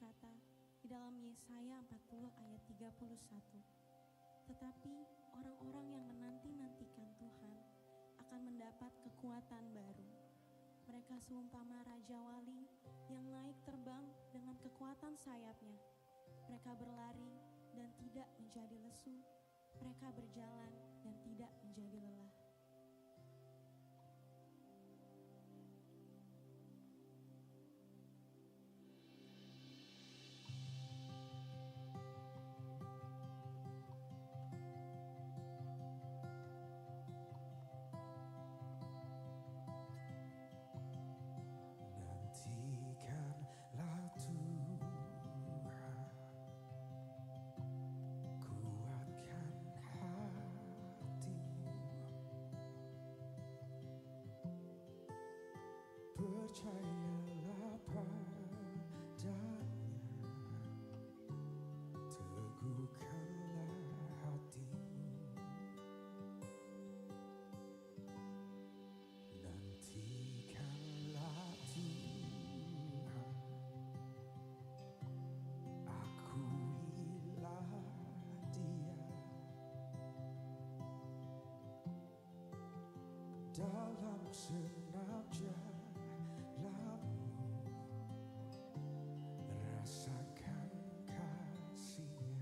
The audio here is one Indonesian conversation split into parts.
berkata di dalam Yesaya 40 ayat 31, tetapi orang-orang yang menanti-nantikan Tuhan akan mendapat kekuatan baru. Mereka seumpama Raja Wali yang naik terbang dengan kekuatan sayapnya. Mereka berlari dan tidak menjadi lesu. Mereka berjalan dan tidak menjadi lelah. Nantikanlah Tuhan, kuatkan hatimu, percayalah padanya, teguhkanlah hatimu. Nantikanlah Tuhan, akuilah Dia dalam senap jalanmu, rasakan kasih-Nya.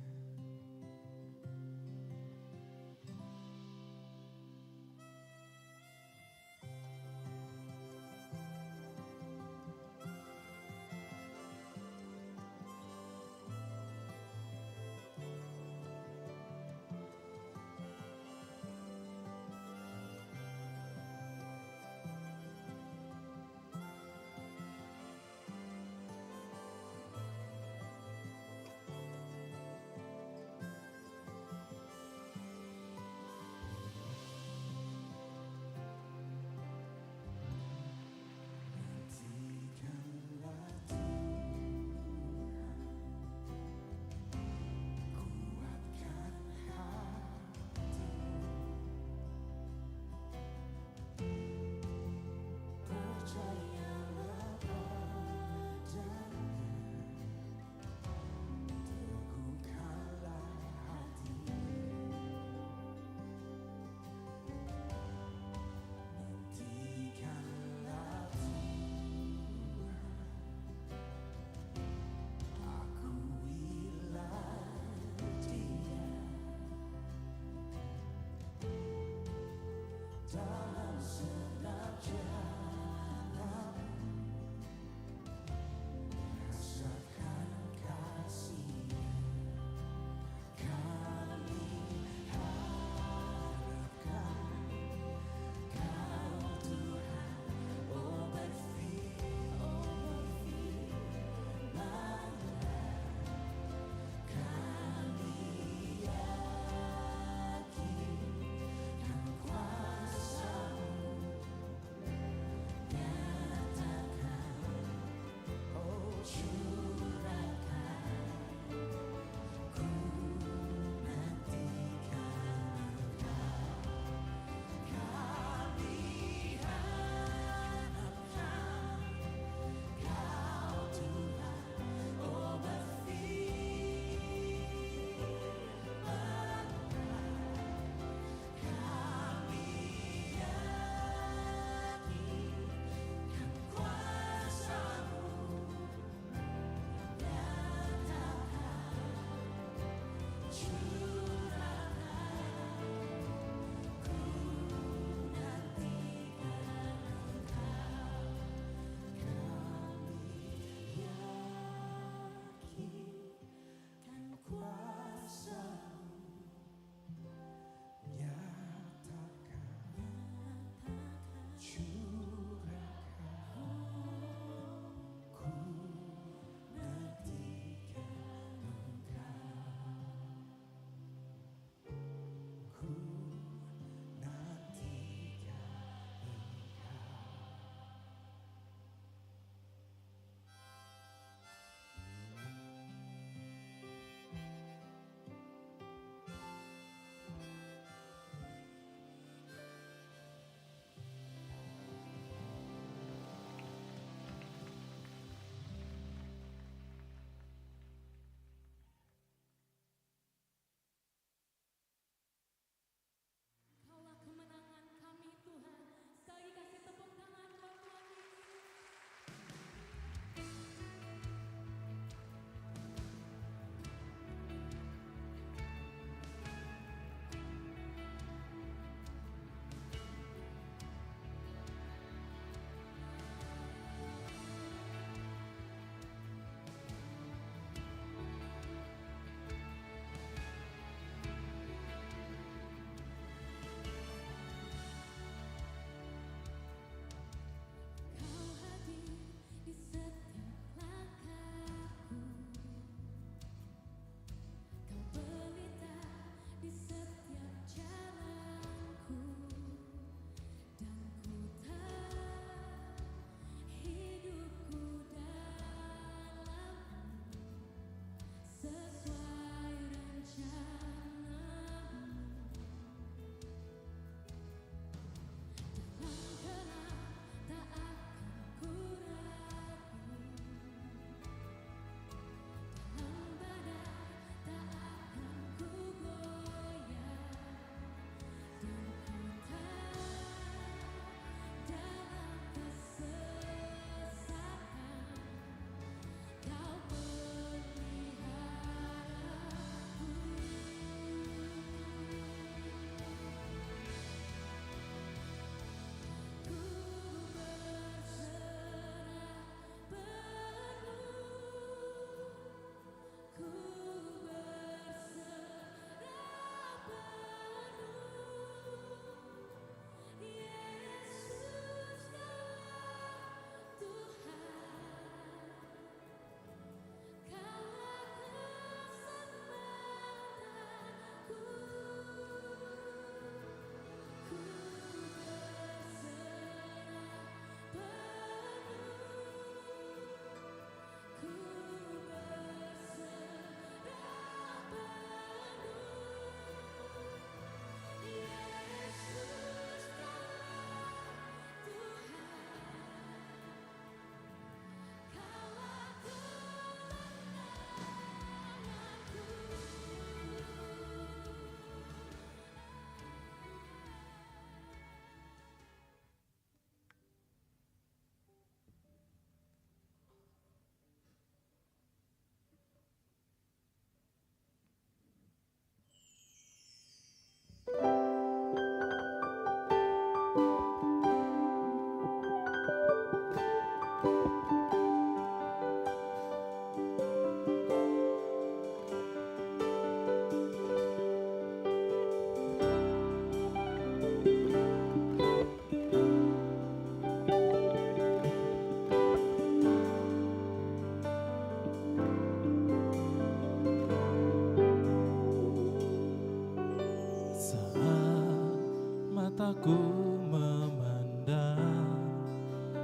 Aku memandang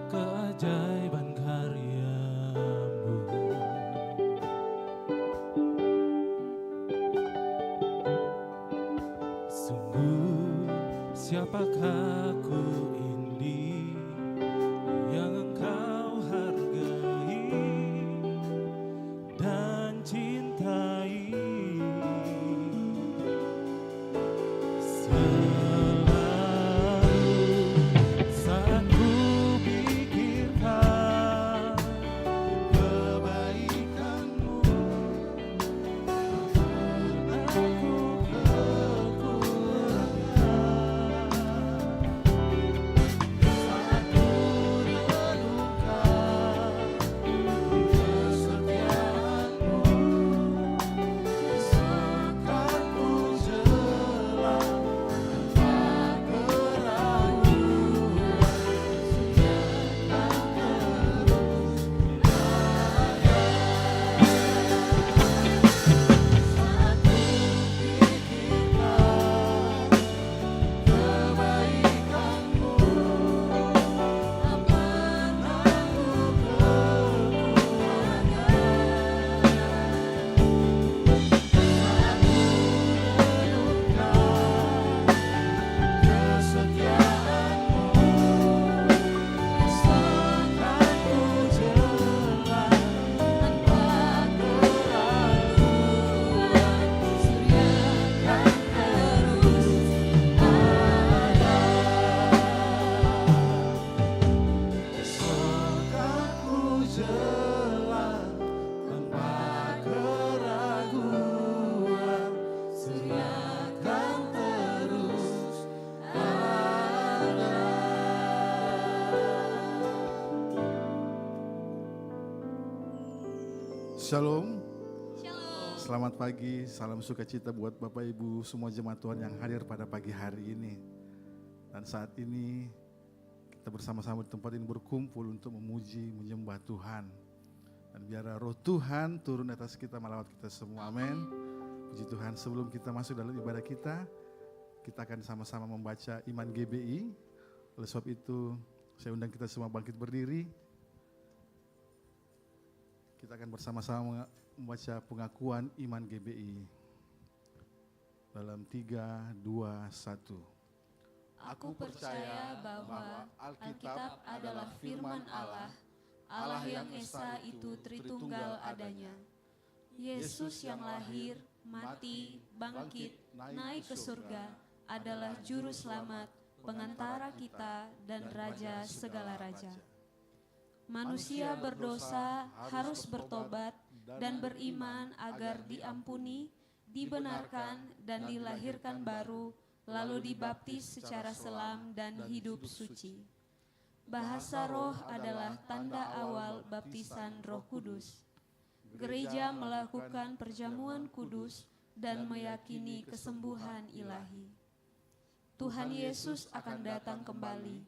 keajaiban karya-Mu. Sungguh siapakah aku ini yang Engkau hargai dan cintai. Saat ku pikirkan kebaikan-Mu, aku kekurangan. Saat ku renungkan kesetiaan-Mu, akan ku jela tanpa keraguan. Shalom. Selamat pagi, salam sukacita buat Bapak Ibu semua jemaat Tuhan yang hadir pada pagi hari ini. Dan saat ini kita bersama-sama di tempat ini berkumpul untuk memuji, menyembah Tuhan. Dan biar roh Tuhan turun atas kita melawat kita semua, amin. Puji Tuhan, sebelum kita masuk dalam ibadah kita akan sama-sama membaca iman GBI. Oleh sebab itu saya undang kita semua bangkit berdiri. Kita akan bersama-sama membaca pengakuan iman GBI dalam 3, 2, 1. Aku percaya bahwa Alkitab adalah firman Allah, Allah yang Esa itu Tritunggal adanya. Yesus yang lahir, mati, bangkit, naik ke surga adalah Juru Selamat, pengantara kita dan Raja segala Raja. Manusia berdosa harus bertobat dan beriman agar diampuni, dibenarkan dan dilahirkan baru, lalu dibaptis secara selam dan hidup suci. Bahasa roh adalah tanda awal baptisan Roh Kudus. Gereja melakukan perjamuan kudus dan meyakini kesembuhan ilahi. Tuhan Yesus akan datang kembali.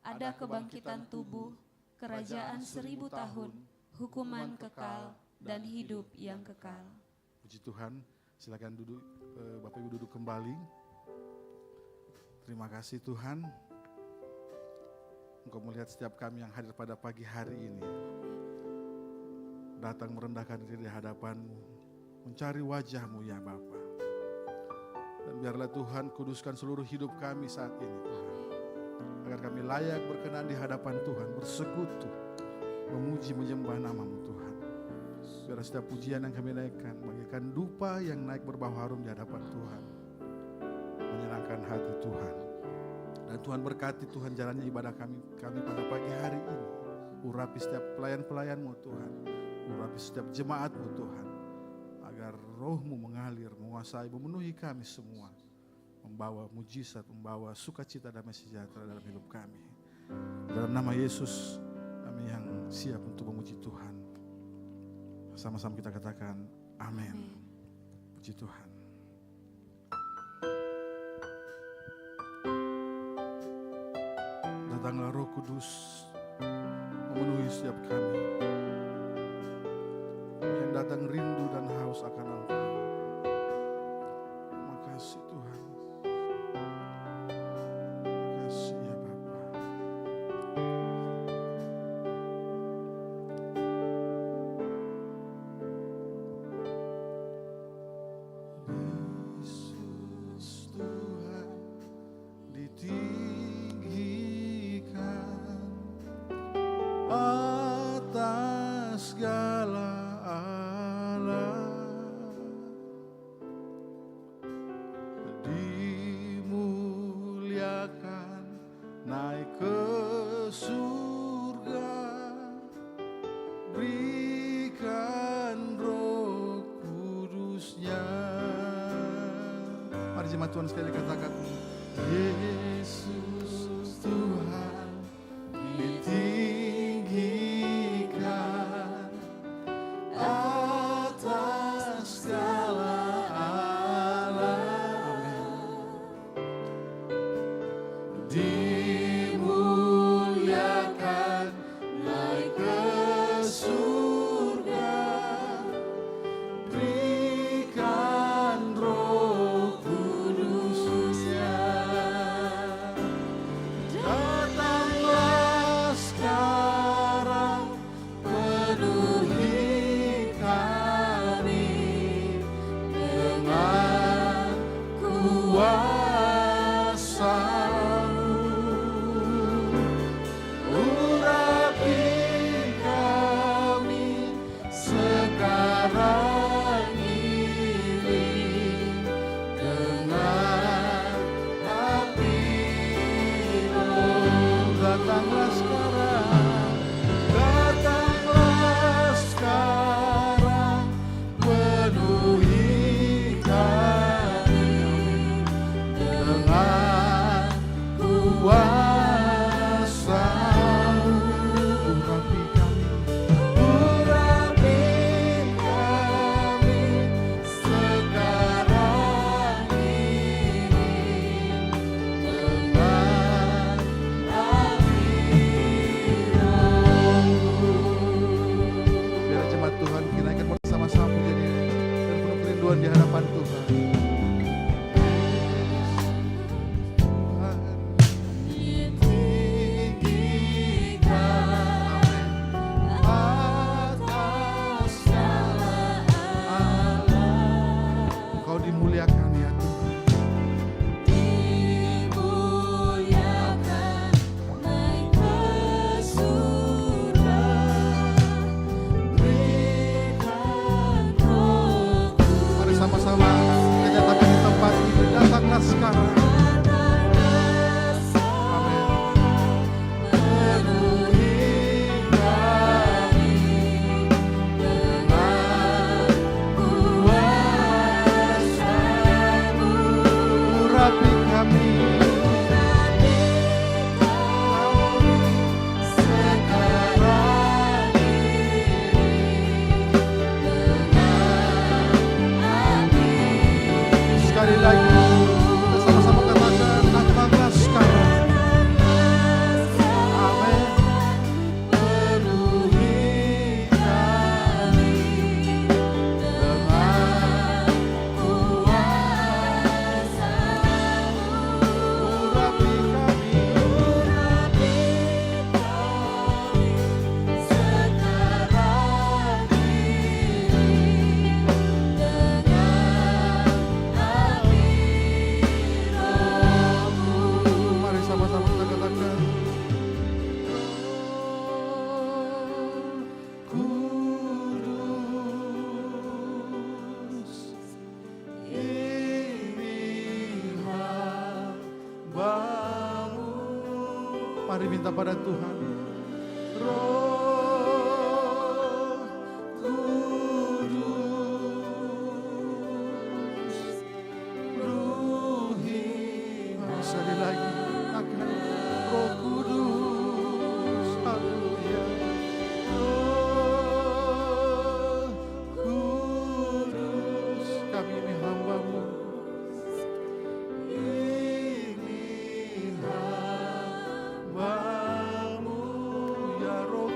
Ada kebangkitan tubuh, kerajaan 1000 tahun, hukuman kekal, dan hidup yang kekal. Puji Tuhan, silakan duduk, Bapak Ibu duduk kembali. Terima kasih Tuhan, Engkau melihat setiap kami yang hadir pada pagi hari ini. Datang merendahkan diri di hadapan-Mu, mencari wajah-Mu ya Bapa. Dan biarlah Tuhan kuduskan seluruh hidup kami saat ini Tuhan. Agar kami layak berkenan di hadapan Tuhan, bersekutu, memuji, menyembah nama-Mu Tuhan. Biar setiap pujian yang kami naikkan, bagaikan dupa yang naik berbau harum di hadapan Tuhan, menyenangkan hati Tuhan. Dan Tuhan berkati Tuhan jalannya ibadah kami pada pagi hari ini. Urapi setiap pelayan-pelayan-Mu Tuhan, urapi setiap jemaat-Mu Tuhan, agar roh-Mu mengalir, menguasai, memenuhi kami semua, membawa mujizat, membawa sukacita damai sejahtera dalam hidup kami. Dalam nama Yesus kami yang siap untuk memuji Tuhan. Sama-sama kita katakan amin. Puji Tuhan. Datanglah Roh Kudus memenuhi setiap kami. Kami yang datang rindu dan haus akan Engkau. Terima kasih Tuhan. surga, berikan Roh Kudus-Nya. Mari jemaat Tuhan sekali katakan, Yesus Tuhan ditinggikan atas segala alam, dimuliakan naik ke surga, berikan Roh Kudus-Nya. Datanglah sekarang, penuhi kami dengan kuasa-Mu. Urapi kami sekarang ini dengan api Roh. Datanglah sekarang, datanglah sekarang, penuhi kami dengan kuasa-Mu. Urapi kami, urapi kami sekarang ini dengan api Roh-Mu. Biar jemaat Tuhan kita bersama-sama pujian ini dan penuh kerinduan di hadapan Tuhan. Tuhan ditinggikan atas segala alam. Engkau dimuliakan ya Tuhan. Dimuliakan naik ke surga, berikan Roh Mari sama-sama kita nyatakan di tempat ini, datanglah sekarang. Amin. penuhi kami dengan kuasa-Mu. Urapi kami, Sekarang ini dengan api sekali lagi kita sama-sama katakan, datanglah sekarang. Amin. penuhi kami dengan kuasa-Mu. Urapi kami, sekarang ini dengan api Roh-Mu. mari sama-sama kita katakan, Kudus, ini hamba-Mu. Mari minta pada Tuhan, Roh Kudus, ruhi. Sekali lagi, akan Roh Kudus, haleluya. Roh Kudus, kami ini hamba-Mu. Ini hamba-Mu, ya Roh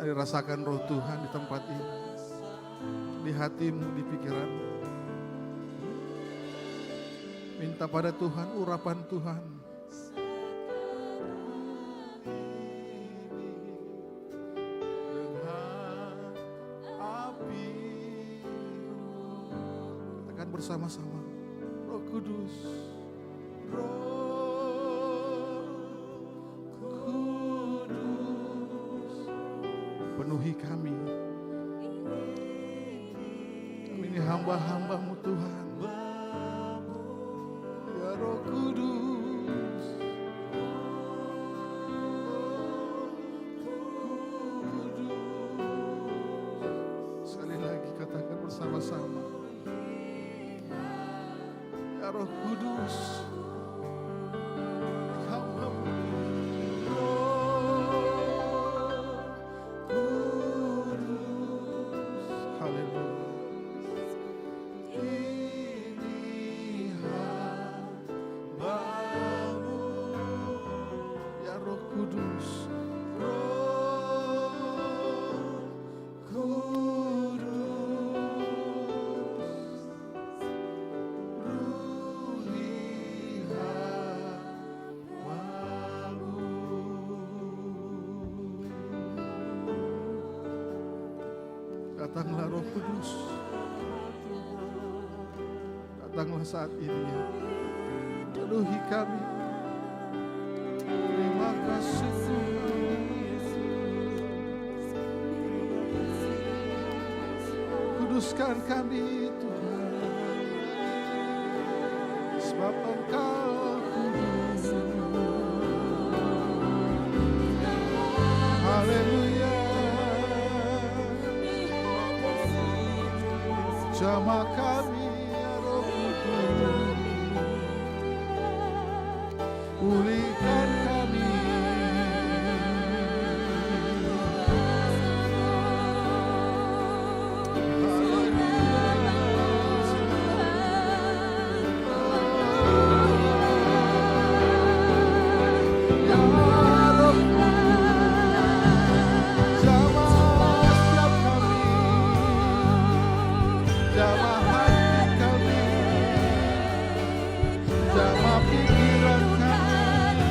Mari rasakan roh Tuhan di tempat ini, di hatimu, di pikiranmu. Minta pada Tuhan urapan Tuhan. dengan api Katakan bersama-sama, Roh Kudus, Roh Kudus penuhi kami. Kami ini hamba-hambamu Tuhan. Ya Roh Kudus, sekali lagi katakan bersama-sama, ya Roh Kudus, hamba-Mu. Haleluya. Ya Roh Kudus, datanglah Roh Kudus, datanglah saat ini, ya. Penuhi kami. Terima kasih Tuhan. Kuduskan kami Tuhan, sebab Engkau kudus. Haleluya. Jamah kami ya Roh Kudus, pulihkan kami. Ya Roh Kudus, jamah setiap kami, jamah hati kami, jamah pikiran kami.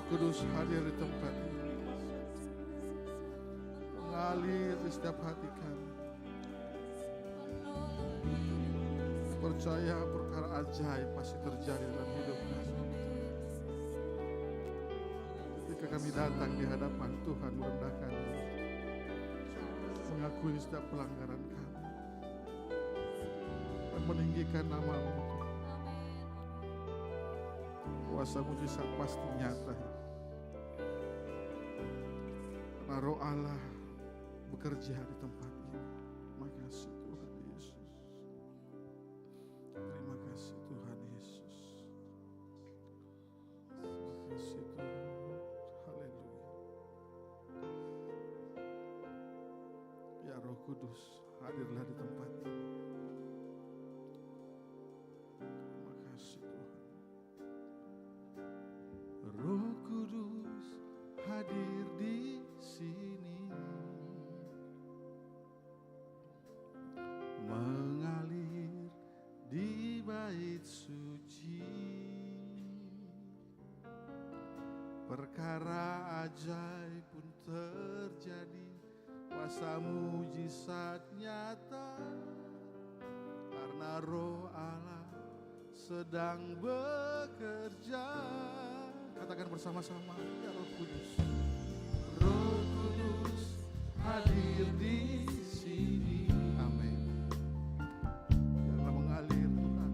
Kudus hadir di tempat ini, mengalir di setiap hati kami. Percaya perkara ajaib pasti terjadi dalam hidup kami. Ketika kami datang di hadapan Tuhan merendahkan diri, mengakui setiap pelanggaran kami, dan meninggikan nama-Mu, kuasa mujizat pasti nyata. Karena Roh Allah bekerja di tempat ini. Makasih Tuhan Yesus. Terima kasih Tuhan Yesus. Terima kasih Tuhan. Haleluya. Ya Roh Kudus, hadirlah di tempat ini. Terima kasih Tuhan. Roh Kudus hadir di sini, mengalir di bait suci. Perkara ajaib pun terjadi, kuasa mujizat nyata, karena Roh Allah sedang bekerja. Katakan bersama-sama, ya Roh Kudus. Roh Kudus hadir di sini. Amin. Biarlah mengalir Tuhan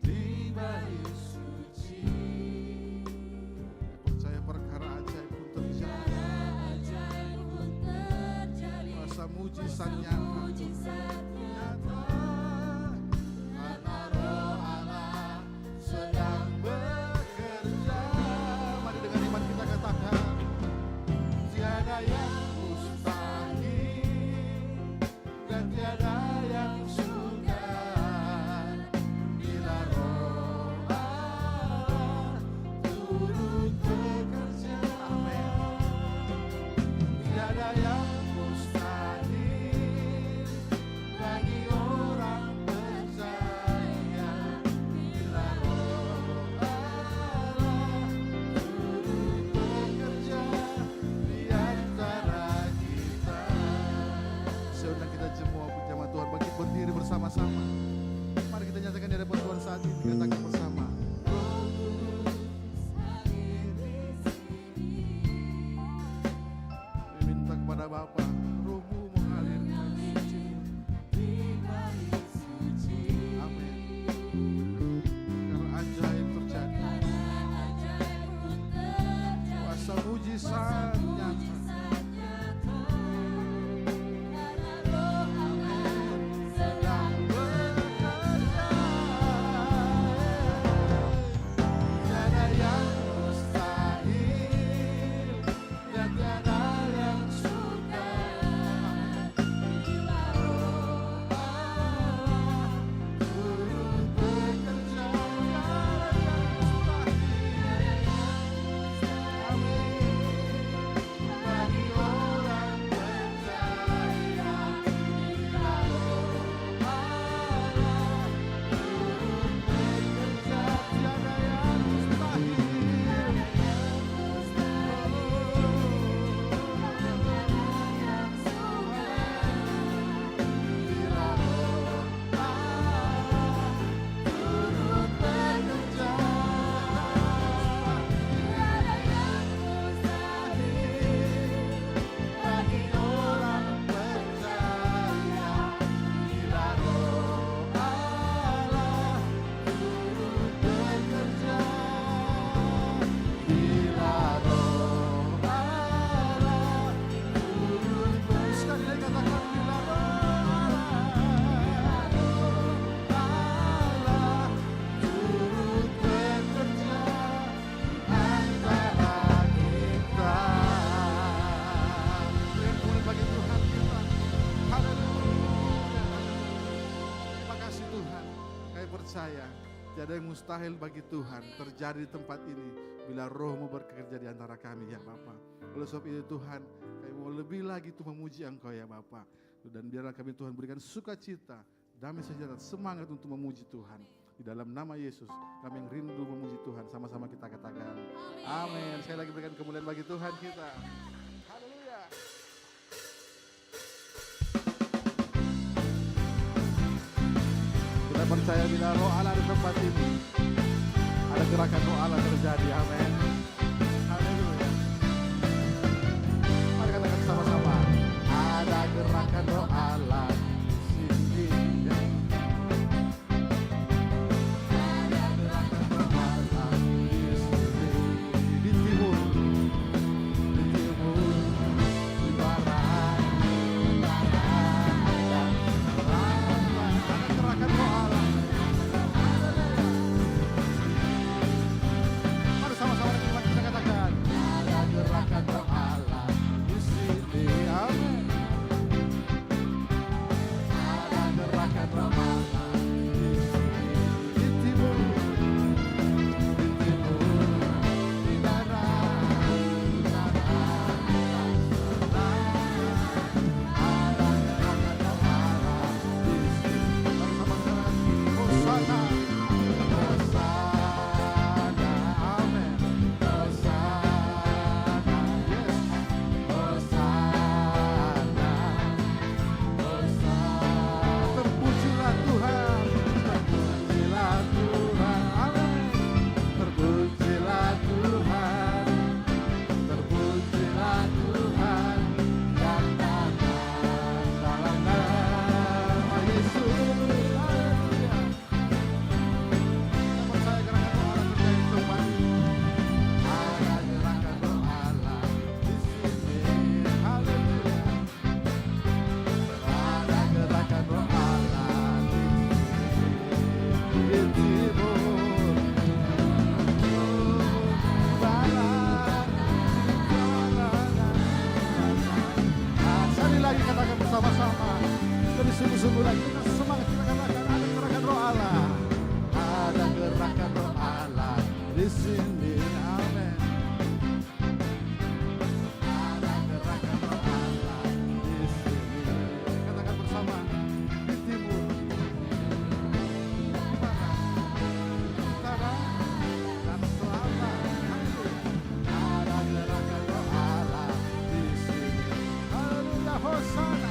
di bait suci. Percaya perkara ajaib pun terjadi, kuasa mujizat nyata. Karena Roh Allah sedang bekerja. Mari dengan iman kita katakan, tiada yang mustahil dan tiada yang sukar bila Roh Allah turut bekerja. Amin. Tiada yang mustahil bagi orang percaya bila Roh Allah turut bekerja di antara kita. Saya undang kita semua jemaat Tuhan bangkit berdiri bersama-sama. Mari kita nyatakan di hadapan Tuhan saat ini, katakan bersama. Roh Kudus hadir di sini. Kami minta kepada Bapa, Roh-Mu mengalir di bait suci. Amin. Karena ajaib terjadi, kuasa mujizat nyata. Sedang bekerja. Tiada yang mustahil dan tiada yang sukar bila Roh Allah turut bekerja. Tiada yang mustahil, amin, bagi orang percaya bila Roh Allah turut bekerja. Tiada yang mustahil, bila Roh Allah turut bekerja. Tiada yang mustahil bagi orang percaya bila Roh Allah turut bekerja. Bila Roh Allah turut bekerja. Sekali lagi katakan, bila Roh Allah turut bekerja di antara kita. Yang boleh bagi Tuhan kita. Haleluya. Terima kasih Tuhan. Kami percaya tiada yang mustahil bagi Tuhan terjadi di tempat ini bila Roh-Mu bekerja di antara kami ya Bapa. Oleh sebab itu Tuhan, kami mau lebih lagi tuh memuji Engkau ya Bapa. Dan biarlah kami Tuhan berikan sukacita damai sejahtera, semangat untuk memuji Tuhan. Di dalam nama Yesus, kami yang rindu memuji Tuhan, sama-sama kita katakan amin. Sekali lagi berikan kemuliaan bagi Tuhan kita. Haleluya. Kita percaya bila roh Allah di tempat ini, ada gerakan roh Allah terjadi. Amin. Haleluya. Mari katakan sama-sama, ada gerakan roh Allah di sini. Sungguh-sungguh lagi kita semangat, kita katakan ada gerakan roh Allah, ada gerakan roh Allah di sini. Amin. Ada gerakan roh Allah di sini. Katakan bersama, di timur, di barat, utara, dan selatan. Ada gerakan roh Allah di sini. Haleluya, hosana.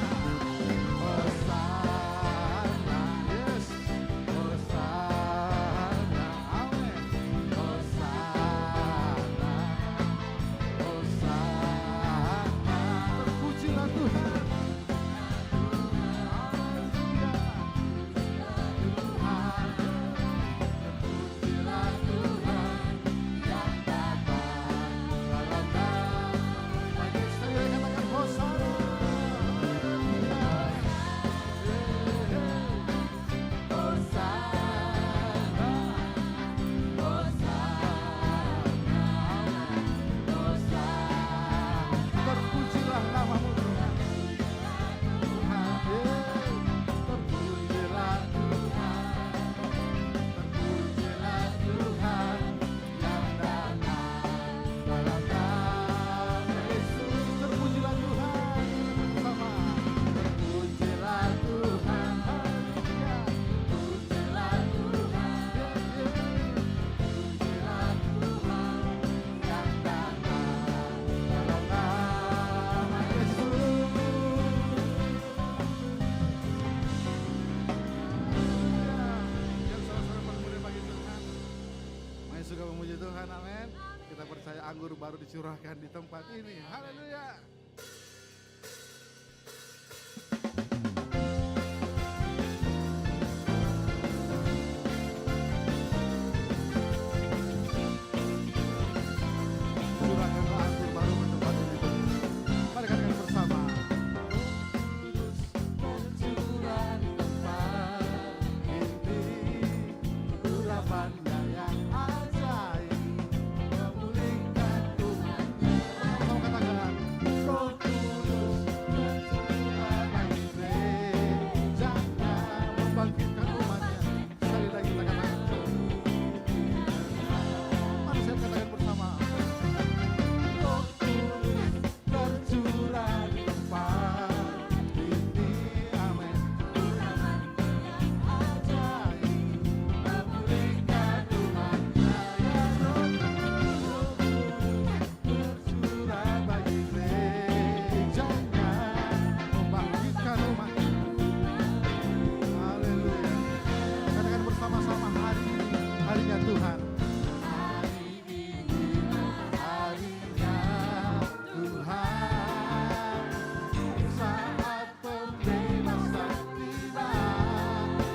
Tuhan, amin. Kita percaya anggur baru dicurahkan di tempat ini. Haleluya. Curahkanlah anggur baru di tempat ini. Mari katakan bersama. Tercurah di tempat ini urapannya yang ajaib. Katakan, roh harinya Tuhan. Harinya Tuhan, saat pembebasan tiba,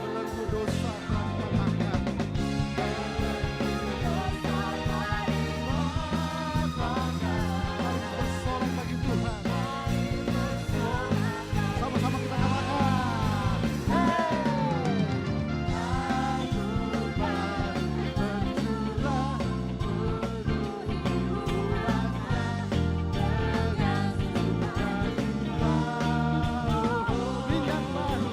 Belenggu dosa telah dipatahkan. Mari bersorak bagi Tuhan. Sama-sama kita katakan. Minyak baru.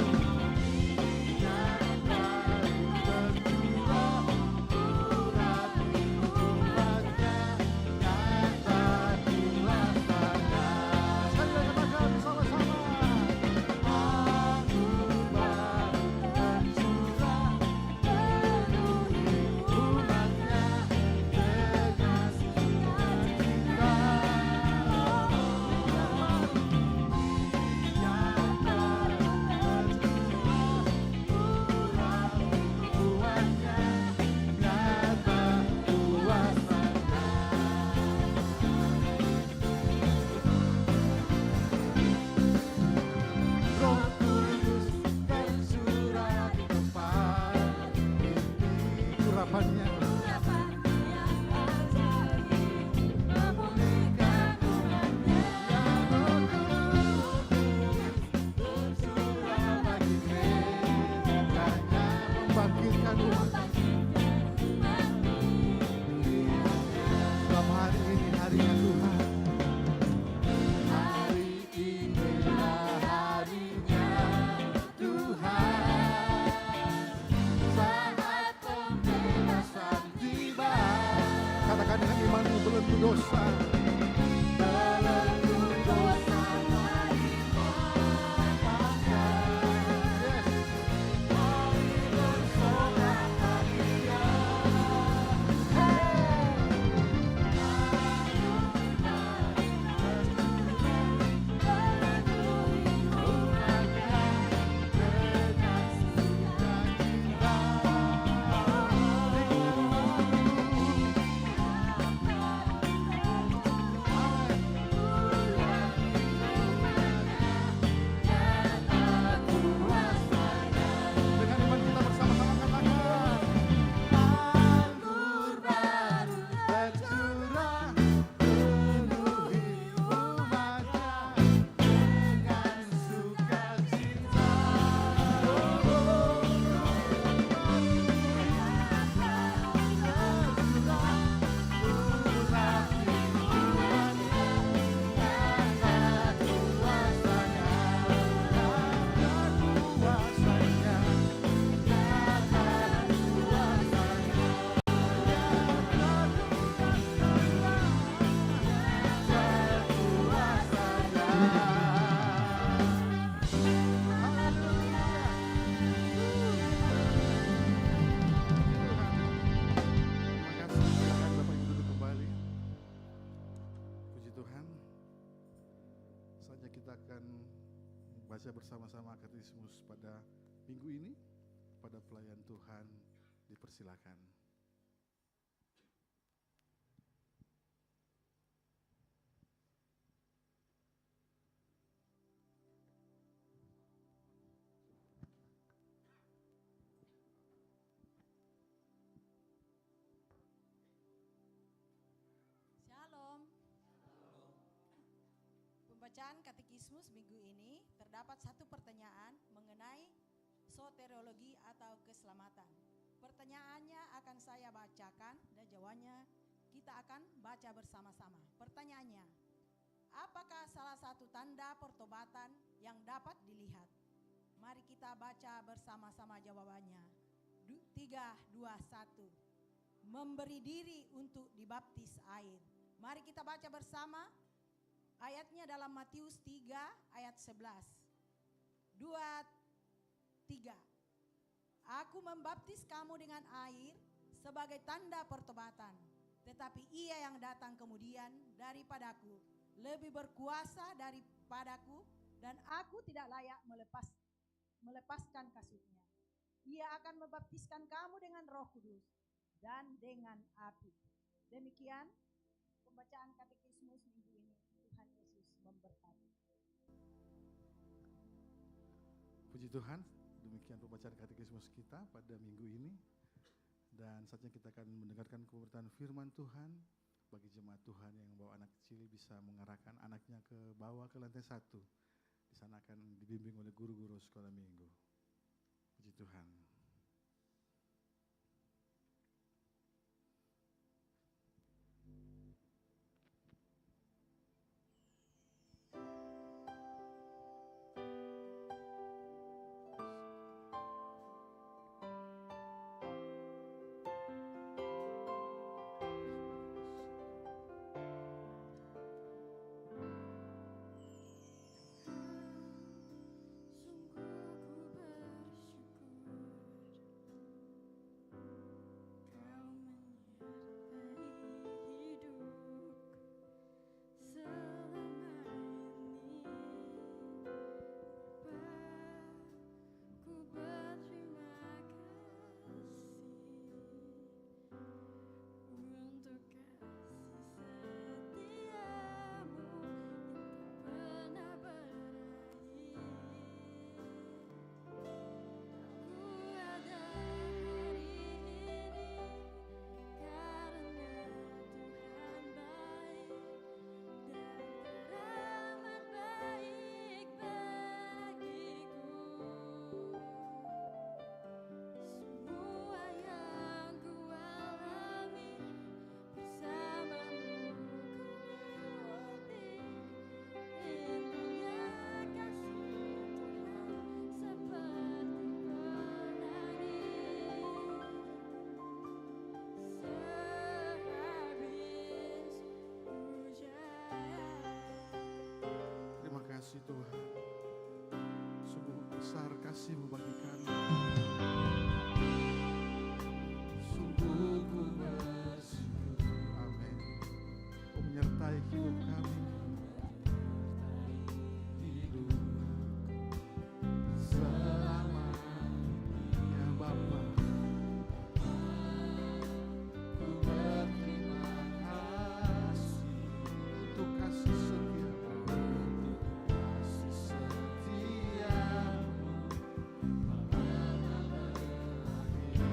Saya katakan sama-sama. Roh Kudus tercurah di tempat ini. Urapannya. Membangkitkan umat. Dalam hari ini harinya Tuhan. Hari inilah harinya Tuhan, saat pembebasan tiba. Katakan dengan imanmu, belenggu dosa. Belenggu dosa mari lepaskan. Mari bersorak bagi Dia. Dengan iman kita bersama-sama katakan. Anggur baru tercurah, penuhi umatnya dengan sukacita. Terima kasih. Silakan Bapak Ibu duduk kembali. Puji Tuhan. Saatnya kita akan baca bersama-sama katekismus pada minggu ini. Pada pelayan Tuhan dipersilakan. Shalom. Pembacaan katekismus minggu ini terdapat satu pertanyaan mengenai soteriologi atau keselamatan. Pertanyaannya akan saya bacakan dan jawabannya kita akan baca bersama-sama. Pertanyaannya, apakah salah satu tanda pertobatan yang dapat dilihat? Mari kita baca bersama-sama jawabannya. 3, 2, 1. Memberi diri untuk dibaptis air. Mari kita baca bersama. Ayatnya dalam Matius 3 ayat 11. 2, 3. Aku membaptis kamu dengan air sebagai tanda pertobatan. Tetapi ia yang datang kemudian daripadaku lebih berkuasa daripadaku, dan aku tidak layak melepaskan kasutnya. Ia akan membaptiskan kamu dengan Roh Kudus dan dengan api. Demikian pembacaan katekismus minggu ini. Tuhan Yesus memberkati. Puji Tuhan, demikian pembacaan katekismus kita pada minggu ini. Dan saatnya kita akan mendengarkan pemberitaan firman Tuhan bagi jemaat Tuhan yang membawa anak kecil bisa mengarahkan anaknya ke bawah ke lantai 1. Di sana akan dibimbing oleh guru-guru sekolah minggu. Puji Tuhan. Terima kasih Tuhan, sungguh besar kasih-Mu bagi kami. Sungguh ku bersyukur, amin. Kau menyertai hidup kami. Hidup selamanya Bapa. Ku berterima kasih untuk kasih setia-Mu. Kasih setia-Mu pernah berakhir.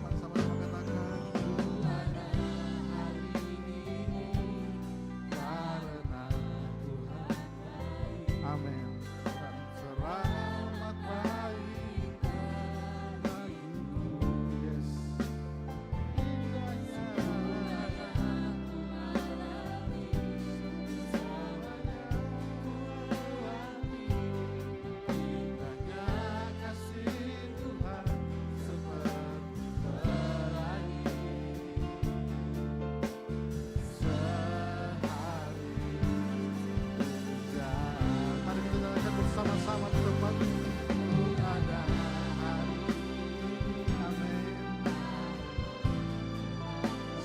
Mari sama-sama katakan, ku ada hari ini karena Tuhan baik. Amin. Dan selamat baik bagiku. Yes. Indahnya indahnya kasih Tuhan seperti pelangi sehari hujan. Mari kita nyanyikan bersama-sama di tempat ada hari ini. Amin.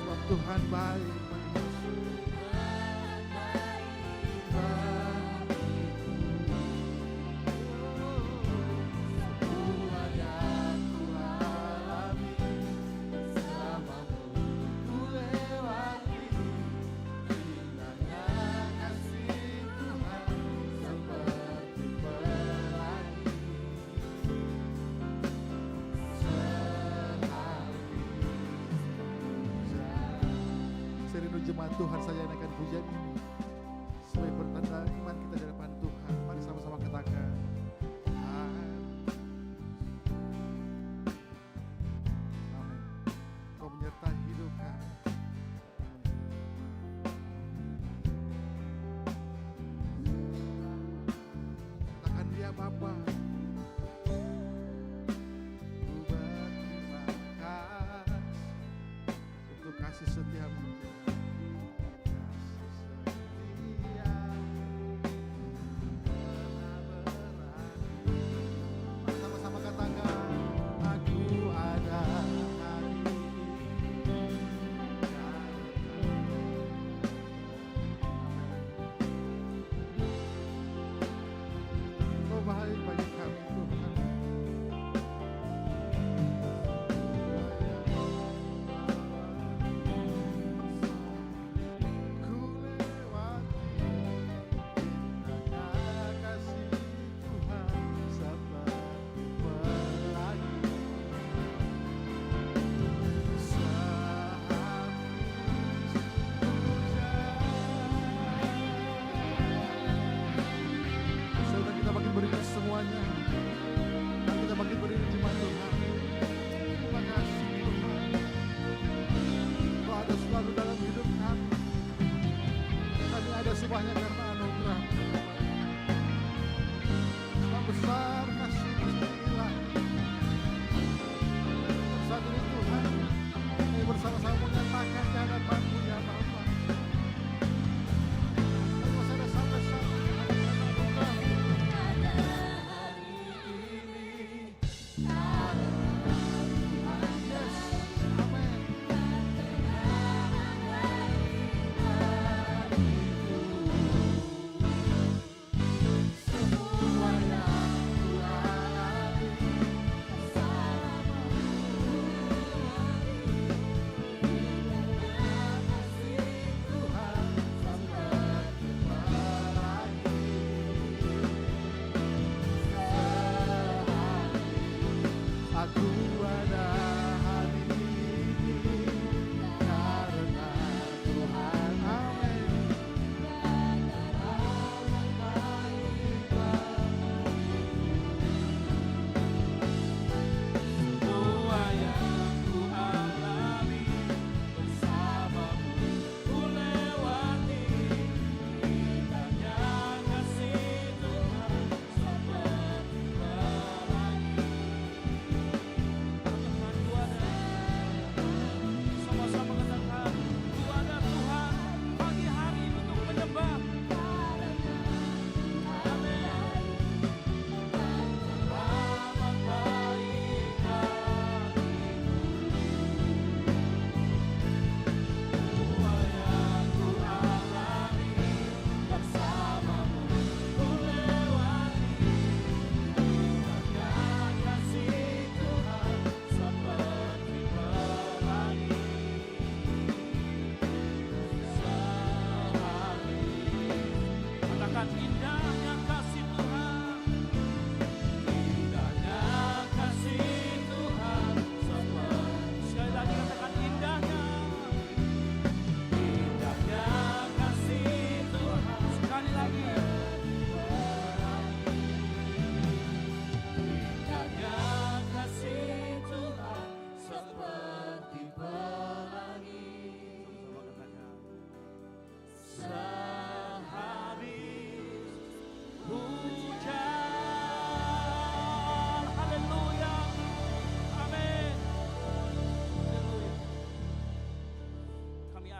Sebab Tuhan baik bagiku. Semua yang ku alami bersamamu ku lewati. Indahnya kasih Tuhan seperti pelangi sehari hujan. Serindu jemaat Tuhan saya naikkan pujian ini sebagai pertanda iman kita di depan Tuhan. Mari sama-sama katakan, amin. Kau menyertai hidup kami. Katakan dia Bapa. Ku berterima kasih untuk kasih setia-Mu. Kasih setia-Mu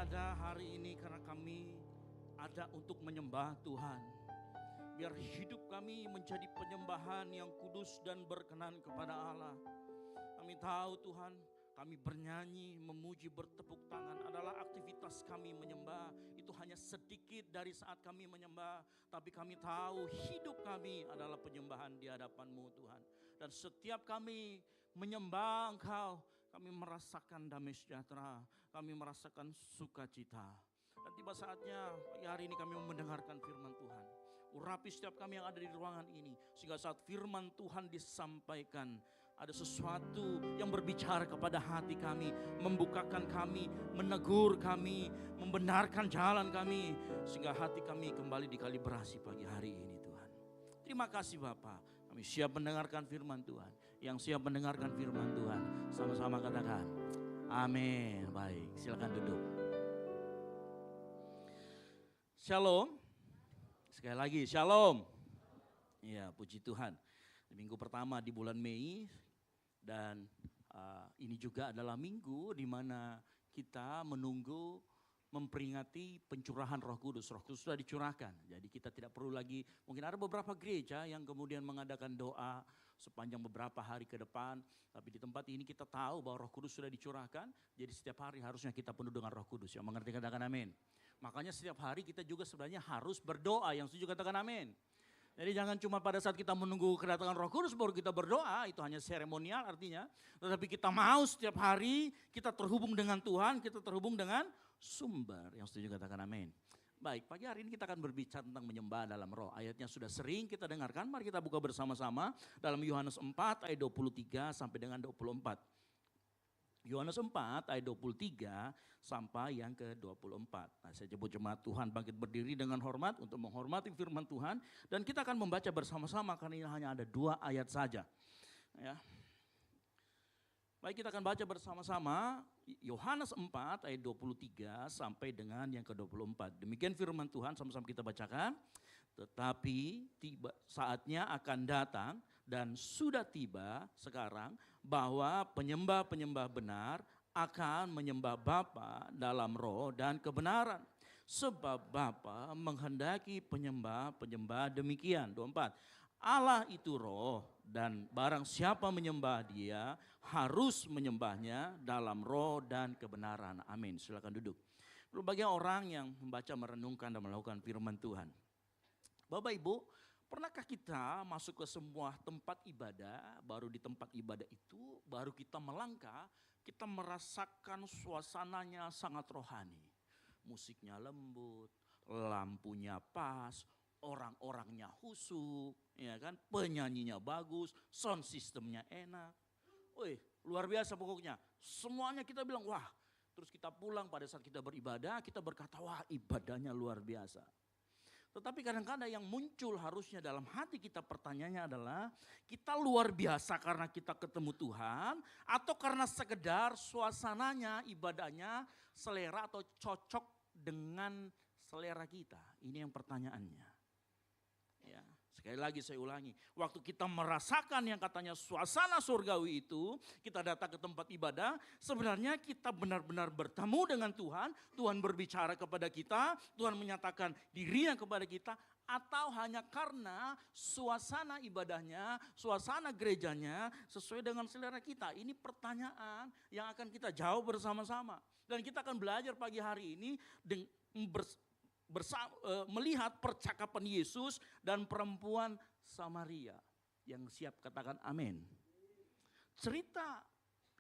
ada hari ini karena kami ada untuk menyembah Tuhan. Biar hidup kami menjadi penyembahan yang kudus dan berkenan kepada Allah. Kami tahu Tuhan, kami bernyanyi, memuji, bertepuk tangan adalah aktivitas kami menyembah. Itu hanya sedikit dari saat kami menyembah. Tapi kami tahu hidup kami adalah penyembahan di hadapan-Mu Tuhan. Dan setiap kami menyembah Engkau, kami merasakan damai sejahtera. Kami merasakan sukacita. Dan tiba saatnya pagi hari ini kami mendengarkan firman Tuhan. Urapi setiap kami yang ada di ruangan ini. Sehingga saat firman Tuhan disampaikan, ada sesuatu yang berbicara kepada hati kami, membukakan kami, menegur kami, membenarkan jalan kami, sehingga hati kami kembali dikalibrasi pagi hari ini Tuhan. Terima kasih Bapa, kami siap mendengarkan firman Tuhan. Yang siap mendengarkan firman Tuhan, sama-sama katakan, amin. Baik, silakan duduk. Shalom. Sekali lagi, shalom. Ya, puji Tuhan. Minggu pertama di bulan Mei dan ini juga adalah minggu di mana kita menunggu memperingati pencurahan Roh Kudus. Roh Kudus sudah dicurahkan. Jadi kita tidak perlu lagi, mungkin ada beberapa gereja yang kemudian mengadakan doa sepanjang beberapa hari ke depan. Tapi di tempat ini kita tahu bahwa Roh Kudus sudah dicurahkan. Jadi setiap hari harusnya kita penuh dengan Roh Kudus. Yang mengerti katakan amin. Makanya setiap hari kita juga sebenarnya harus berdoa. Yang setuju katakan amin. Jadi jangan cuma pada saat kita menunggu kedatangan Roh Kudus baru kita berdoa, itu hanya seremonial artinya. Tetapi kita mau setiap hari kita terhubung dengan Tuhan, kita terhubung dengan sumber. Yang setuju katakan amin. Baik, pagi hari ini kita akan berbicara tentang menyembah dalam roh. Ayatnya sudah sering kita dengarkan, mari kita buka bersama-sama dalam Yohanes 4 ayat 23 sampai dengan 24. Yohanes 4 ayat 23 sampai yang ke-24. Nah, saya sebut jemaat Tuhan bangkit berdiri dengan hormat untuk menghormati firman Tuhan. Dan kita akan membaca bersama-sama karena ini hanya ada 2 ayat saja. Ya. Baik, kita akan baca bersama-sama Yohanes 4 ayat 23 sampai dengan yang ke-24. Demikian firman Tuhan, sama-sama kita bacakan. Tetapi saatnya akan datang dan sudah tiba sekarang bahwa penyembah-penyembah benar akan menyembah Bapa dalam roh dan kebenaran. Sebab Bapa menghendaki penyembah-penyembah demikian. 24. Allah itu roh dan barang siapa menyembah dia harus menyembahnya dalam roh dan kebenaran. Amin. Silakan duduk. Berbagai orang yang membaca, merenungkan dan melakukan firman Tuhan. Bapak Ibu, pernahkah kita masuk ke semua tempat ibadah, baru di tempat ibadah itu, baru kita melangkah, kita merasakan suasananya sangat rohani. Musiknya lembut, lampunya pas, orang-orangnya khusyuk, ya kan? Penyanyinya bagus, sound systemnya enak. Wih, luar biasa pokoknya. Semuanya kita bilang, wah. Terus kita pulang pada saat kita beribadah, kita berkata, wah ibadahnya luar biasa. Tetapi kadang-kadang yang muncul harusnya dalam hati kita pertanyaannya adalah kita luar biasa karena kita ketemu Tuhan atau karena sekedar suasananya, ibadahnya selera atau cocok dengan selera kita. Ini yang pertanyaannya. Ya, sekali lagi saya ulangi, waktu kita merasakan yang katanya suasana surgawi itu, kita datang ke tempat ibadah, sebenarnya kita benar-benar bertemu dengan Tuhan, Tuhan berbicara kepada kita, Tuhan menyatakan dirinya kepada kita, atau hanya karena suasana ibadahnya, suasana gerejanya sesuai dengan selera kita. Ini pertanyaan yang akan kita jawab bersama-sama. Dan kita akan belajar pagi hari ini melihat percakapan Yesus dan perempuan Samaria yang siap katakan amin. Cerita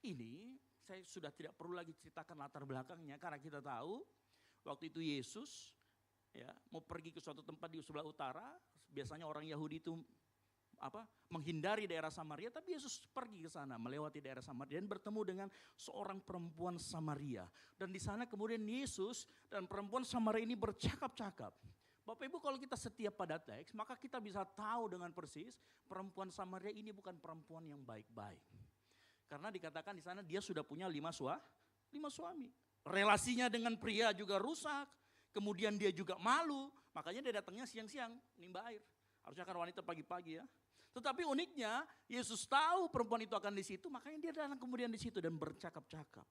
ini saya sudah tidak perlu lagi ceritakan latar belakangnya karena kita tahu waktu itu Yesus ya mau pergi ke suatu tempat di sebelah utara, biasanya orang Yahudi itu menghindari daerah Samaria, tapi Yesus pergi ke sana melewati daerah Samaria dan bertemu dengan seorang perempuan Samaria. Dan di sana kemudian Yesus dan perempuan Samaria ini bercakap-cakap. Bapak Ibu, kalau kita setia pada teks, maka kita bisa tahu dengan persis perempuan Samaria ini bukan perempuan yang baik-baik. Karena dikatakan di sana dia sudah punya 5 suami. Relasinya dengan pria juga rusak. Kemudian dia juga malu, makanya dia datangnya siang-siang nimba air. Harusnya kan wanita pagi-pagi ya. Tetapi uniknya Yesus tahu perempuan itu akan di situ, makanya dia datang kemudian di situ dan bercakap-cakap.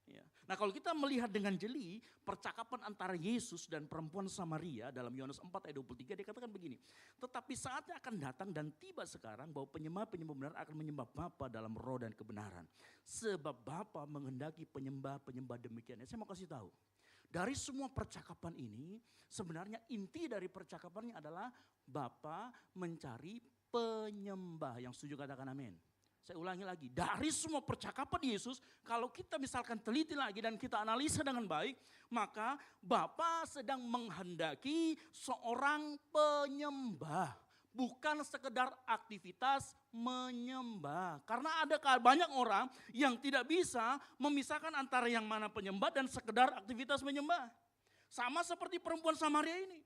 Ya. Nah kalau kita melihat dengan jeli percakapan antara Yesus dan perempuan Samaria dalam Yohanes 4 ayat 23 dia katakan begini. Tetapi saatnya akan datang dan tiba sekarang bahwa penyembah-penyembah benar akan menyembah Bapa dalam roh dan kebenaran. Sebab Bapa menghendaki penyembah-penyembah demikian. Saya mau kasih tahu. Dari semua percakapan ini sebenarnya inti dari percakapannya adalah Bapa mencari penyembah. Yang setuju katakan amin. Saya ulangi lagi, dari semua percakapan Yesus, kalau kita misalkan teliti lagi dan kita analisa dengan baik, maka Bapa sedang menghendaki seorang penyembah. Bukan sekedar aktivitas menyembah. Karena ada banyak orang yang tidak bisa memisahkan antara yang mana penyembah dan sekedar aktivitas menyembah. Sama seperti perempuan Samaria ini.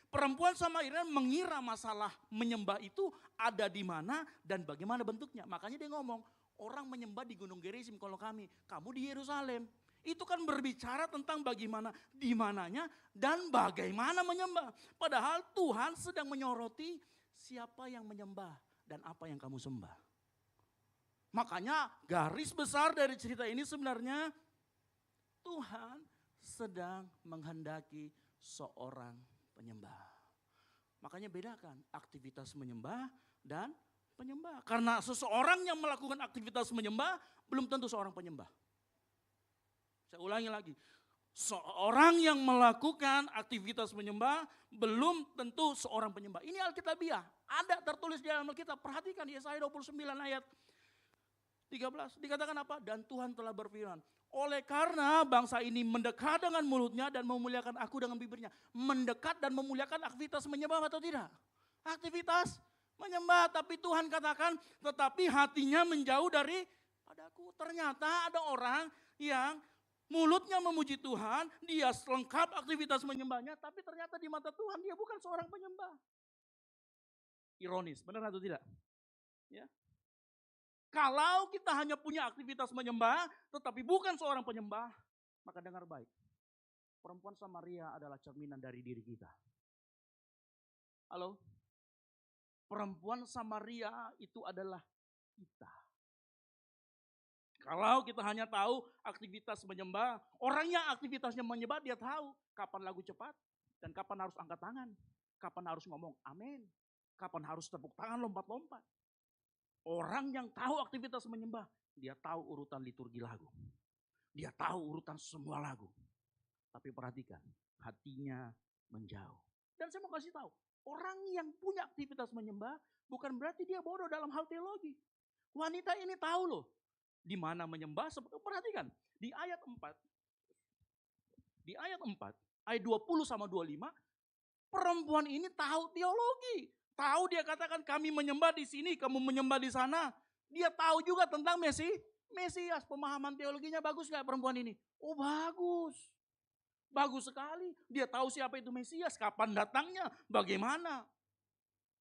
Perempuan Samaria mengira masalah menyembah itu ada di mana dan bagaimana bentuknya. Makanya dia ngomong, orang menyembah di Gunung Gerizim kalau kamu di Yerusalem. Itu kan berbicara tentang bagaimana, di mananya dan bagaimana menyembah. Padahal Tuhan sedang menyoroti siapa yang menyembah dan apa yang kamu sembah. Makanya garis besar dari cerita ini sebenarnya Tuhan sedang menghendaki seorang penyembah. Makanya bedakan aktivitas menyembah dan penyembah. Karena seseorang yang melakukan aktivitas menyembah belum tentu seorang penyembah. Saya ulangi lagi. Seorang yang melakukan aktivitas menyembah belum tentu seorang penyembah. Ini Alkitabiah. Ada tertulis di dalam Alkitab. Perhatikan Yesaya 29 ayat 13. Dikatakan apa? Dan Tuhan telah berfirman. Oleh karena bangsa ini mendekat dengan mulutnya dan memuliakan aku dengan bibirnya. Mendekat dan memuliakan aktivitas menyembah atau tidak? Aktivitas menyembah. Tapi Tuhan katakan tetapi hatinya menjauh dari padaku. Ternyata ada orang yang mulutnya memuji Tuhan. Dia lengkap aktivitas menyembahnya. Tapi ternyata di mata Tuhan dia bukan seorang penyembah. Ironis, benar atau tidak? Ya. Kalau kita hanya punya aktivitas menyembah, tetapi bukan seorang penyembah, maka dengar baik. Perempuan Samaria adalah cerminan dari diri kita. Halo? Perempuan Samaria itu adalah kita. Kalau kita hanya tahu aktivitas menyembah, orang yang aktivitasnya menyembah dia tahu kapan lagu cepat dan kapan harus angkat tangan, kapan harus ngomong amin, kapan harus tepuk tangan lompat-lompat. Orang yang tahu aktivitas menyembah, dia tahu urutan liturgi lagu. Dia tahu urutan semua lagu. Tapi perhatikan, hatinya menjauh. Dan saya mau kasih tahu, orang yang punya aktivitas menyembah bukan berarti dia bodoh dalam hal teologi. Wanita ini tahu loh, di mana menyembah. Perhatikan, di ayat 4, ayat 20 sama 25, perempuan ini tahu teologi. Tahu dia katakan kami menyembah di sini, kamu menyembah di sana. Dia tahu juga tentang Mesias. Pemahaman teologinya bagus gak perempuan ini? Oh bagus. Bagus sekali. Dia tahu siapa itu Mesias, kapan datangnya, bagaimana.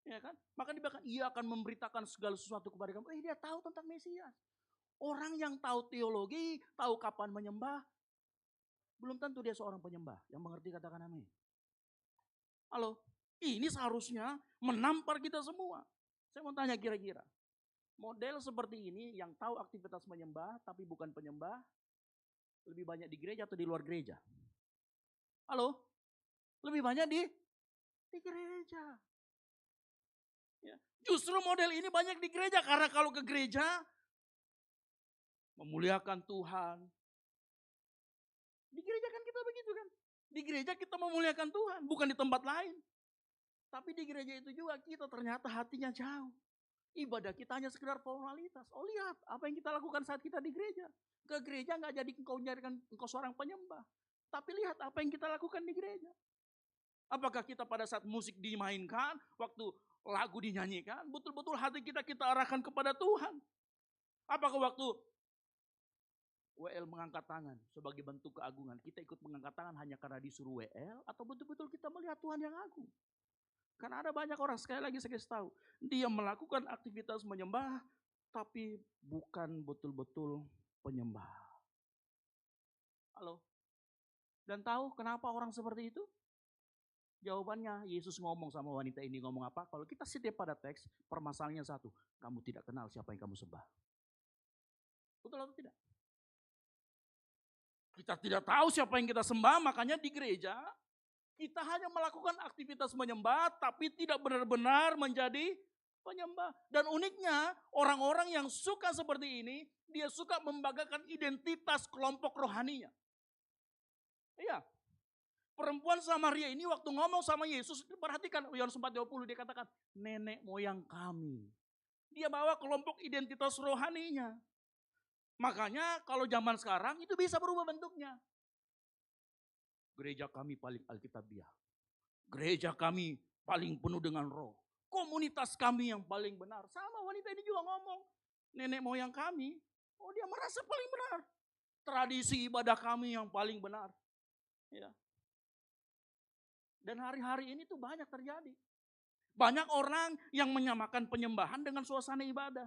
Ya kan? Maka ia akan memberitakan segala sesuatu kepada kamu. Dia tahu tentang Mesias. Orang yang tahu teologi, tahu kapan menyembah, belum tentu dia seorang penyembah. Yang mengerti katakan amin. Halo? Ini seharusnya menampar kita semua. Saya mau tanya kira-kira, model seperti ini yang tahu aktivitas menyembah tapi bukan penyembah, lebih banyak di gereja atau di luar gereja? Halo? Lebih banyak di gereja. Ya. Justru model ini banyak di gereja karena kalau ke gereja memuliakan Tuhan. Di gereja kan kita begitu kan? Di gereja kita memuliakan Tuhan, bukan di tempat lain. Tapi di gereja itu juga kita ternyata hatinya jauh. Ibadah kita hanya sekedar formalitas. Oh lihat apa yang kita lakukan saat kita di gereja. Ke gereja gak jadi engkau menjadikan engkau seorang penyembah. Tapi lihat apa yang kita lakukan di gereja. Apakah kita pada saat musik dimainkan, waktu lagu dinyanyikan, betul-betul hati kita arahkan kepada Tuhan. Apakah waktu WL mengangkat tangan sebagai bentuk keagungan, kita ikut mengangkat tangan hanya karena disuruh WL, atau betul-betul kita melihat Tuhan yang agung? Karena ada banyak orang, sekali lagi saya kasih tahu, dia melakukan aktivitas menyembah, tapi bukan betul-betul penyembah. Halo? Dan tahu kenapa orang seperti itu? Jawabannya, Yesus ngomong sama wanita ini, ngomong apa? Kalau kita setia pada teks, permasalahannya satu, kamu tidak kenal siapa yang kamu sembah. Betul atau tidak? Kita tidak tahu siapa yang kita sembah, makanya di gereja kita hanya melakukan aktivitas menyembah, tapi tidak benar-benar menjadi penyembah. Dan uniknya, orang-orang yang suka seperti ini, dia suka membanggakan identitas kelompok rohaninya. Iya, perempuan Samaria ini waktu ngomong sama Yesus, perhatikan Yohanes 4:20 dia katakan, nenek moyang kami. Dia bawa kelompok identitas rohaninya. Makanya kalau zaman sekarang itu bisa berubah bentuknya. Gereja kami paling alkitabiah. Gereja kami paling penuh dengan roh. Komunitas kami yang paling benar. Sama wanita ini juga ngomong. Nenek moyang kami, oh dia merasa paling benar. Tradisi ibadah kami yang paling benar. Ya. Dan hari-hari ini tuh banyak terjadi. Banyak orang yang menyamakan penyembahan dengan suasana ibadah.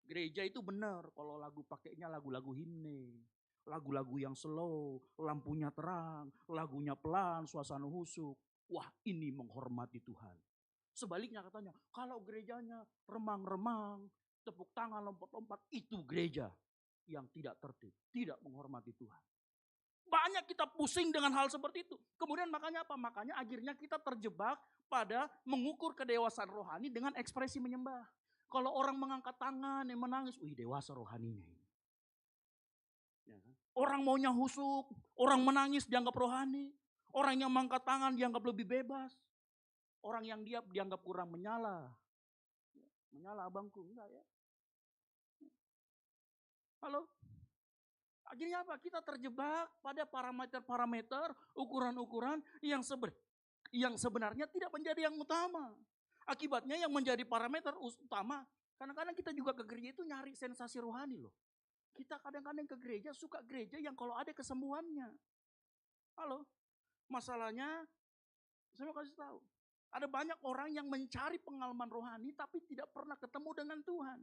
Gereja itu benar kalau lagu pakainya lagu-lagu himne. Lagu-lagu yang slow, lampunya terang, lagunya pelan, suasana husuk. Wah, ini menghormati Tuhan. Sebaliknya katanya, kalau gerejanya remang-remang, tepuk tangan, lompat-lompat, itu gereja yang tidak tertib, tidak menghormati Tuhan. Banyak kita pusing dengan hal seperti itu. Kemudian makanya apa? Makanya akhirnya kita terjebak pada mengukur kedewasaan rohani dengan ekspresi menyembah. Kalau orang mengangkat tangan yang menangis, wih dewasa rohaninya ini. Ya kan? Orang maunya husuk, orang menangis dianggap rohani. Orang yang mengangkat tangan dianggap lebih bebas. Orang yang diam dianggap kurang menyala. Menyala abangku, enggak ya. Halo? Akhirnya apa? Kita terjebak pada parameter-parameter, ukuran-ukuran yang sebenarnya tidak menjadi yang utama. Akibatnya yang menjadi parameter utama, kadang-kadang kita juga ke gereja itu nyari sensasi rohani loh. Kita kadang-kadang ke gereja, suka gereja yang kalau ada kesembuhannya. Halo? Masalahnya, saya mau kasih tahu. Ada banyak orang yang mencari pengalaman rohani tapi tidak pernah ketemu dengan Tuhan.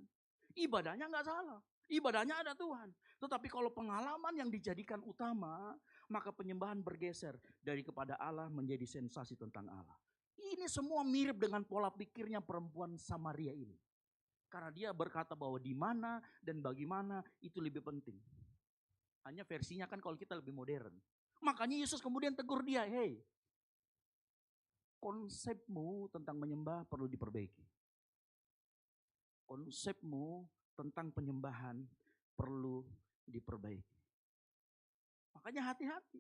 Ibadahnya nggak salah. Ibadahnya ada Tuhan. Tetapi kalau pengalaman yang dijadikan utama, maka penyembahan bergeser dari kepada Allah menjadi sensasi tentang Allah. Ini semua mirip dengan pola pikirnya perempuan Samaria ini. Karena dia berkata bahwa di mana dan bagaimana itu lebih penting. Hanya versinya kan kalau kita lebih modern. Makanya Yesus kemudian tegur dia, hey, konsepmu tentang menyembah perlu diperbaiki. Konsepmu tentang penyembahan perlu diperbaiki. Makanya hati-hati.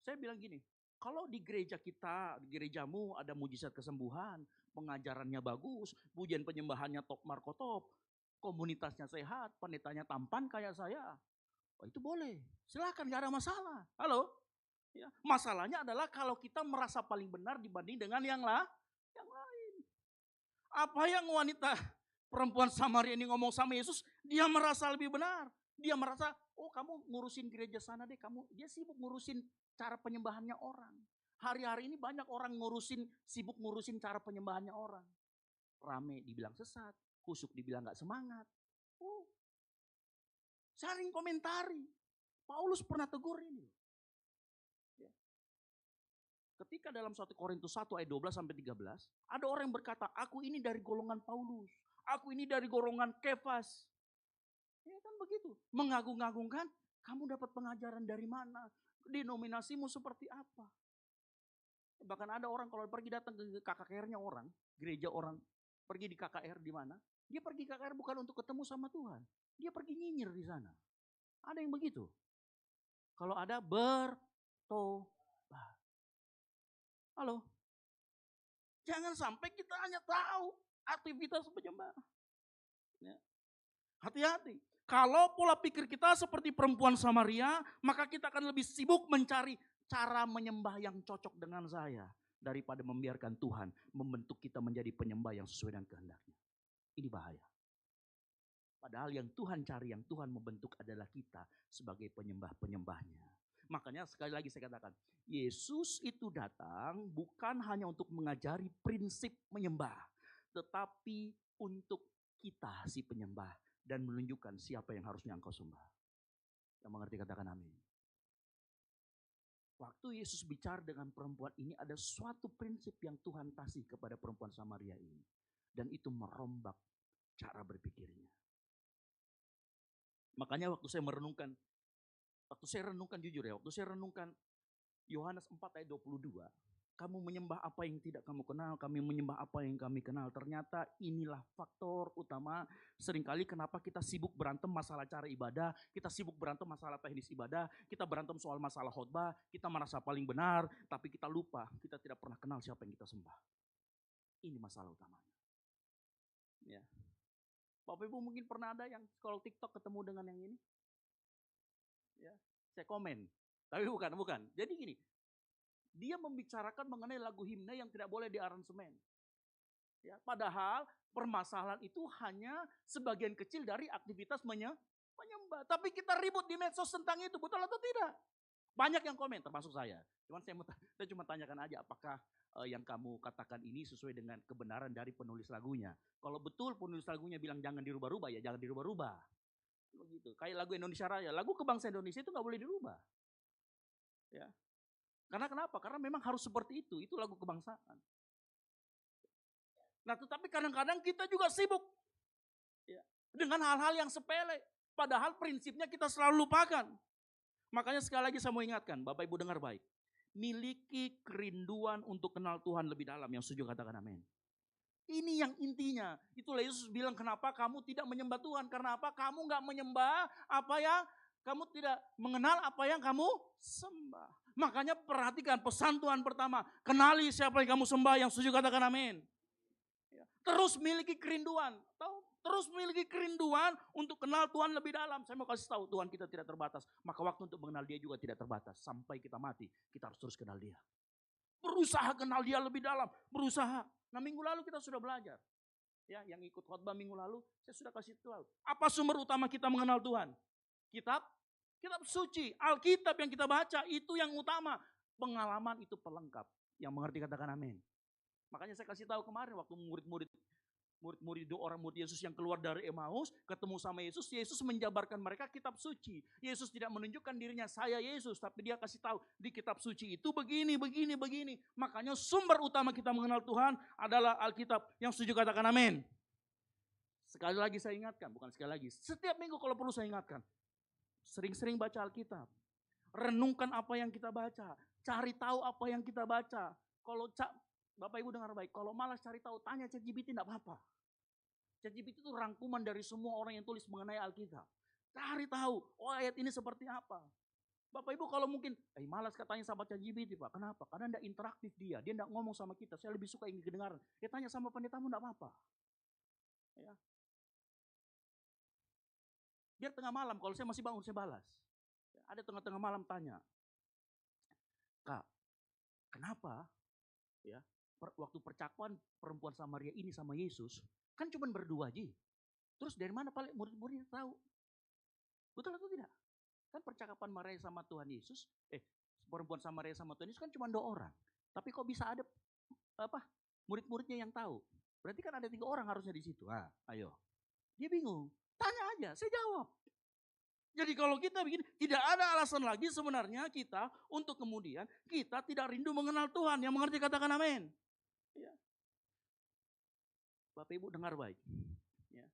Saya bilang gini, kalau di gereja kita, di gerejamu ada mujizat kesembuhan, pengajarannya bagus, pujian penyembahannya top marko top, komunitasnya sehat, pendetanya tampan kayak saya, oh itu boleh, silakan gak ada masalah. Halo? Ya, masalahnya adalah kalau kita merasa paling benar dibanding dengan yang lain. Apa yang wanita perempuan Samaria ini ngomong sama Yesus, dia merasa lebih benar. Dia merasa, oh kamu ngurusin gereja sana deh, dia sibuk ngurusin cara penyembahannya orang. Hari-hari ini banyak orang sibuk ngurusin cara penyembahannya orang. Rame dibilang sesat, kusuk dibilang gak semangat. Oh, saling komentari. Paulus pernah tegur ini. Ya. Ketika dalam 1 Korintus 1 ayat 12 sampai 13, ada orang yang berkata, aku ini dari golongan Paulus, aku ini dari golongan Kefas. Ya kan begitu, mengagung-agungkan, kamu dapat pengajaran dari mana, denominasimu seperti apa. Bahkan ada orang kalau pergi datang ke KKR-nya orang, gereja orang, pergi di KKR di mana, dia pergi KKR bukan untuk ketemu sama Tuhan, dia pergi nyinyir di sana. Ada yang begitu. Kalau ada bertobat. Halo? Jangan sampai kita hanya tahu aktivitas penyembah. Ya. Hati-hati. Kalau pola pikir kita seperti perempuan Samaria, maka kita akan lebih sibuk mencari cara menyembah yang cocok dengan saya daripada membiarkan Tuhan membentuk kita menjadi penyembah yang sesuai dengan kehendaknya. Ini bahaya. Padahal yang Tuhan cari, yang Tuhan membentuk adalah kita sebagai penyembah-penyembahnya. Makanya sekali lagi saya katakan, Yesus itu datang bukan hanya untuk mengajari prinsip menyembah, tetapi untuk kita si penyembah dan menunjukkan siapa yang harusnya engkau sembah. Yang mengerti katakan amin. Waktu Yesus bicara dengan perempuan ini ada suatu prinsip yang Tuhan kasih kepada perempuan Samaria ini. Dan itu merombak cara berpikirnya. Makanya waktu saya merenungkan Waktu saya renungkan jujur ya, waktu saya renungkan Yohanes 4 ayat 22. Kamu menyembah apa yang tidak kamu kenal, kami menyembah apa yang kami kenal. Ternyata inilah faktor utama seringkali kenapa kita sibuk berantem masalah cara ibadah, kita sibuk berantem masalah teknis ibadah, kita berantem soal masalah khotbah, kita merasa paling benar, tapi kita lupa, kita tidak pernah kenal siapa yang kita sembah. Ini masalah utamanya. Ya. Bapak Ibu mungkin pernah ada yang scroll TikTok ketemu dengan yang ini? Ya, saya komen. Tapi bukan. Jadi gini, dia membicarakan mengenai lagu himne yang tidak boleh diaransemen. Ya, padahal permasalahan itu hanya sebagian kecil dari aktivitas menyembah. Tapi kita ribut di medsos tentang itu, betul atau tidak? Banyak yang komen, termasuk saya. Saya cuma tanyakan aja apakah yang kamu katakan ini sesuai dengan kebenaran dari penulis lagunya. Kalau betul penulis lagunya bilang jangan dirubah-rubah, ya jangan dirubah-rubah. Begitu. Kayak lagu Indonesia Raya, lagu kebangsaan Indonesia itu nggak boleh dirubah. Ya. Karena kenapa? Karena memang harus seperti itu lagu kebangsaan. Nah tetapi kadang-kadang kita juga sibuk ya, dengan hal-hal yang sepele. Padahal prinsipnya kita selalu lupakan. Makanya sekali lagi saya mau ingatkan, Bapak Ibu dengar baik. Miliki kerinduan untuk kenal Tuhan lebih dalam, yang setuju katakan amin. Ini yang intinya. Itulah Yesus bilang kenapa kamu tidak menyembah Tuhan. Karena apa? Kamu gak menyembah apa yang kamu tidak mengenal apa yang kamu sembah. Makanya perhatikan pesan Tuhan pertama. Kenali siapa yang kamu sembah, yang setuju katakan amin. Terus miliki kerinduan. Terus miliki kerinduan untuk kenal Tuhan lebih dalam. Saya mau kasih tahu Tuhan kita tidak terbatas. Maka waktu untuk mengenal dia juga tidak terbatas. Sampai kita mati kita harus terus kenal dia. Berusaha kenal dia lebih dalam. Berusaha. Nah minggu lalu kita sudah belajar. Ya, yang ikut khotbah minggu lalu saya sudah kasih tahu. Apa sumber utama kita mengenal Tuhan? Kitab suci, Alkitab yang kita baca itu yang utama. Pengalaman itu pelengkap. Yang mengerti katakan amin. Makanya saya kasih tahu kemarin waktu murid-murid orang murid Yesus yang keluar dari Emmaus ketemu sama Yesus, Yesus menjabarkan mereka kitab suci. Yesus tidak menunjukkan dirinya saya Yesus, tapi dia kasih tahu di kitab suci itu begini. Makanya sumber utama kita mengenal Tuhan adalah Alkitab. Yang setuju katakan amin. Sekali lagi saya ingatkan, bukan sekali lagi. Setiap minggu kalau perlu saya ingatkan. Sering-sering baca Alkitab. Renungkan apa yang kita baca. Cari tahu apa yang kita baca. Kalau Bapak Ibu dengar baik, kalau malas cari tahu, tanya ChatGPT tidak apa-apa. ChatGPT itu rangkuman dari semua orang yang tulis mengenai Alkitab. Cari tahu, oh ayat ini seperti apa. Bapak Ibu kalau mungkin, malas katanya sama ChatGPT Pak, kenapa? Karena tidak interaktif dia tidak ngomong sama kita, saya lebih suka ingin kedengaran. Dia tanya sama pendetamu tidak apa-apa. Ya. Biar tengah malam, kalau saya masih bangun, saya balas. Ada tengah-tengah malam tanya, Kak, kenapa ya waktu percakapan perempuan Samaria ini sama Yesus, kan cuma berdua aja. Terus dari mana paling murid-muridnya tahu? Betul atau tidak? Kan percakapan Maria sama Tuhan Yesus, perempuan Samaria sama Tuhan Yesus kan cuma 2 orang. Tapi kok bisa ada murid-muridnya yang tahu? Berarti kan ada 3 orang harusnya di situ. Ayo. Dia bingung. Tanya aja, saya jawab. Jadi kalau kita begini, tidak ada alasan lagi sebenarnya kita untuk kemudian kita tidak rindu mengenal Tuhan. Yang mengerti katakan amin. Ya. Bapak Ibu dengar baik. Ya.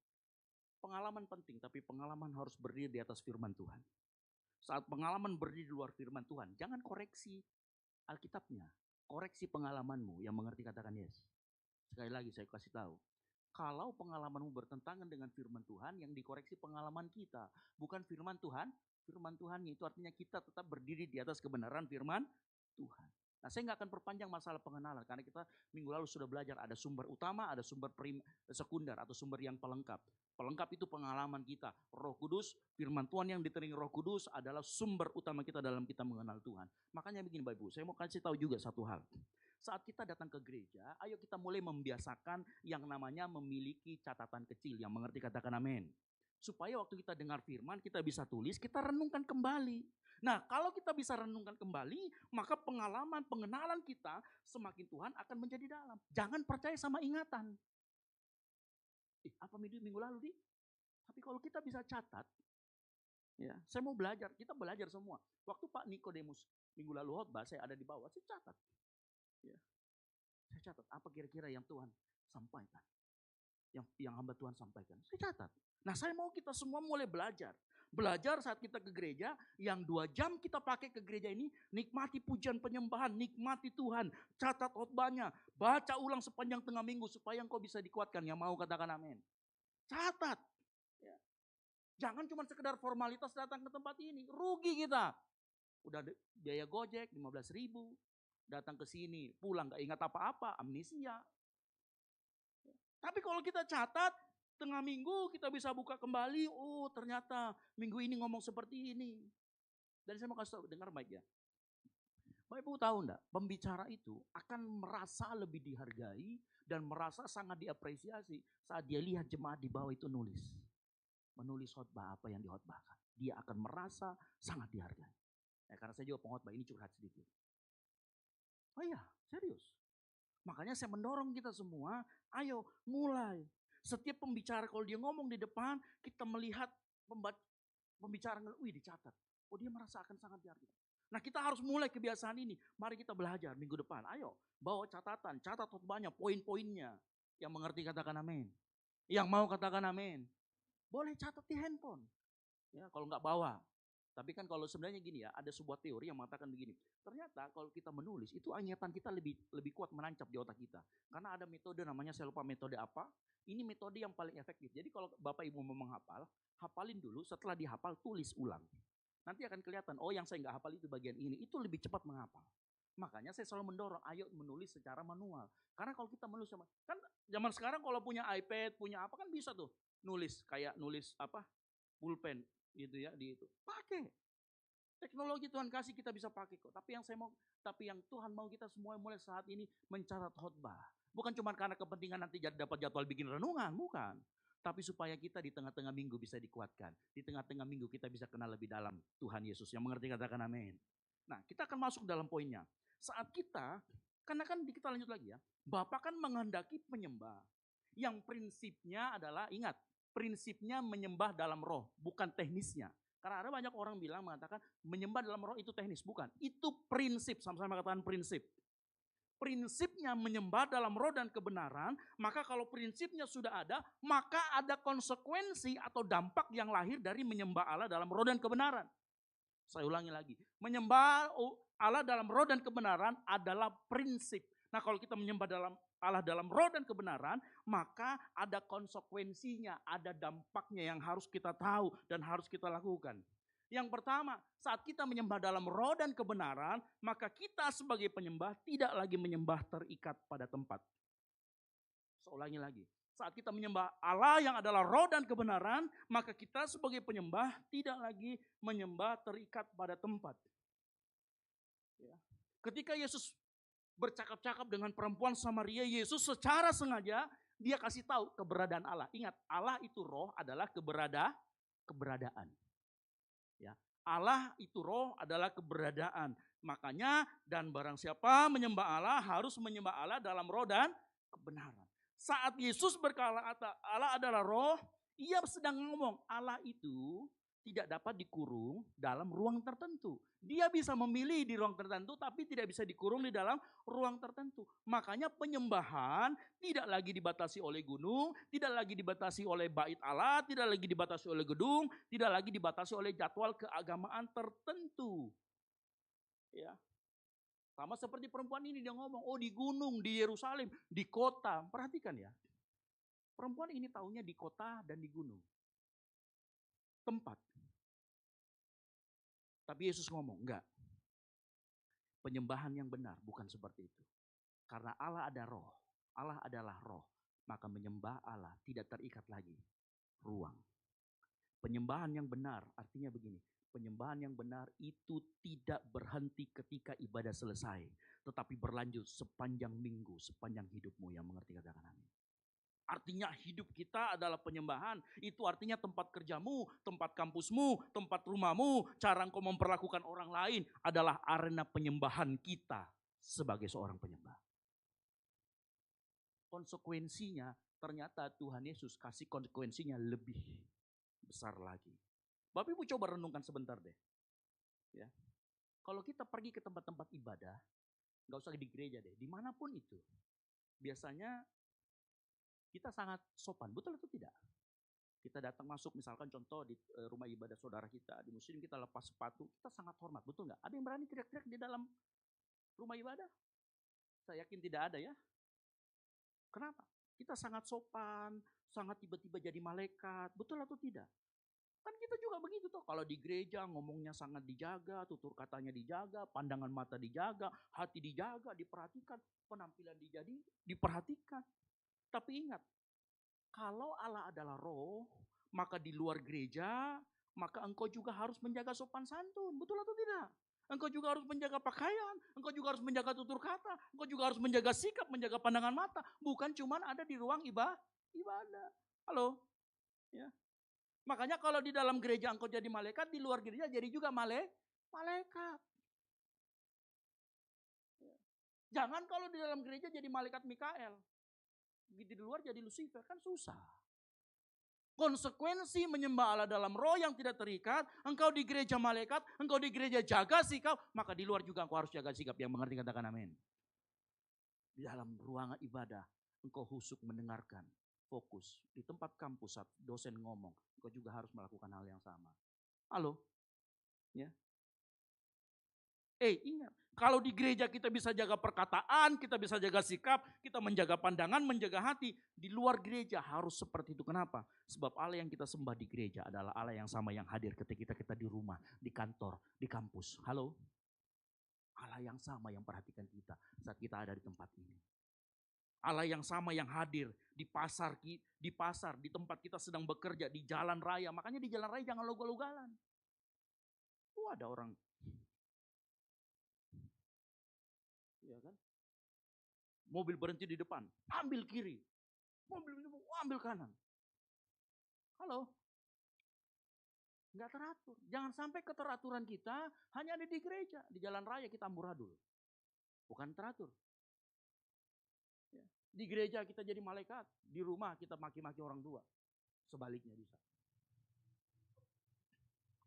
Pengalaman penting, tapi pengalaman harus berdiri di atas firman Tuhan. Saat pengalaman berdiri di luar firman Tuhan, jangan koreksi Alkitabnya. Koreksi pengalamanmu. Yang mengerti katakan yes. Sekali lagi saya kasih tahu. Kalau pengalamanmu bertentangan dengan firman Tuhan, yang dikoreksi pengalaman kita. Bukan firman Tuhan, firman Tuhannya itu artinya kita tetap berdiri di atas kebenaran firman Tuhan. Nah saya nggak akan perpanjang masalah pengenalan, karena kita minggu lalu sudah belajar ada sumber utama, ada sumber sekunder atau sumber yang pelengkap. Pelengkap itu pengalaman kita. Roh Kudus, firman Tuhan yang diterangi Roh Kudus adalah sumber utama kita dalam kita mengenal Tuhan. Makanya begini Bapak Ibu, saya mau kasih tahu juga satu hal. Saat kita datang ke gereja, ayo kita mulai membiasakan yang namanya memiliki catatan kecil. Yang mengerti katakan amin. Supaya waktu kita dengar firman, kita bisa tulis, kita renungkan kembali. Nah kalau kita bisa renungkan kembali, maka pengalaman, pengenalan kita semakin Tuhan akan menjadi dalam. Jangan percaya sama ingatan. Apa minggu lalu di? Tapi kalau kita bisa catat, ya, saya mau belajar, kita belajar semua. Waktu Pak Nikodemus minggu lalu khotbah, saya ada di bawah, saya catat. Ya. Saya catat apa kira-kira yang Tuhan sampaikan. Yang hamba Tuhan sampaikan. Saya catat. Nah saya mau kita semua mulai belajar. Belajar saat kita ke gereja, yang 2 jam kita pakai ke gereja ini, nikmati pujian penyembahan, nikmati Tuhan, catat khotbahnya, baca ulang sepanjang tengah minggu supaya engkau bisa dikuatkan. Yang mau katakan amin. Catat. Ya. Jangan cuma sekedar formalitas datang ke tempat ini, rugi kita. Udah biaya Gojek 15.000, datang ke sini, pulang gak ingat apa-apa, amnesia. Tapi kalau kita catat, tengah minggu kita bisa buka kembali, oh ternyata minggu ini ngomong seperti ini. Dan saya mau kasih tahu, dengar baik ya. Bapak Ibu tahu enggak, pembicara itu akan merasa lebih dihargai dan merasa sangat diapresiasi saat dia lihat jemaat di bawah itu menulis khotbah apa yang dikhotbahkan. Dia akan merasa sangat dihargai. Ya, karena saya juga pengkhotbah, ini curhat sedikit. Oh iya, serius. Makanya saya mendorong kita semua, ayo mulai. Setiap pembicara kalau dia ngomong di depan, kita melihat pembicara, wih dicatat. Oh dia merasakan sangat dihargai. Nah kita harus mulai kebiasaan ini. Mari kita belajar minggu depan. Ayo bawa catatan, catat khotbahnya, poin-poinnya. Yang mengerti katakan amin. Yang mau katakan amin. Boleh catat di handphone. Ya kalau nggak bawa. Tapi kan kalau sebenarnya gini ya, ada sebuah teori yang mengatakan begini. Ternyata kalau kita menulis, itu ingatan kita lebih kuat menancap di otak kita. Karena ada metode namanya, saya lupa metode apa. Ini metode yang paling efektif. Jadi kalau Bapak Ibu mau menghafal, hafalin dulu, setelah dihafal tulis ulang. Nanti akan kelihatan, oh yang saya nggak hafal itu bagian ini, itu lebih cepat menghafal. Makanya saya selalu mendorong, ayo menulis secara manual. Karena kalau kita menulis, kan zaman sekarang kalau punya iPad, punya apa kan bisa tuh. Nulis, kayak nulis apa, pulpen gitu ya, di itu. Pakai. Teknologi Tuhan kasih kita bisa pakai kok. Tapi yang Tuhan mau kita semua mulai saat ini mencatat khotbah. Bukan cuma karena kepentingan nanti dapat jadwal bikin renungan, bukan. Tapi supaya kita di tengah-tengah minggu bisa dikuatkan. Di tengah-tengah minggu kita bisa kenal lebih dalam Tuhan Yesus. Yang mengerti katakan amin. Nah kita akan masuk dalam poinnya. Saat kita, karena kan kita lanjut lagi ya. Bapak kan menghendaki penyembah. Yang prinsipnya adalah, ingat. Prinsipnya menyembah dalam roh, bukan teknisnya. Karena ada banyak orang bilang mengatakan menyembah dalam roh itu teknis. Bukan, itu prinsip, sama-sama katakan prinsip. Prinsipnya menyembah dalam roh dan kebenaran, maka kalau prinsipnya sudah ada, maka ada konsekuensi atau dampak yang lahir dari menyembah Allah dalam roh dan kebenaran. Saya ulangi lagi, menyembah Allah dalam roh dan kebenaran adalah prinsip. Nah kalau kita menyembah Allah dalam roh dan kebenaran, maka ada konsekuensinya, ada dampaknya yang harus kita tahu dan harus kita lakukan. Yang pertama, saat kita menyembah dalam roh dan kebenaran, maka kita sebagai penyembah tidak lagi menyembah terikat pada tempat. Saya ulangi lagi, saat kita menyembah Allah yang adalah roh dan kebenaran, maka kita sebagai penyembah tidak lagi menyembah terikat pada tempat. Ya. Ketika Yesus bercakap-cakap dengan perempuan Samaria, Yesus secara sengaja dia kasih tahu keberadaan Allah. Ingat, Allah itu roh adalah keberadaan. Ya, Allah itu roh adalah keberadaan. Makanya dan barang siapa menyembah Allah harus menyembah Allah dalam roh dan kebenaran. Saat Yesus berkata Allah adalah roh, ia sedang ngomong Allah itu tidak dapat dikurung dalam ruang tertentu. Dia bisa memilih di ruang tertentu tapi tidak bisa dikurung di dalam ruang tertentu. Makanya penyembahan tidak lagi dibatasi oleh gunung, tidak lagi dibatasi oleh bait Allah, tidak lagi dibatasi oleh gedung, tidak lagi dibatasi oleh jadwal keagamaan tertentu. Ya. Sama seperti perempuan ini dia ngomong, oh di gunung, di Yerusalem, di kota. Perhatikan ya. Perempuan ini taunya di kota dan di gunung. Tempat. Tapi Yesus ngomong, enggak. Penyembahan yang benar bukan seperti itu. Karena Allah ada roh, Allah adalah roh. Maka menyembah Allah tidak terikat lagi ruang. Penyembahan yang benar artinya begini. Penyembahan yang benar itu tidak berhenti ketika ibadah selesai. Tetapi berlanjut sepanjang minggu, sepanjang hidupmu. Yang mengerti katakan amin. Artinya hidup kita adalah penyembahan. Itu artinya tempat kerjamu, tempat kampusmu, tempat rumahmu, cara engkau memperlakukan orang lain adalah arena penyembahan kita sebagai seorang penyembah. Konsekuensinya ternyata Tuhan Yesus kasih konsekuensinya lebih besar lagi. Bapak Ibu coba renungkan sebentar deh. Ya. Kalau kita pergi ke tempat-tempat ibadah, gak usah di gereja deh, dimanapun itu. Biasanya kita sangat sopan, betul atau tidak? Kita datang masuk, misalkan contoh di rumah ibadah saudara kita, di muslim kita lepas sepatu, kita sangat hormat, betul nggak? Ada yang berani teriak-teriak di dalam rumah ibadah? Saya yakin tidak ada ya. Kenapa? Kita sangat sopan, sangat tiba-tiba jadi malaikat, betul atau tidak? Kan kita juga begitu tuh, kalau di gereja ngomongnya sangat dijaga, tutur katanya dijaga, pandangan mata dijaga, hati dijaga, diperhatikan, penampilan diperhatikan. Tapi ingat, kalau Allah adalah roh, maka di luar gereja, maka engkau juga harus menjaga sopan santun. Betul atau tidak? Engkau juga harus menjaga pakaian, engkau juga harus menjaga tutur kata, engkau juga harus menjaga sikap, menjaga pandangan mata. Bukan cuma ada di ruang ibadah. Halo? Ya. Makanya kalau di dalam gereja engkau jadi malaikat, di luar gereja jadi juga malaikat. Jangan kalau di dalam gereja jadi malaikat Mikael. Di luar jadi Lucifer, kan susah. Konsekuensi menyembah Allah dalam roh yang tidak terikat, engkau di gereja malaikat, engkau di gereja jaga sikap, maka di luar juga engkau harus jaga sikap. Yang mengerti katakan amin. Di dalam ruangan ibadah, engkau husuk mendengarkan, fokus. Di tempat kampus saat dosen ngomong, engkau juga harus melakukan hal yang sama. Halo? Ya. Ingat, kalau di gereja kita bisa jaga perkataan, kita bisa jaga sikap, kita menjaga pandangan, menjaga hati. Di luar gereja harus seperti itu. Kenapa? Sebab Allah yang kita sembah di gereja adalah Allah yang sama yang hadir ketika kita di rumah, di kantor, di kampus. Halo? Allah yang sama yang perhatikan kita saat kita ada di tempat ini. Allah yang sama yang hadir di pasar, di tempat kita sedang bekerja, di jalan raya. Makanya di jalan raya jangan logal-logalan. Ada orang, ya kan? Mobil berhenti di depan, ambil kiri. Mobil ambil kanan. Halo? Enggak teratur. Jangan sampai keteraturan kita hanya ada di gereja. Di jalan raya kita amburadul. Bukan teratur. Ya. Di gereja kita jadi malaikat. Di rumah kita maki-maki orang tua. Sebaliknya bisa.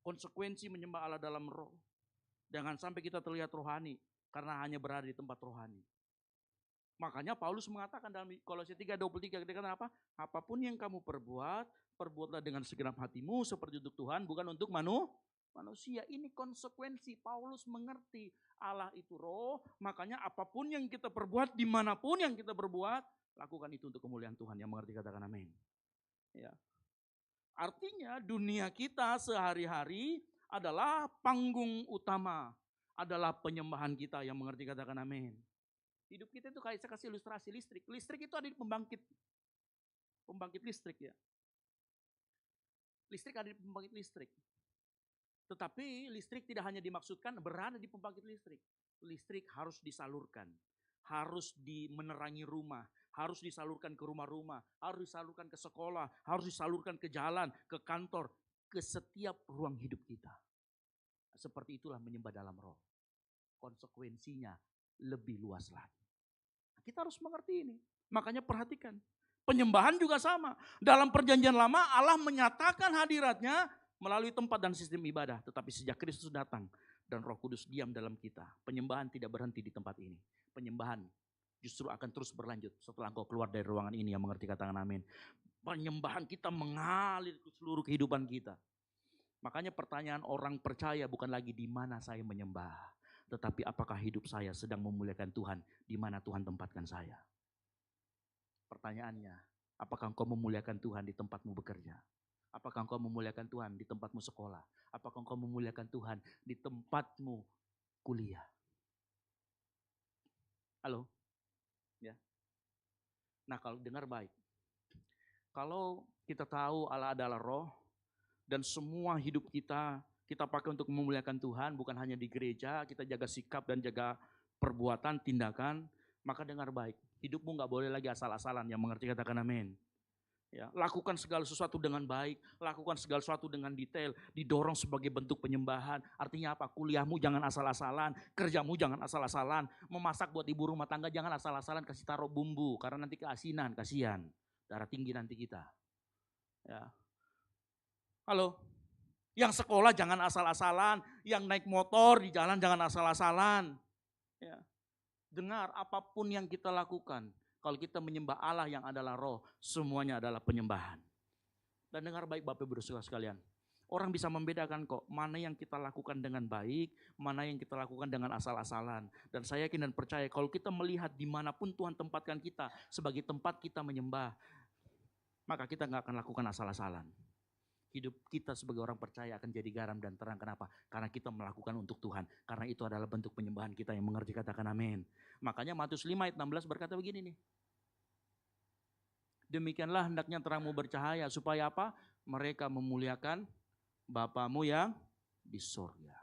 Konsekuensi menyembah Allah dalam roh. Jangan sampai kita terlihat rohani. Karena hanya berada di tempat rohani. Makanya Paulus mengatakan dalam Kolose 3:23 ketika apa? Apapun yang kamu perbuat, perbuatlah dengan segenap hatimu seperti untuk Tuhan, bukan untuk manusia. Ini konsekuensi. Paulus mengerti Allah itu roh, makanya apapun yang kita perbuat, dimanapun yang kita berbuat, lakukan itu untuk kemuliaan Tuhan. Yang mengerti katakan amin. Ya. Artinya dunia kita sehari-hari adalah panggung utama, adalah penyembahan kita. Yang mengerti katakan amin. Hidup kita itu kayak saya kasih ilustrasi listrik. Listrik itu ada di pembangkit listrik ya. Listrik ada di pembangkit listrik. Tetapi listrik tidak hanya dimaksudkan berada di pembangkit listrik. Listrik harus disalurkan, harus menerangi rumah, harus disalurkan ke rumah-rumah, harus disalurkan ke sekolah, harus disalurkan ke jalan, ke kantor, ke setiap ruang hidup kita. Seperti itulah menyembah dalam roh. Konsekuensinya lebih luas lagi. Kita harus mengerti ini. Makanya perhatikan. Penyembahan juga sama. Dalam perjanjian lama Allah menyatakan hadiratnya melalui tempat dan sistem ibadah. Tetapi sejak Kristus datang dan Roh Kudus diam dalam kita, penyembahan tidak berhenti di tempat ini. Penyembahan justru akan terus berlanjut setelah engkau keluar dari ruangan ini. Yang mengerti katakan amin. Penyembahan kita mengalir ke seluruh kehidupan kita. Makanya pertanyaan orang percaya bukan lagi di mana saya menyembah. Tetapi apakah hidup saya sedang memuliakan Tuhan? Di mana Tuhan tempatkan saya? Pertanyaannya, apakah engkau memuliakan Tuhan di tempatmu bekerja? Apakah engkau memuliakan Tuhan di tempatmu sekolah? Apakah engkau memuliakan Tuhan di tempatmu kuliah? Halo? Ya. Nah, kalau dengar baik. Kalau kita tahu Allah adalah roh dan semua hidup kita pakai untuk memuliakan Tuhan, bukan hanya di gereja, kita jaga sikap dan jaga perbuatan, tindakan, maka dengar baik, hidupmu gak boleh lagi asal-asalan. Yang mengerti katakan amin. Ya, lakukan segala sesuatu dengan baik, lakukan segala sesuatu dengan detail, didorong sebagai bentuk penyembahan. Artinya apa? Kuliahmu jangan asal-asalan, kerjamu jangan asal-asalan, memasak buat ibu rumah tangga jangan asal-asalan kasih taruh bumbu, karena nanti keasinan, kasihan, darah tinggi nanti kita. Ya. Halo? Yang sekolah jangan asal-asalan, yang naik motor di jalan jangan asal-asalan. Ya. Dengar, apapun yang kita lakukan, kalau kita menyembah Allah yang adalah roh, semuanya adalah penyembahan. Dan dengar baik Bapak Ibu Saudara sekalian. Orang bisa membedakan kok mana yang kita lakukan dengan baik, mana yang kita lakukan dengan asal-asalan. Dan saya yakin dan percaya kalau kita melihat dimanapun Tuhan tempatkan kita sebagai tempat kita menyembah, maka kita nggak akan lakukan asal-asalan. Hidup kita sebagai orang percaya akan jadi garam dan terang. Kenapa? Karena kita melakukan untuk Tuhan. Karena itu adalah bentuk penyembahan kita. Yang mengerti katakan amin. Makanya Matius 5 ayat 16 berkata begini nih. Demikianlah hendaknya terangmu bercahaya. Supaya apa? Mereka memuliakan Bapamu yang di sorga.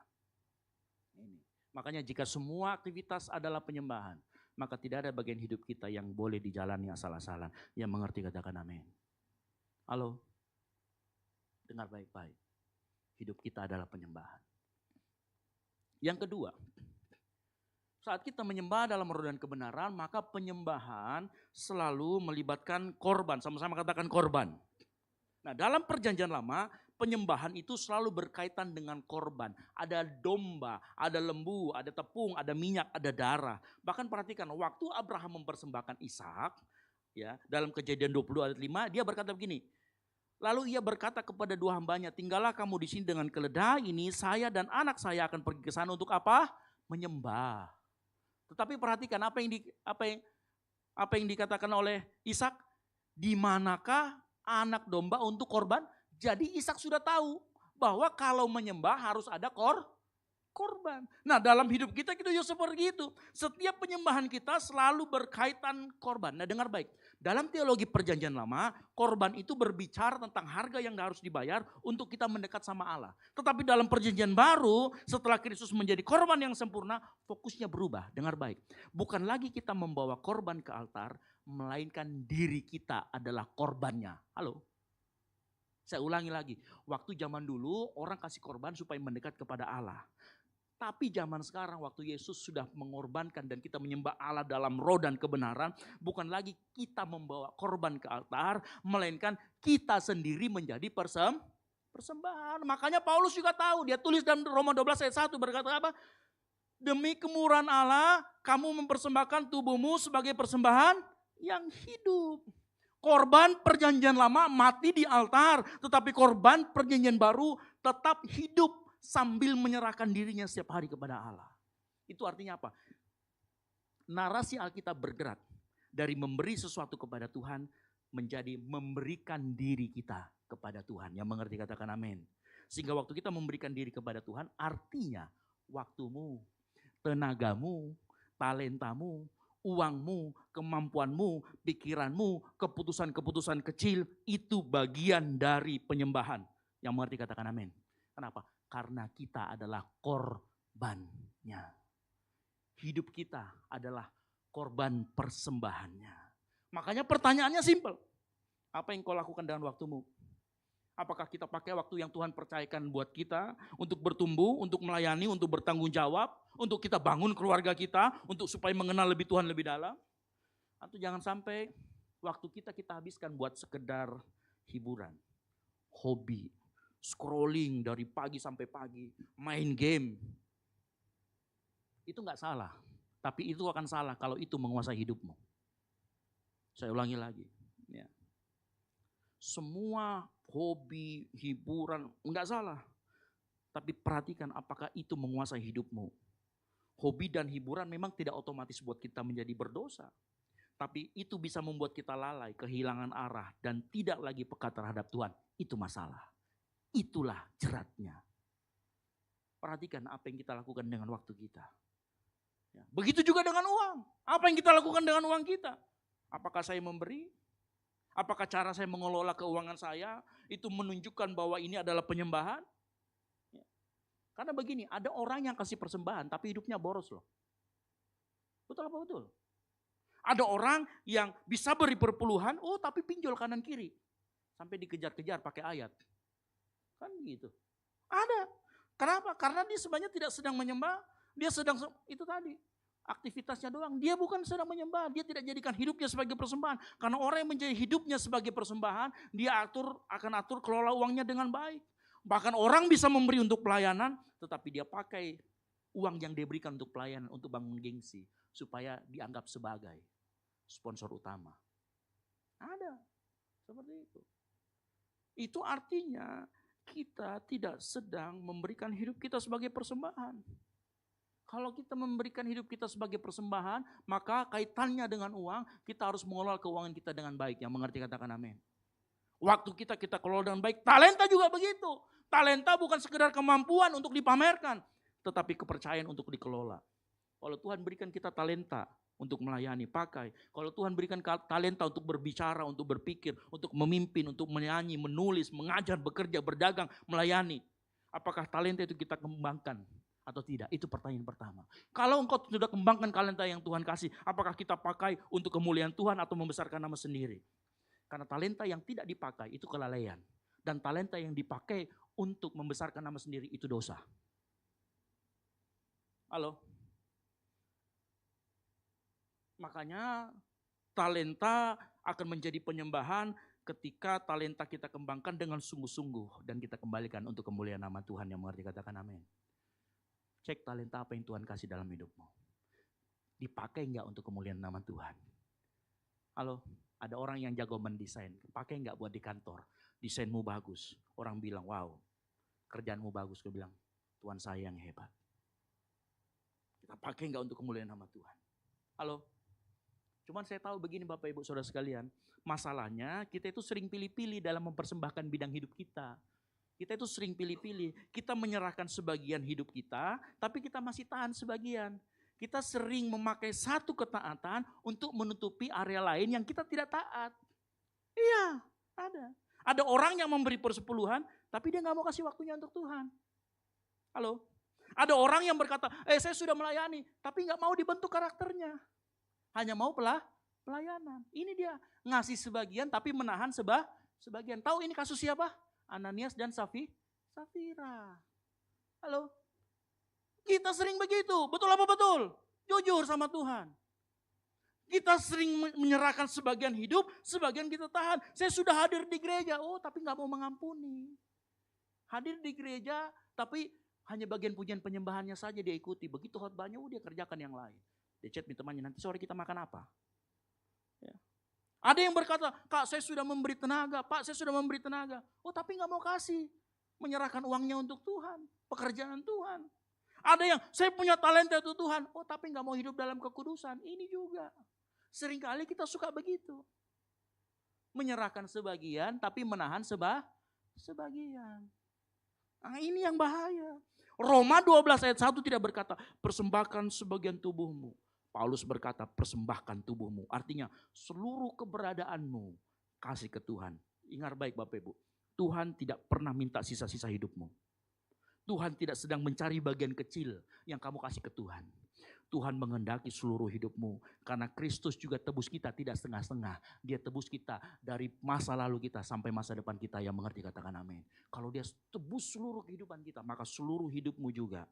Ini. Makanya jika semua aktivitas adalah penyembahan, maka tidak ada bagian hidup kita yang boleh dijalani asal-asalan. Yang mengerti katakan amin. Halo? Dengar baik-baik. Hidup kita adalah penyembahan. Yang kedua, saat kita menyembah dalam roh dan kebenaran, maka penyembahan selalu melibatkan korban. Sama-sama katakan korban. Nah, dalam perjanjian lama, penyembahan itu selalu berkaitan dengan korban. Ada domba, ada lembu, ada tepung, ada minyak, ada darah. Bahkan perhatikan, waktu Abraham mempersembahkan Ishak, ya, dalam Kejadian 20 ayat 5, dia berkata begini. Lalu ia berkata kepada dua hambanya, tinggallah kamu di sini dengan keledai ini, saya dan anak saya akan pergi ke sana untuk apa? Menyembah. Tetapi perhatikan apa yang dikatakan oleh Ishak, di manakah anak domba untuk korban? Jadi Ishak sudah tahu bahwa kalau menyembah harus ada korban. Nah, dalam hidup kita juga seperti itu. Setiap penyembahan kita selalu berkaitan korban. Nah, dengar baik. Dalam teologi perjanjian lama, korban itu berbicara tentang harga yang harus dibayar untuk kita mendekat sama Allah. Tetapi dalam perjanjian baru, setelah Kristus menjadi korban yang sempurna, fokusnya berubah. Dengar baik. Bukan lagi kita membawa korban ke altar, melainkan diri kita adalah korbannya. Halo? Saya ulangi lagi, waktu zaman dulu orang kasih korban supaya mendekat kepada Allah. Tapi zaman sekarang waktu Yesus sudah mengorbankan dan kita menyembah Allah dalam roh dan kebenaran, bukan lagi kita membawa korban ke altar, melainkan kita sendiri menjadi persembahan. Makanya Paulus juga tahu, dia tulis dalam Roma 12 ayat 1 berkata apa? Demi kemurahan Allah, kamu mempersembahkan tubuhmu sebagai persembahan yang hidup. Korban perjanjian lama mati di altar, tetapi korban perjanjian baru tetap hidup sambil menyerahkan dirinya setiap hari kepada Allah. Itu artinya apa? Narasi Alkitab bergerak dari memberi sesuatu kepada Tuhan menjadi memberikan diri kita kepada Tuhan. Yang mengerti katakan amin. Sehingga waktu kita memberikan diri kepada Tuhan artinya waktumu, tenagamu, talentamu, uangmu, kemampuanmu, pikiranmu, keputusan-keputusan kecil itu bagian dari penyembahan. Yang mengerti katakan amin. Kenapa? Karena kita adalah korbannya. Hidup kita adalah korban persembahannya. Makanya pertanyaannya simpel. Apa yang kau lakukan dengan waktumu? Apakah kita pakai waktu yang Tuhan percayakan buat kita untuk bertumbuh, untuk melayani, untuk bertanggung jawab, untuk kita bangun keluarga kita, untuk supaya mengenal lebih Tuhan lebih dalam? Atau jangan sampai waktu kita habiskan buat sekedar hiburan, hobi, scrolling dari pagi sampai pagi, main game. Itu nggak salah, tapi itu akan salah kalau itu menguasai hidupmu. Saya ulangi lagi. Ya. Semua hobi, hiburan, enggak salah. Tapi perhatikan apakah itu menguasai hidupmu. Hobi dan hiburan memang tidak otomatis buat kita menjadi berdosa. Tapi itu bisa membuat kita lalai, kehilangan arah, dan tidak lagi peka terhadap Tuhan. Itu masalah. Itulah jeratnya. Perhatikan apa yang kita lakukan dengan waktu kita. Ya. Begitu juga dengan uang. Apa yang kita lakukan dengan uang kita? Apakah saya memberi? Apakah cara saya mengelola keuangan saya itu menunjukkan bahwa ini adalah penyembahan? Ya. Karena begini, ada orang yang kasih persembahan tapi hidupnya boros loh. Betul apa betul? Ada orang yang bisa beri perpuluhan, tapi pinjol kanan kiri. Sampai dikejar-kejar pakai ayat. Kan gitu. Ada. Kenapa? Karena dia sebenarnya tidak sedang menyembah, dia sedang, itu tadi. Aktivitasnya doang, dia bukan sedang menyembah, dia tidak jadikan hidupnya sebagai persembahan. Karena orang yang menjadi hidupnya sebagai persembahan, dia akan atur kelola uangnya dengan baik. Bahkan orang bisa memberi untuk pelayanan, tetapi dia pakai uang yang dia berikan untuk pelayanan, untuk bangun gengsi, supaya dianggap sebagai sponsor utama. Ada, seperti itu. Itu artinya kita tidak sedang memberikan hidup kita sebagai persembahan. Kalau kita memberikan hidup kita sebagai persembahan, maka kaitannya dengan uang, kita harus mengelola keuangan kita dengan baik. Yang mengerti katakan amin. Waktu kita kelola dengan baik. Talenta juga begitu. Talenta bukan sekedar kemampuan untuk dipamerkan, tetapi kepercayaan untuk dikelola. Kalau Tuhan berikan kita talenta untuk melayani, pakai. Kalau Tuhan berikan talenta untuk berbicara, untuk berpikir, untuk memimpin, untuk menyanyi, menulis, mengajar, bekerja, berdagang, melayani. Apakah talenta itu kita kembangkan atau tidak? Itu pertanyaan pertama. Kalau engkau sudah kembangkan talenta yang Tuhan kasih, apakah kita pakai untuk kemuliaan Tuhan atau membesarkan nama sendiri? Karena talenta yang tidak dipakai itu kelalaian. Dan talenta yang dipakai untuk membesarkan nama sendiri itu dosa. Halo? Makanya talenta akan menjadi penyembahan ketika talenta kita kembangkan dengan sungguh-sungguh dan kita kembalikan untuk kemuliaan nama Tuhan. Yang mengerti katakan amin. Cek talenta apa yang Tuhan kasih dalam hidupmu. Dipakai enggak untuk kemuliaan nama Tuhan? Halo, ada orang yang jago mendesain, pakai enggak buat di kantor? Desainmu bagus, orang bilang wow, kerjaanmu bagus. Gue bilang, Tuhan saya yang hebat. Kita pakai enggak untuk kemuliaan nama Tuhan? Halo? Cuman saya tahu begini Bapak Ibu Saudara sekalian, masalahnya kita itu sering pilih-pilih dalam mempersembahkan bidang hidup kita. Kita itu sering pilih-pilih, kita menyerahkan sebagian hidup kita, tapi kita masih tahan sebagian. Kita sering memakai satu ketaatan untuk menutupi area lain yang kita tidak taat. Iya, ada. Ada orang yang memberi persepuluhan, tapi dia gak mau kasih waktunya untuk Tuhan. Halo? Ada orang yang berkata, saya sudah melayani, tapi gak mau dibentuk karakternya. Hanya mau pelayanan. Ini dia, ngasih sebagian tapi menahan sebagian. Tahu ini kasus siapa? Ananias dan Safira. Halo? Kita sering begitu, betul apa betul? Jujur sama Tuhan. Kita sering menyerahkan sebagian hidup, sebagian kita tahan. Saya sudah hadir di gereja, tapi gak mau mengampuni. Hadir di gereja, tapi hanya bagian pujian penyembahannya saja dia ikuti. Begitu khotbahnya, dia kerjakan yang lain. Dia chat temannya, nanti sore kita makan apa? Ya. Ada yang berkata, Kak saya sudah memberi tenaga, Pak saya sudah memberi tenaga. Tapi gak mau kasih. Menyerahkan uangnya untuk Tuhan, pekerjaan Tuhan. Ada yang, saya punya talenta itu Tuhan. Tapi gak mau hidup dalam kekudusan. Ini juga. Seringkali kita suka begitu. Menyerahkan sebagian, tapi menahan sebagian. Nah ini yang bahaya. Roma 12 ayat 1 tidak berkata, persembahkan sebagian tubuhmu. Paulus berkata, persembahkan tubuhmu. Artinya, seluruh keberadaanmu kasih ke Tuhan. Ingat baik Bapak Ibu, Tuhan tidak pernah minta sisa-sisa hidupmu. Tuhan tidak sedang mencari bagian kecil yang kamu kasih ke Tuhan. Tuhan menghendaki seluruh hidupmu. Karena Kristus juga tebus kita tidak setengah-setengah. Dia tebus kita dari masa lalu kita sampai masa depan kita. Yang mengerti katakan amin. Kalau dia tebus seluruh kehidupan kita, maka seluruh hidupmu juga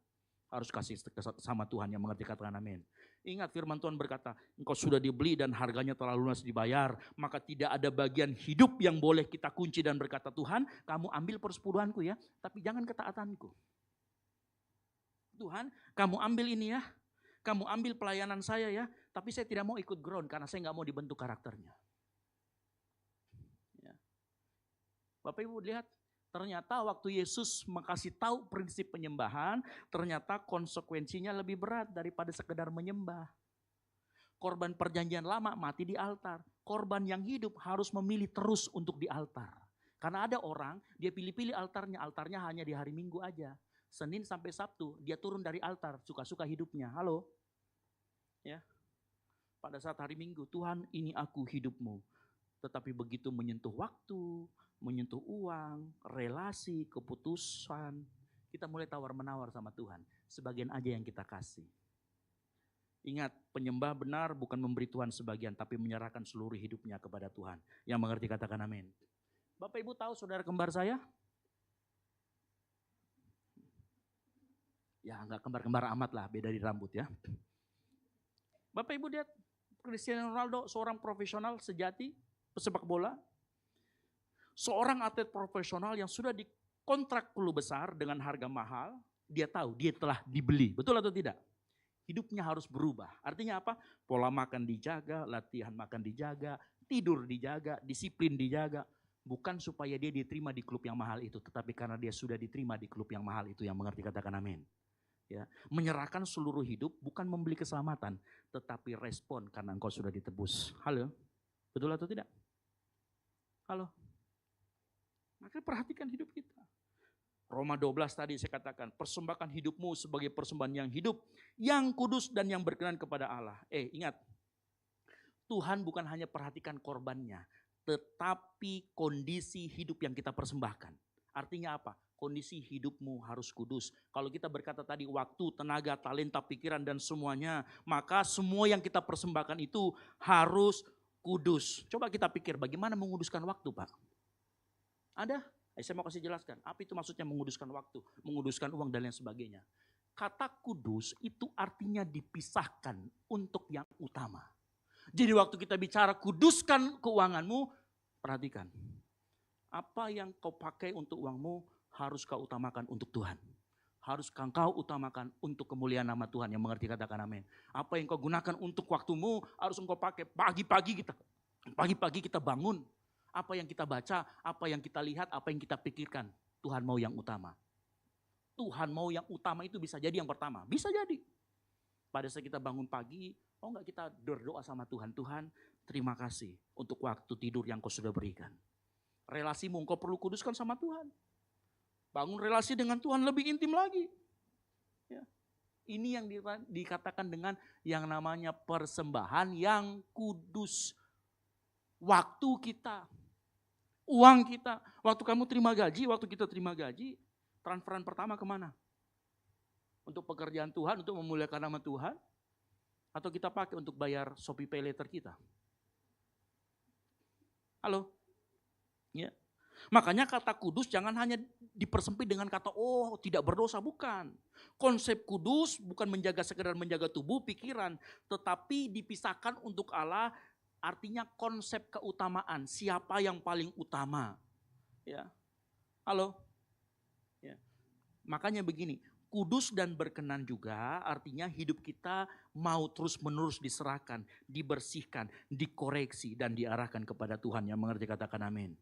harus kasih sama Tuhan. Yang mengerti katakan amin. Ingat firman Tuhan berkata, engkau sudah dibeli dan harganya telah lunas dibayar. Maka tidak ada bagian hidup yang boleh kita kunci dan berkata, Tuhan kamu ambil persepuluhanku ya, tapi jangan ketaatanku. Tuhan kamu ambil ini ya, kamu ambil pelayanan saya ya, tapi saya tidak mau ikut ground karena saya nggak mau dibentuk karakternya. Ya. Bapak Ibu lihat, ternyata waktu Yesus makasih tahu prinsip penyembahan, ternyata konsekuensinya lebih berat daripada sekedar menyembah. Korban perjanjian lama mati di altar. Korban yang hidup harus memilih terus untuk di altar. Karena ada orang, dia pilih-pilih altarnya hanya di hari Minggu aja. Senin sampai Sabtu, dia turun dari altar, suka-suka hidupnya. Halo? Ya. Pada saat hari Minggu, Tuhan ini aku hidupmu. Tetapi begitu menyentuh waktu, menyentuh uang, relasi, keputusan, kita mulai tawar-menawar sama Tuhan. Sebagian aja yang kita kasih. Ingat, penyembah benar bukan memberi Tuhan sebagian, tapi menyerahkan seluruh hidupnya kepada Tuhan. Yang mengerti katakan amin. Bapak Ibu tahu saudara kembar saya? Ya enggak kembar-kembar amat lah, beda di rambut ya. Bapak Ibu lihat, Cristiano Ronaldo seorang profesional sejati, pesepak bola. Seorang atlet profesional yang sudah dikontrak klub besar dengan harga mahal, dia tahu dia telah dibeli, betul atau tidak? Hidupnya harus berubah. Artinya apa? Pola makan dijaga, latihan makan dijaga, tidur dijaga, disiplin dijaga. Bukan supaya dia diterima di klub yang mahal itu, tetapi karena dia sudah diterima di klub yang mahal itu. Yang mengerti katakan amin. Ya, menyerahkan seluruh hidup bukan membeli keselamatan, tetapi respon karena engkau sudah ditebus. Halo, betul atau tidak? Halo, maka perhatikan hidup kita. Roma 12 tadi saya katakan, persembahkan hidupmu sebagai persembahan yang hidup, yang kudus dan yang berkenan kepada Allah. Ingat, Tuhan bukan hanya perhatikan korbannya, tetapi kondisi hidup yang kita persembahkan. Artinya apa? Kondisi hidupmu harus kudus. Kalau kita berkata tadi waktu, tenaga, talenta, pikiran dan semuanya, maka semua yang kita persembahkan itu harus kudus. Coba kita pikir bagaimana menguduskan waktu, Pak? Ada? Saya mau kasih jelaskan. Apa itu maksudnya menguduskan waktu, menguduskan uang dan lain sebagainya. Kata kudus itu artinya dipisahkan untuk yang utama. Jadi waktu kita bicara kuduskan keuanganmu, perhatikan. Apa yang kau pakai untuk uangmu harus kau utamakan untuk Tuhan. Harus kau utamakan untuk kemuliaan nama Tuhan. Yang mengerti katakan amin. Apa yang kau gunakan untuk waktumu harus engkau pakai. Pagi-pagi kita bangun. Apa yang kita baca, apa yang kita lihat, apa yang kita pikirkan. Tuhan mau yang utama. Tuhan mau yang utama itu bisa jadi yang pertama. Bisa jadi. Pada saat kita bangun pagi, enggak kita berdoa sama Tuhan. Tuhan, terima kasih untuk waktu tidur yang kau sudah berikan. Relasimu engkau perlu kuduskan sama Tuhan. Bangun relasi dengan Tuhan lebih intim lagi. Ya. Ini yang dikatakan dengan yang namanya persembahan yang kudus. Waktu kita, uang kita. Waktu kamu terima gaji, waktu kita terima gaji, transferan pertama kemana? Untuk pekerjaan Tuhan, untuk memuliakan nama Tuhan? Atau kita pakai untuk bayar Shopee Pay Later kita? Halo? Ya. Makanya kata kudus jangan hanya dipersempit dengan kata tidak berdosa, bukan. Konsep kudus bukan sekedar menjaga tubuh, pikiran, tetapi dipisahkan untuk Allah, artinya konsep keutamaan, siapa yang paling utama. Ya. Halo? Ya. Makanya begini, kudus dan berkenan juga artinya hidup kita mau terus-menerus diserahkan, dibersihkan, dikoreksi dan diarahkan kepada Tuhan. Yang mengerti katakan amin.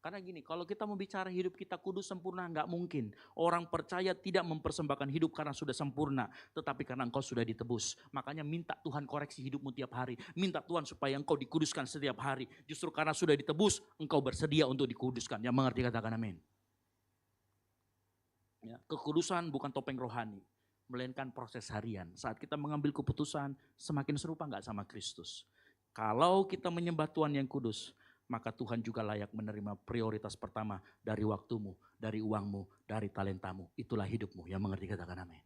Karena gini, kalau kita mau bicara hidup kita kudus sempurna, enggak mungkin. Orang percaya tidak mempersembahkan hidup karena sudah sempurna, tetapi karena engkau sudah ditebus. Makanya minta Tuhan koreksi hidupmu tiap hari. Minta Tuhan supaya engkau dikuduskan setiap hari. Justru karena sudah ditebus, engkau bersedia untuk dikuduskan. Yang mengerti katakan amin. Ya, kekudusan bukan topeng rohani, melainkan proses harian. Saat kita mengambil keputusan, semakin serupa enggak sama Kristus. Kalau kita menyembah Tuhan yang kudus, maka Tuhan juga layak menerima prioritas pertama dari waktumu, dari uangmu, dari talentamu. Itulah hidupmu. Yang mengerti katakan amin.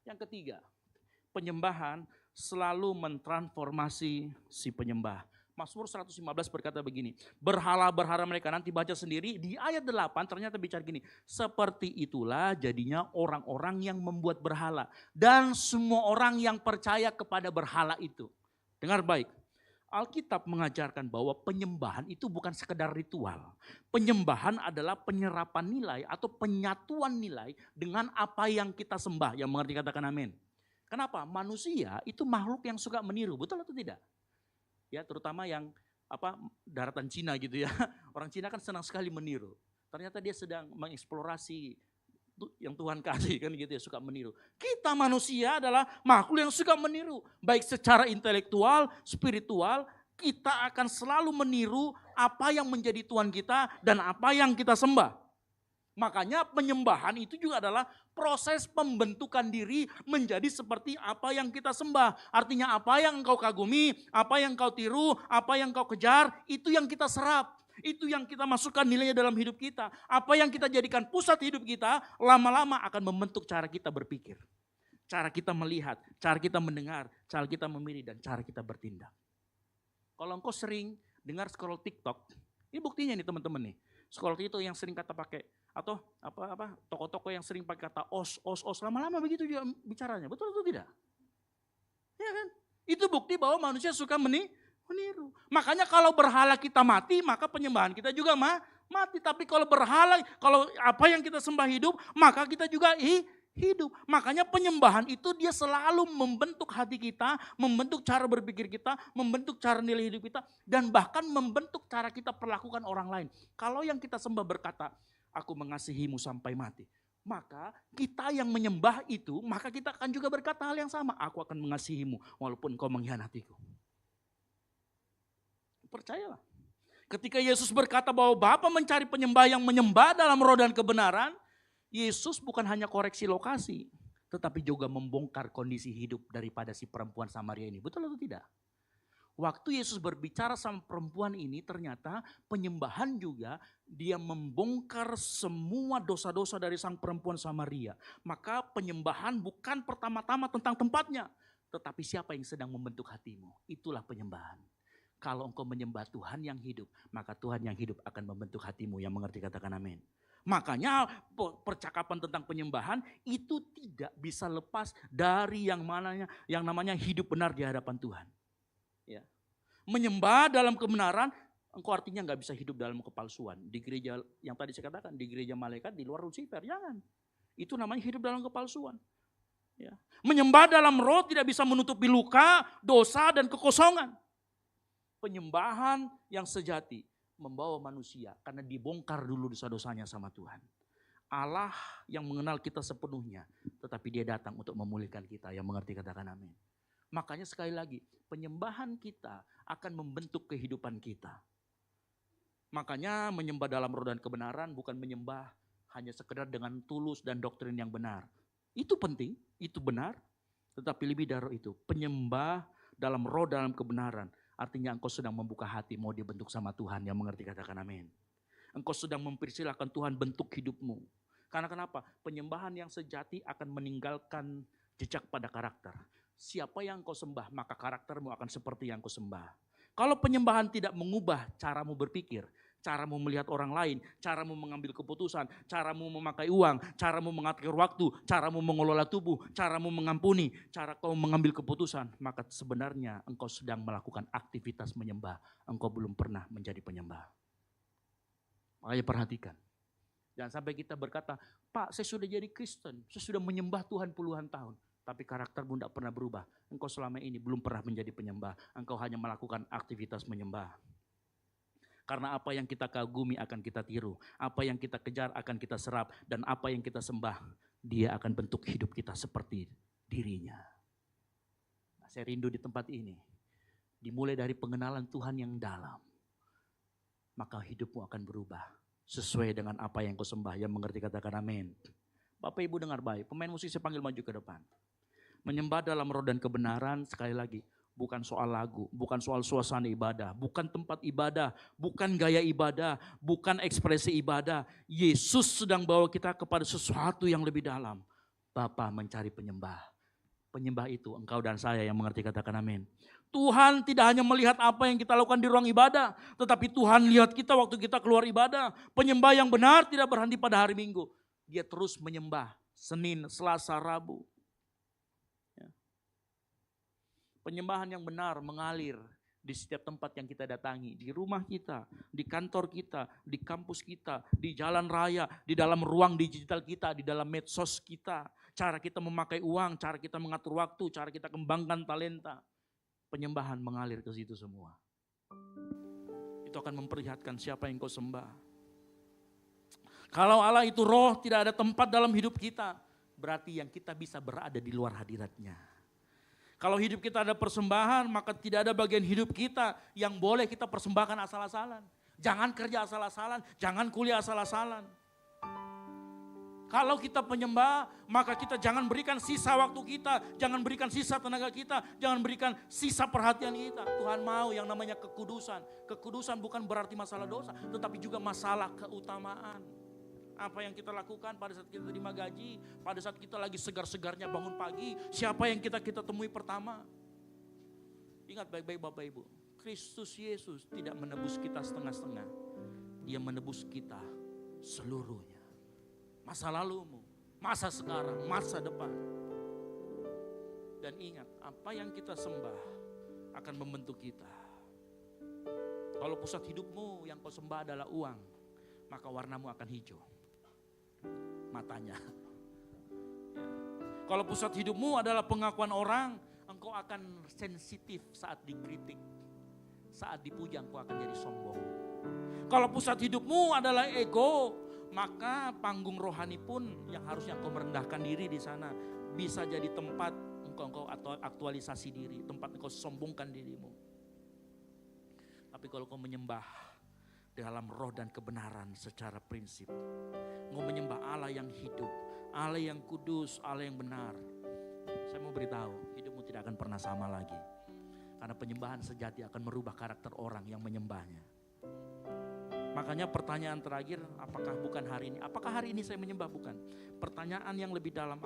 Yang ketiga, penyembahan selalu mentransformasi si penyembah. Mazmur 115 berkata begini, berhala-berhala mereka, nanti baca sendiri di ayat 8 ternyata bicara gini, seperti itulah jadinya orang-orang yang membuat berhala dan semua orang yang percaya kepada berhala itu. Dengar baik. Alkitab mengajarkan bahwa penyembahan itu bukan sekedar ritual. Penyembahan adalah penyerapan nilai atau penyatuan nilai dengan apa yang kita sembah. Yang mengerti katakan amin. Kenapa? Manusia itu makhluk yang suka meniru, betul atau tidak? Ya, terutama yang daratan Cina gitu ya. Orang Cina kan senang sekali meniru. Ternyata dia sedang mengeksplorasi yang Tuhan kasih kan gitu ya, suka meniru. Kita manusia adalah makhluk yang suka meniru. Baik secara intelektual, spiritual, kita akan selalu meniru apa yang menjadi Tuhan kita dan apa yang kita sembah. Makanya penyembahan itu juga adalah proses pembentukan diri menjadi seperti apa yang kita sembah. Artinya apa yang engkau kagumi, apa yang engkau tiru, apa yang engkau kejar, itu yang kita serap. Itu yang kita masukkan nilainya dalam hidup kita. Apa yang kita jadikan pusat hidup kita, lama-lama akan membentuk cara kita berpikir. Cara kita melihat, cara kita mendengar, cara kita memilih, dan cara kita bertindak. Kalau engkau sering dengar scroll TikTok, ini buktinya nih teman-teman nih. Scroll itu yang sering kata pakai, atau toko-toko yang sering pakai kata os, lama-lama begitu juga bicaranya. Betul atau tidak? Ya kan? Itu bukti bahwa manusia suka meniru. Makanya kalau berhala kita mati, maka penyembahan kita juga mati. Tapi kalau berhala, kalau apa yang kita sembah hidup, maka kita juga hidup. Makanya penyembahan itu dia selalu membentuk hati kita, membentuk cara berpikir kita, membentuk cara nilai hidup kita, dan bahkan membentuk cara kita perlakukan orang lain. Kalau yang kita sembah berkata, aku mengasihimu sampai mati, maka kita yang menyembah itu, maka kita akan juga berkata hal yang sama. Aku akan mengasihimu walaupun kau mengkhianatiku. Percayalah. Ketika Yesus berkata bahwa Bapa mencari penyembah yang menyembah dalam roh dan kebenaran, Yesus bukan hanya koreksi lokasi, tetapi juga membongkar kondisi hidup daripada si perempuan Samaria ini. Betul atau tidak? Waktu Yesus berbicara sama perempuan ini, ternyata penyembahan juga dia membongkar semua dosa-dosa dari sang perempuan Samaria. Maka penyembahan bukan pertama-tama tentang tempatnya, tetapi siapa yang sedang membentuk hatimu. Itulah penyembahan. Kalau engkau menyembah Tuhan yang hidup, maka Tuhan yang hidup akan membentuk hatimu. Yang mengerti katakan amin. Makanya percakapan tentang penyembahan itu tidak bisa lepas dari yang namanya hidup benar di hadapan Tuhan. Ya. Menyembah dalam kebenaran, engkau artinya nggak bisa hidup dalam kepalsuan. Di gereja yang tadi saya katakan, di gereja malaikat, di luar Lucifer, jangan. Itu namanya hidup dalam kepalsuan. Ya. Menyembah dalam roh tidak bisa menutupi luka, dosa, dan kekosongan. Penyembahan yang sejati membawa manusia karena dibongkar dulu dosa-dosanya sama Tuhan. Allah yang mengenal kita sepenuhnya, tetapi dia datang untuk memulihkan kita. Yang mengerti katakan amin. Makanya sekali lagi, penyembahan kita akan membentuk kehidupan kita. Makanya menyembah dalam roh dan kebenaran bukan menyembah hanya sekedar dengan tulus dan doktrin yang benar. Itu penting, itu benar. Tetapi lebih dari itu, penyembah dalam roh dalam kebenaran. Artinya engkau sedang membuka hati mau dibentuk sama Tuhan. Yang mengerti katakan amin. Engkau sedang mempersilahkan Tuhan bentuk hidupmu. Karena kenapa? Penyembahan yang sejati akan meninggalkan jejak pada karakter. Siapa yang kau sembah, maka karaktermu akan seperti yang kau sembah. Kalau penyembahan tidak mengubah caramu berpikir, caramu melihat orang lain, caramu mengambil keputusan, caramu memakai uang, caramu mengatur waktu, caramu mengelola tubuh, caramu mengampuni, cara kau mengambil keputusan, maka sebenarnya engkau sedang melakukan aktivitas menyembah. Engkau belum pernah menjadi penyembah. Makanya perhatikan. Jangan sampai kita berkata, Pak, saya sudah jadi Kristen, saya sudah menyembah Tuhan puluhan tahun. Tapi karaktermu tidak pernah berubah. Engkau selama ini belum pernah menjadi penyembah. Engkau hanya melakukan aktivitas menyembah. Karena apa yang kita kagumi akan kita tiru. Apa yang kita kejar akan kita serap. Dan apa yang kita sembah, dia akan bentuk hidup kita seperti dirinya. Nah, saya rindu di tempat ini. Dimulai dari pengenalan Tuhan yang dalam. Maka hidupmu akan berubah. Sesuai dengan apa yang kau sembah. Yang mengerti katakan amin. Bapak Ibu dengar baik. Pemain musik saya panggil maju ke depan. Menyembah dalam roh dan kebenaran, sekali lagi, bukan soal lagu, bukan soal suasana ibadah, bukan tempat ibadah, bukan gaya ibadah, bukan ekspresi ibadah. Yesus sedang bawa kita kepada sesuatu yang lebih dalam. Bapa mencari penyembah. Penyembah itu engkau dan saya yang mengerti katakan amin. Tuhan tidak hanya melihat apa yang kita lakukan di ruang ibadah, tetapi Tuhan lihat kita waktu kita keluar ibadah. Penyembah yang benar tidak berhenti pada hari Minggu. Dia terus menyembah Senin, Selasa, Rabu. Penyembahan yang benar mengalir di setiap tempat yang kita datangi. Di rumah kita, di kantor kita, di kampus kita, di jalan raya, di dalam ruang digital kita, di dalam medsos kita. Cara kita memakai uang, cara kita mengatur waktu, cara kita kembangkan talenta. Penyembahan mengalir ke situ semua. Itu akan memperlihatkan siapa yang kau sembah. Kalau Allah itu roh, tidak ada tempat dalam hidup kita. Berarti yang kita bisa berada di luar hadiratnya. Kalau hidup kita ada persembahan, maka tidak ada bagian hidup kita yang boleh kita persembahkan asal-asalan. Jangan kerja asal-asalan, jangan kuliah asal-asalan. Kalau kita penyembah, maka kita jangan berikan sisa waktu kita, jangan berikan sisa tenaga kita, jangan berikan sisa perhatian kita. Tuhan mau yang namanya kekudusan. Kekudusan bukan berarti masalah dosa, tetapi juga masalah keutamaan. Apa yang kita lakukan pada saat kita terima gaji, pada saat kita lagi segar-segarnya bangun pagi, siapa yang kita temui pertama? Ingat baik-baik Bapak Ibu, Kristus Yesus tidak menebus kita setengah-setengah. Dia menebus kita seluruhnya. Masa lalumu, masa sekarang, masa depan. Dan ingat, apa yang kita sembah akan membentuk kita. Kalau pusat hidupmu yang kau sembah adalah uang, maka warnamu akan hijau. Matanya. Kalau pusat hidupmu adalah pengakuan orang, engkau akan sensitif saat dikritik. Saat dipuja engkau akan jadi sombong. Kalau pusat hidupmu adalah ego, maka panggung rohani pun yang harusnya engkau merendahkan diri di sana bisa jadi tempat engkau aktualisasi diri, tempat engkau sombongkan dirimu. Tapi kalau kau menyembah dalam roh dan kebenaran secara prinsip, engkau menyembah Allah yang hidup, Allah yang kudus, Allah yang benar. Saya mau beritahu, hidupmu tidak akan pernah sama lagi. Karena penyembahan sejati akan merubah karakter orang yang menyembahnya. Makanya pertanyaan terakhir, apakah bukan hari ini? Apakah hari ini saya menyembah? Bukan. Pertanyaan yang lebih dalam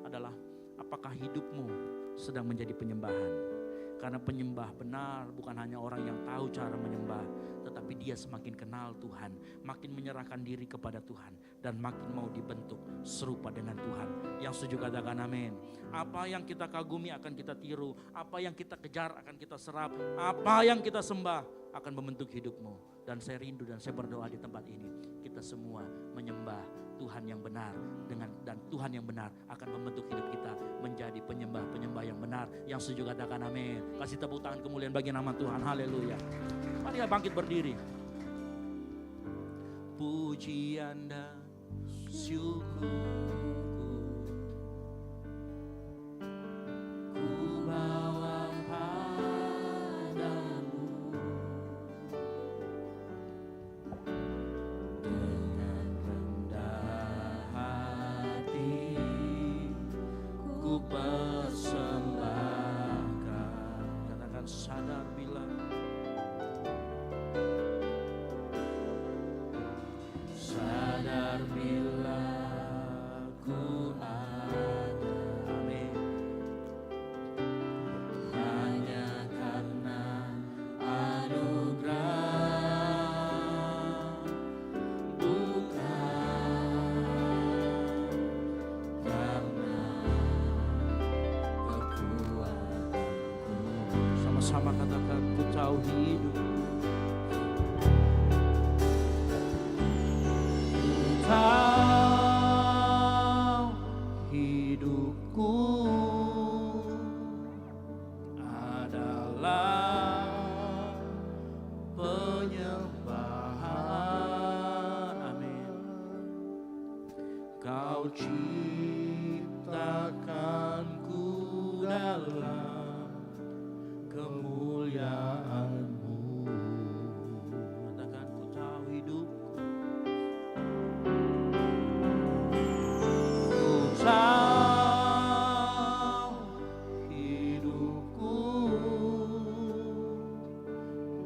adalah apakah hidupmu sedang menjadi penyembahan? Karena penyembah benar bukan hanya orang yang tahu cara menyembah, tetapi dia semakin kenal Tuhan, makin menyerahkan diri kepada Tuhan, dan makin mau dibentuk serupa dengan Tuhan. Yang setuju katakan amin. Apa yang kita kagumi akan kita tiru, apa yang kita kejar akan kita serap, apa yang kita sembah akan membentuk hidupmu. Dan saya rindu dan saya berdoa di tempat ini, kita semua menyembah Tuhan yang benar, dan Tuhan yang benar akan membentuk hidup kita menjadi penyembah-penyembah yang benar. Yang setuju katakan amin. Kasih tepuk tangan kemuliaan bagi nama Tuhan. Haleluya. Mari kita bangkit berdiri. Pujian dan syukurku ku bawa padamu dengan rendah hati, ku persembahkan. Katakan sadar bila ku ada. Amin. Hanya karena anugerah, bukan karena kekuatanku. Sama-sama katakan, ku tahu hidup. Tahu hidupku adalah penyembahan. Amin. Kau ciptakanku dalam kemuliaan-Mu. Katakan, ku tahu hidupku. Tahu hidupku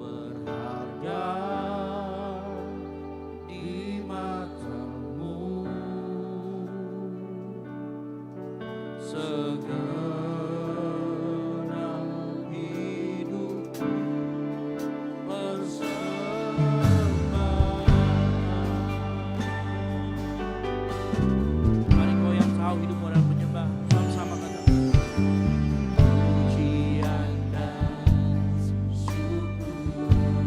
berharga di mata-Mu, segenap hidupku hidupmu adalah penyembah. Sama-sama katakan, pujian dan syukur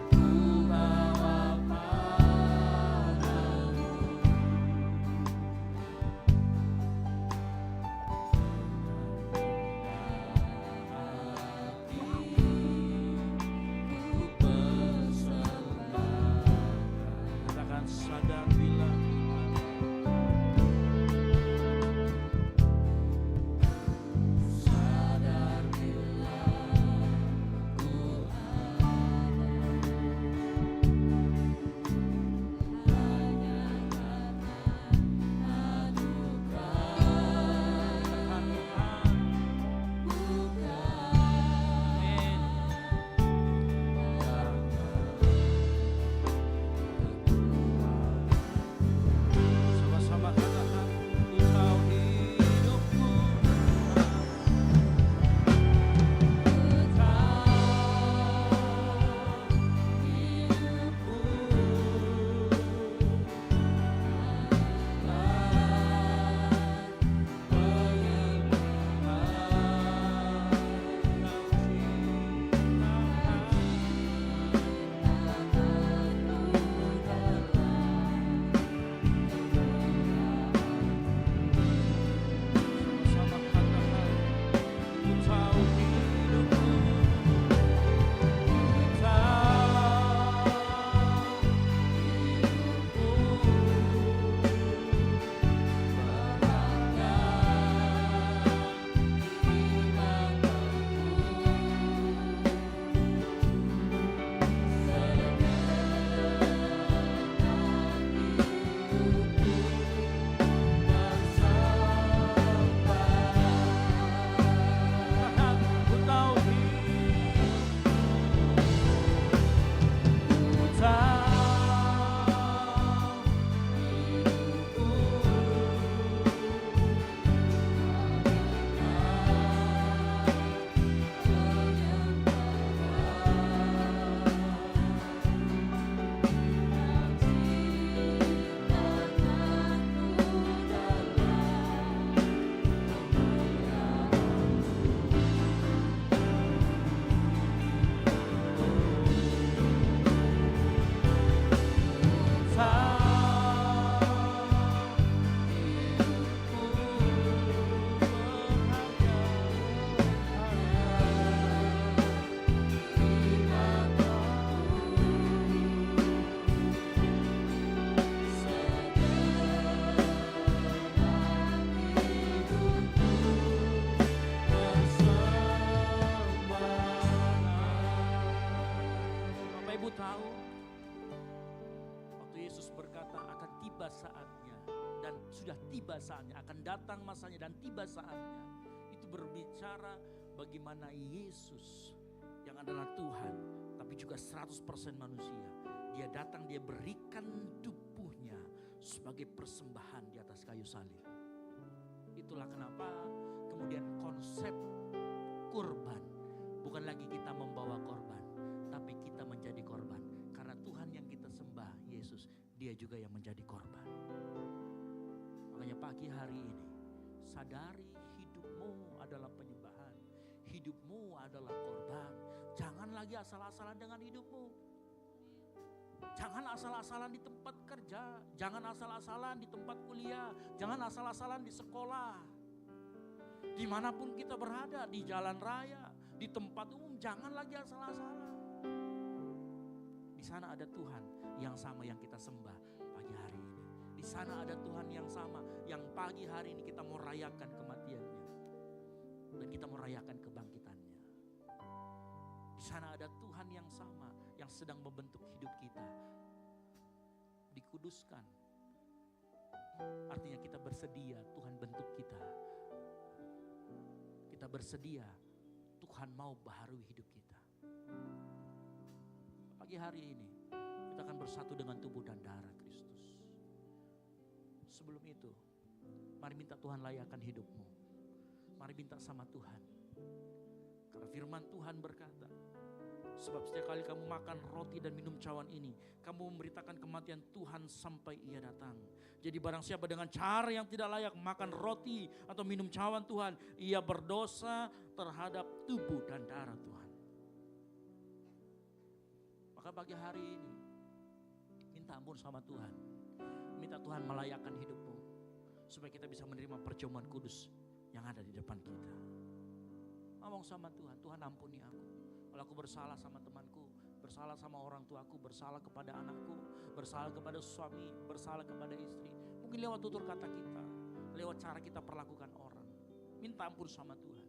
ku bawa padamu sudah tiba saatnya, akan datang masanya dan tiba saatnya. Itu berbicara bagaimana Yesus yang adalah Tuhan, tapi juga 100% manusia. Dia datang, dia berikan tubuhnya sebagai persembahan di atas kayu salib. Itulah kenapa kemudian konsep kurban, bukan lagi kita membawa korban, tapi kita menjadi korban. Karena Tuhan yang kita sembah, Yesus, dia juga yang menjadi korban. Makanya pagi hari ini, sadari hidupmu adalah penyembahan. Hidupmu adalah korban. Jangan lagi asal-asalan dengan hidupmu. Jangan asal-asalan di tempat kerja. Jangan asal-asalan di tempat kuliah. Jangan asal-asalan di sekolah. Dimanapun kita berada, di jalan raya, di tempat umum, jangan lagi asal-asalan. Di sana ada Tuhan yang sama yang kita sembah pagi hari ini. Di sana ada Tuhan yang sama yang pagi hari ini kita mau rayakan kematiannya. Dan kita mau rayakan kebangkitannya. Di sana ada Tuhan yang sama yang sedang membentuk hidup kita. Dikuduskan. Artinya kita bersedia Tuhan bentuk kita. Kita bersedia Tuhan mau baharui hidup kita. Pagi hari ini kita akan bersatu dengan tubuh dan darah Kristus. Sebelum itu, mari minta Tuhan layakan hidupmu. Mari minta sama Tuhan. Karena firman Tuhan berkata, sebab setiap kali kamu makan roti dan minum cawan ini, kamu memberitakan kematian Tuhan sampai ia datang. Jadi barang siapa dengan cara yang tidak layak makan roti atau minum cawan Tuhan, ia berdosa terhadap tubuh dan darah Tuhan. Maka pagi hari ini, minta ampun sama Tuhan. Minta Tuhan melayakkan hidupmu, supaya kita bisa menerima perjamuan kudus yang ada di depan kita. Ngomong sama Tuhan, Tuhan ampuni aku. Kalau aku bersalah sama temanku, bersalah sama orang tuaku, bersalah kepada anakku, bersalah kepada suami, bersalah kepada istri. Mungkin lewat tutur kata kita, lewat cara kita perlakukan orang. Minta ampun sama Tuhan.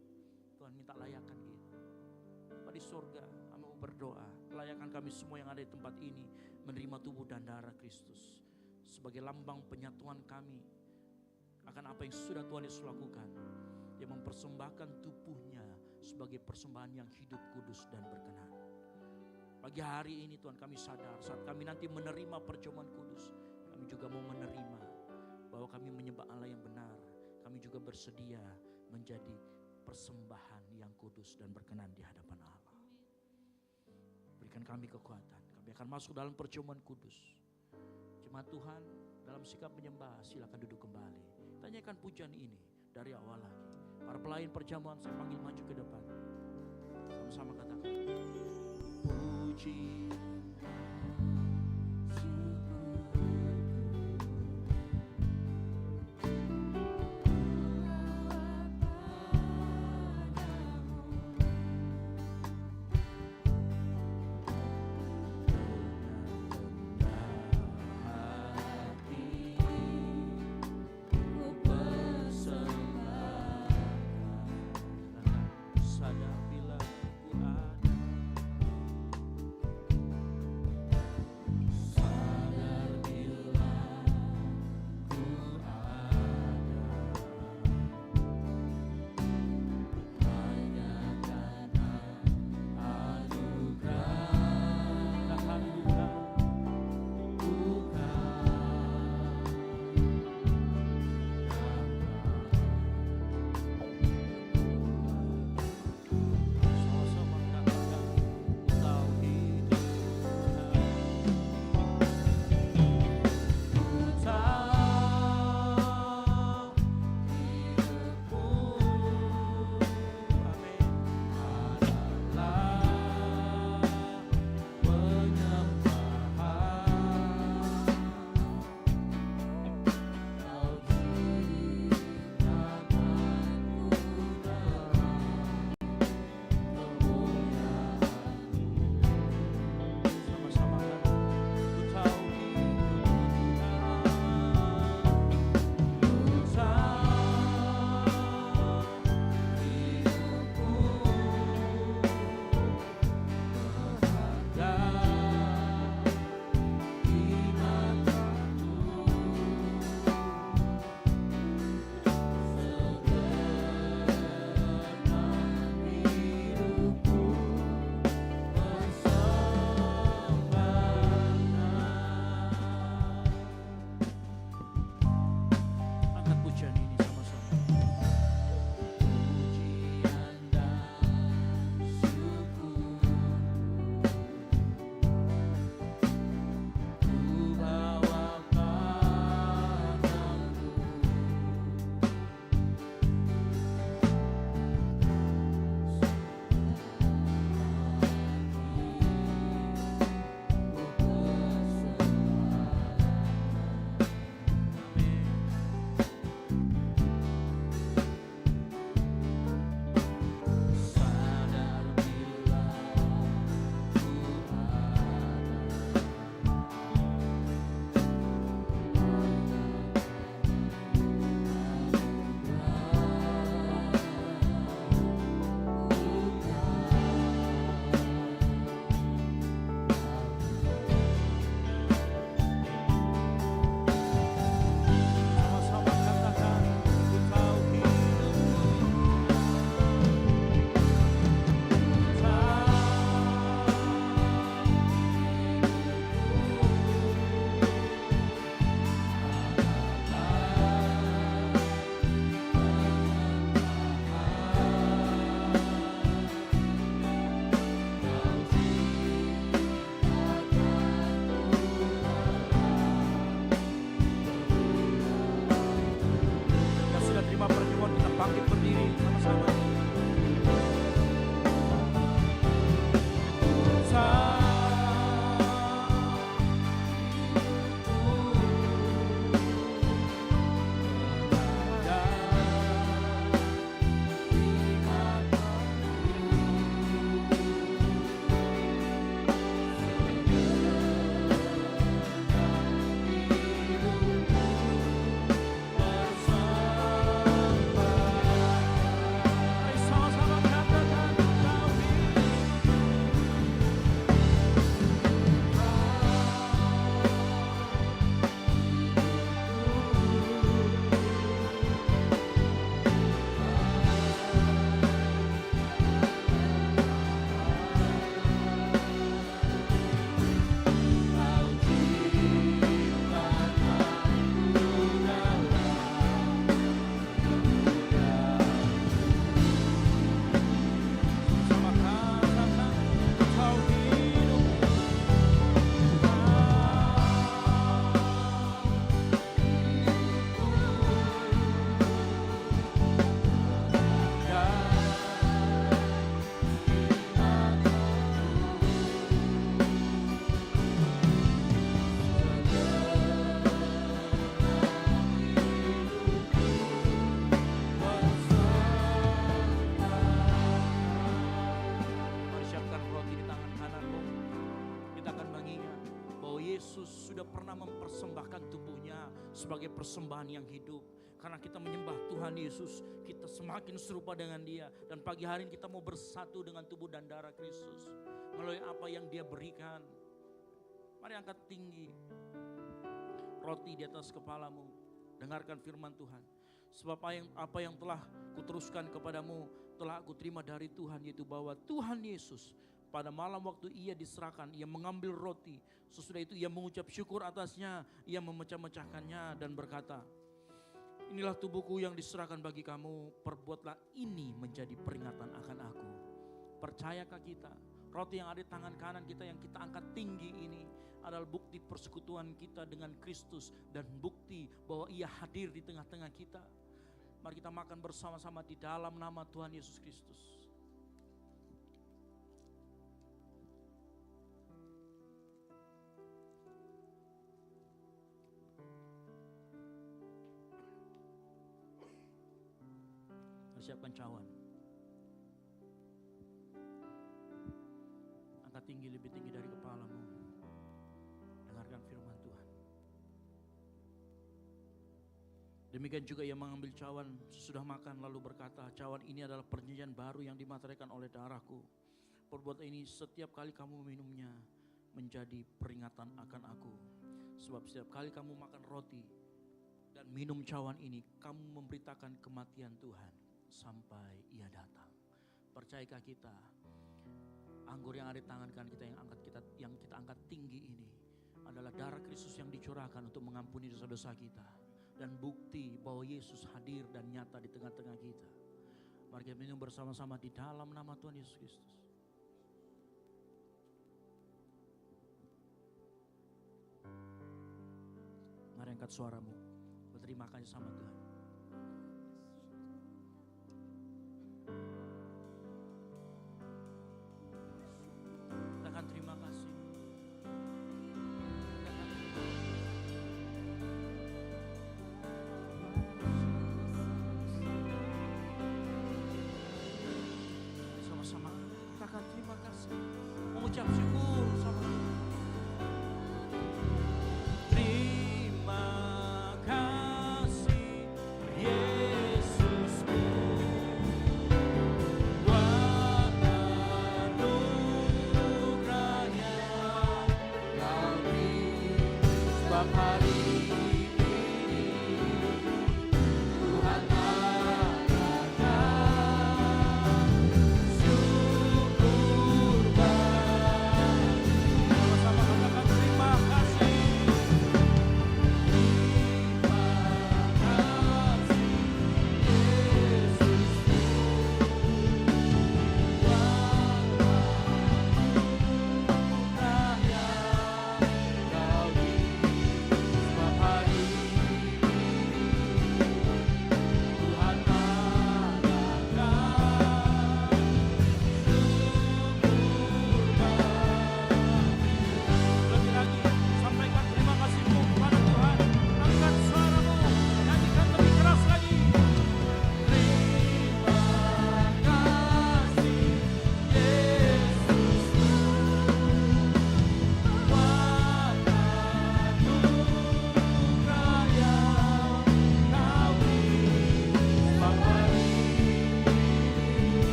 Tuhan minta layakan kita. Bapak di surga, kami mau berdoa. Layakan kami semua yang ada di tempat ini menerima tubuh dan darah Kristus sebagai lambang penyatuan kami akan apa yang sudah Tuhan Yesus lakukan. Dia mempersembahkan tubuhnya sebagai persembahan yang hidup, kudus dan berkenan. Pagi hari ini Tuhan kami sadar saat kami nanti menerima perjamuan kudus, kami juga mau menerima bahwa kami menyembah Allah yang benar. Kami juga bersedia menjadi persembahan yang kudus dan berkenan di hadapan Allah. Berikan kami kekuatan, kami akan masuk dalam perjamuan kudus. Jemaat Tuhan dalam sikap menyembah silakan duduk kembali. Tanyakan pujian ini dari awal lagi. Para pelayan perjamuan saya panggil maju ke depan. Sama-sama katakan. Puji. Ku sebagai persembahan yang hidup. Karena kita menyembah Tuhan Yesus, kita semakin serupa dengan Dia. Dan pagi hari ini kita mau bersatu dengan tubuh dan darah Kristus melalui apa yang Dia berikan. Mari angkat tinggi roti di atas kepalamu, dengarkan firman Tuhan. Sebab apa yang telah kuteruskan kepadamu telah aku terima dari Tuhan, yaitu bahwa Tuhan Yesus pada malam waktu Ia diserahkan, Ia mengambil roti. Sesudah itu Ia mengucap syukur atasnya, Ia memecah-mecahkannya dan berkata, inilah tubuhku yang diserahkan bagi kamu, perbuatlah ini menjadi peringatan akan aku. Percayakah kita, roti yang ada di tangan kanan kita yang kita angkat tinggi ini adalah bukti persekutuan kita dengan Kristus dan bukti bahwa Ia hadir di tengah-tengah kita. Mari kita makan bersama-sama di dalam nama Tuhan Yesus Kristus. Siapkan cawan. Angkat tinggi, lebih tinggi dari kepalamu. Dengarkan firman Tuhan. Demikian juga Ia mengambil cawan sesudah makan lalu berkata, cawan ini adalah perjanjian baru yang dimateraikan oleh darahku. Perbuat ini setiap kali kamu meminumnya menjadi peringatan akan aku. Sebab setiap kali kamu makan roti dan minum cawan ini, kamu memberitakan kematian Tuhan sampai Ia datang. Percayakah kita, anggur yang ada di tangan kanan kita yang kita angkat tinggi ini adalah darah Kristus yang dicurahkan untuk mengampuni dosa-dosa kita dan bukti bahwa Yesus hadir dan nyata di tengah-tengah kita. Mari kita minum bersama-sama di dalam nama Tuhan Yesus Kristus. Mari angkat suaramu, berterima kasih sama Tuhan. Terima kasih. Sama-sama katakan terima kasih. Mengucap syukur sama terima kasih Yesusku. Sebab hari ini Tuhan adakan syukur bagi. Sama-sama katakan terima kasih.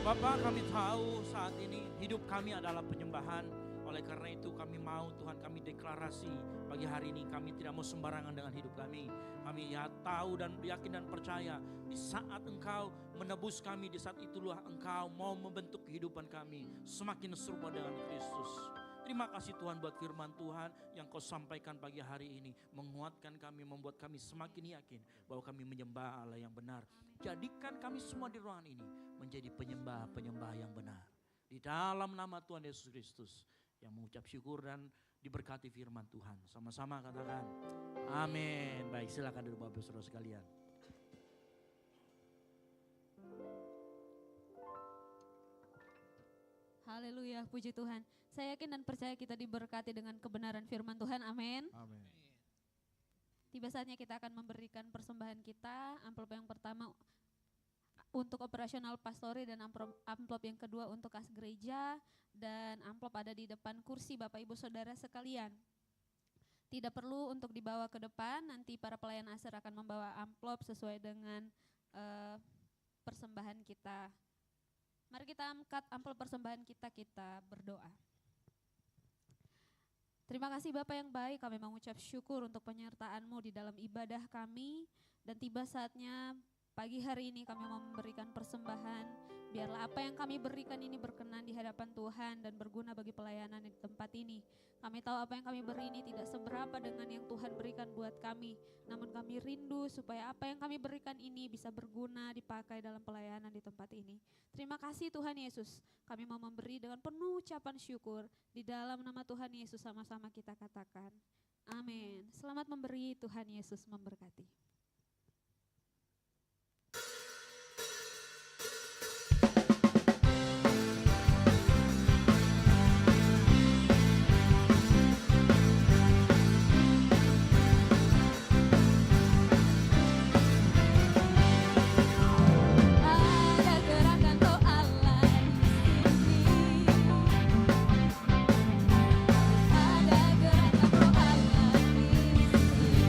Bapak, kami tahu saat ini hidup kami adalah penyembahan. Oleh karena itu kami mau Tuhan, kami deklarasi pagi hari ini kami tidak mau sembarangan dengan hidup kami. Kami ya tahu dan yakin dan percaya di saat Engkau menebus kami, di saat itulah Engkau mau membentuk kehidupan kami semakin serupa dengan Kristus. Terima kasih Tuhan buat firman Tuhan yang Kau sampaikan pagi hari ini. Menguatkan kami, membuat kami semakin yakin bahwa kami menyembah Allah yang benar. Jadikan kami semua di ruangan ini menjadi penyembah-penyembah yang benar. Di dalam nama Tuhan Yesus Kristus yang mengucap syukur dan diberkati firman Tuhan. Sama-sama katakan amin. Baik, silakan duduk Bapak Saudara sekalian. Haleluya, puji Tuhan. Saya yakin dan percaya kita diberkati dengan kebenaran firman Tuhan, amin. Amin. Tiba saatnya kita akan memberikan persembahan kita. Amplop yang pertama untuk operasional pastori dan amplop yang kedua untuk kas gereja. Dan amplop ada di depan kursi Bapak Ibu Saudara sekalian. Tidak perlu untuk dibawa ke depan, nanti para pelayan asar akan membawa amplop sesuai dengan persembahan kita. Mari kita angkat amplop persembahan kita, kita berdoa. Terima kasih Bapak yang baik, kami mengucap syukur untuk penyertaan-Mu di dalam ibadah kami. Dan tiba saatnya pagi hari ini kami mau memberikan persembahan. Biarlah apa yang kami berikan ini berkenan di hadapan Tuhan dan berguna bagi pelayanan di tempat ini. Kami tahu apa yang kami beri ini tidak seberapa dengan yang Tuhan berikan buat kami. Namun kami rindu supaya apa yang kami berikan ini bisa berguna dipakai dalam pelayanan di tempat ini. Terima kasih Tuhan Yesus. Kami mau memberi dengan penuh ucapan syukur. Di dalam nama Tuhan Yesus sama-sama kita katakan. Amin. Selamat memberi, Tuhan Yesus memberkati. Ada gerakan doa lain di sini. Ada gerakan doa lain di sini.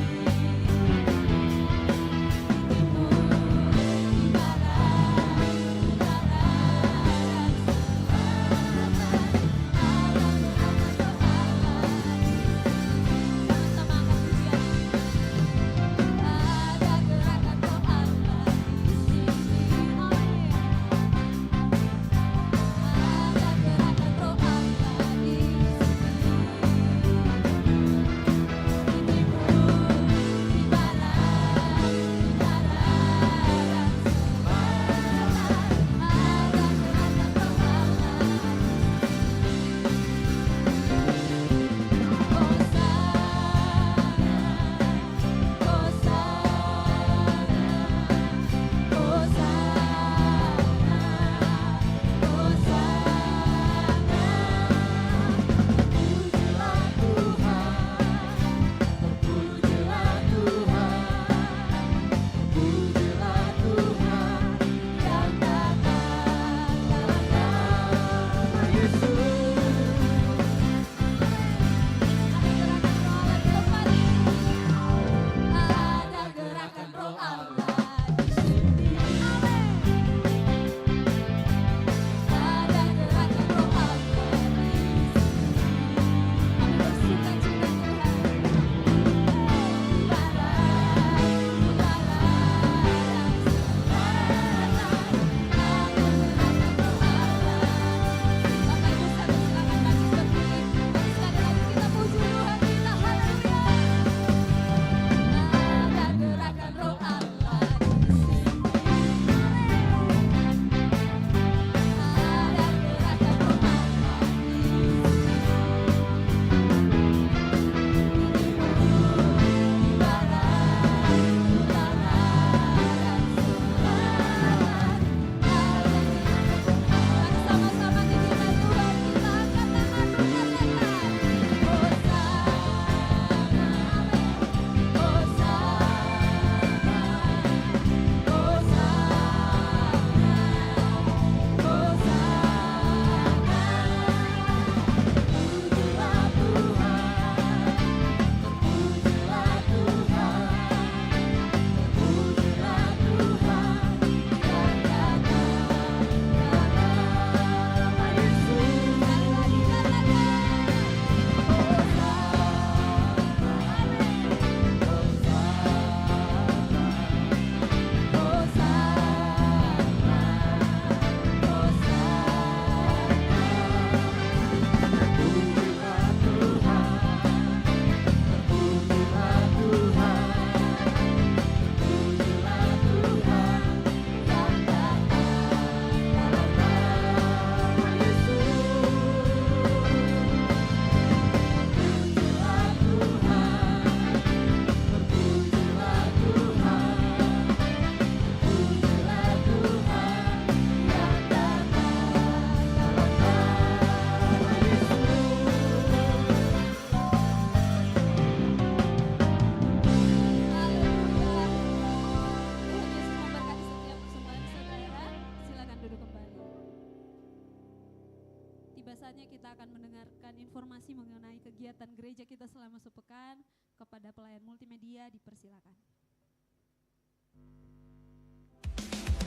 saatnya kita akan mendengarkan informasi mengenai kegiatan gereja kita selama sepekan. Kepada pelayan multimedia dipersilakan.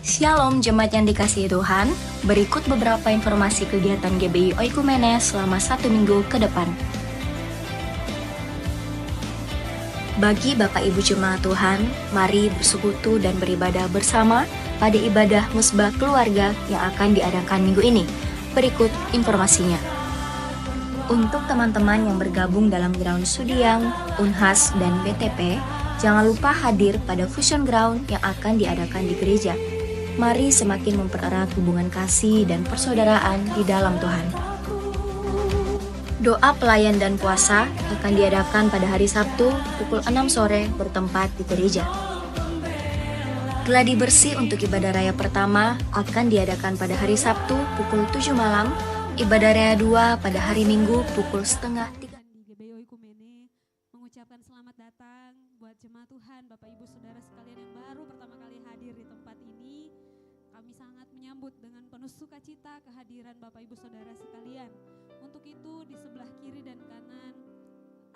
Shalom jemaat yang dikasihi Tuhan, berikut beberapa informasi kegiatan GBI Oikumene selama 1 minggu ke depan. Bagi Bapak Ibu Jemaat Tuhan, mari bersekutu dan beribadah bersama pada ibadah musbah keluarga yang akan diadakan minggu ini. Berikut informasinya. Untuk teman-teman yang bergabung dalam Ground Sudiang, Unhas, dan BTP, jangan lupa hadir pada Fusion Ground yang akan diadakan di gereja. Mari semakin mempererat hubungan kasih dan persaudaraan di dalam Tuhan. Doa pelayan dan puasa akan diadakan pada hari Sabtu pukul 6 sore bertempat di gereja. Gladi bersih untuk ibadah raya pertama akan diadakan pada hari Sabtu pukul 7 malam, ibadah raya 2 pada hari Minggu pukul 2:30. Di GBI Oikumene mengucapkan selamat datang buat jemaat Tuhan, Bapak Ibu Saudara sekalian yang baru pertama kali hadir di tempat ini. Kami sangat menyambut dengan penuh sukacita kehadiran Bapak Ibu Saudara sekalian. Untuk itu di sebelah kiri dan kanan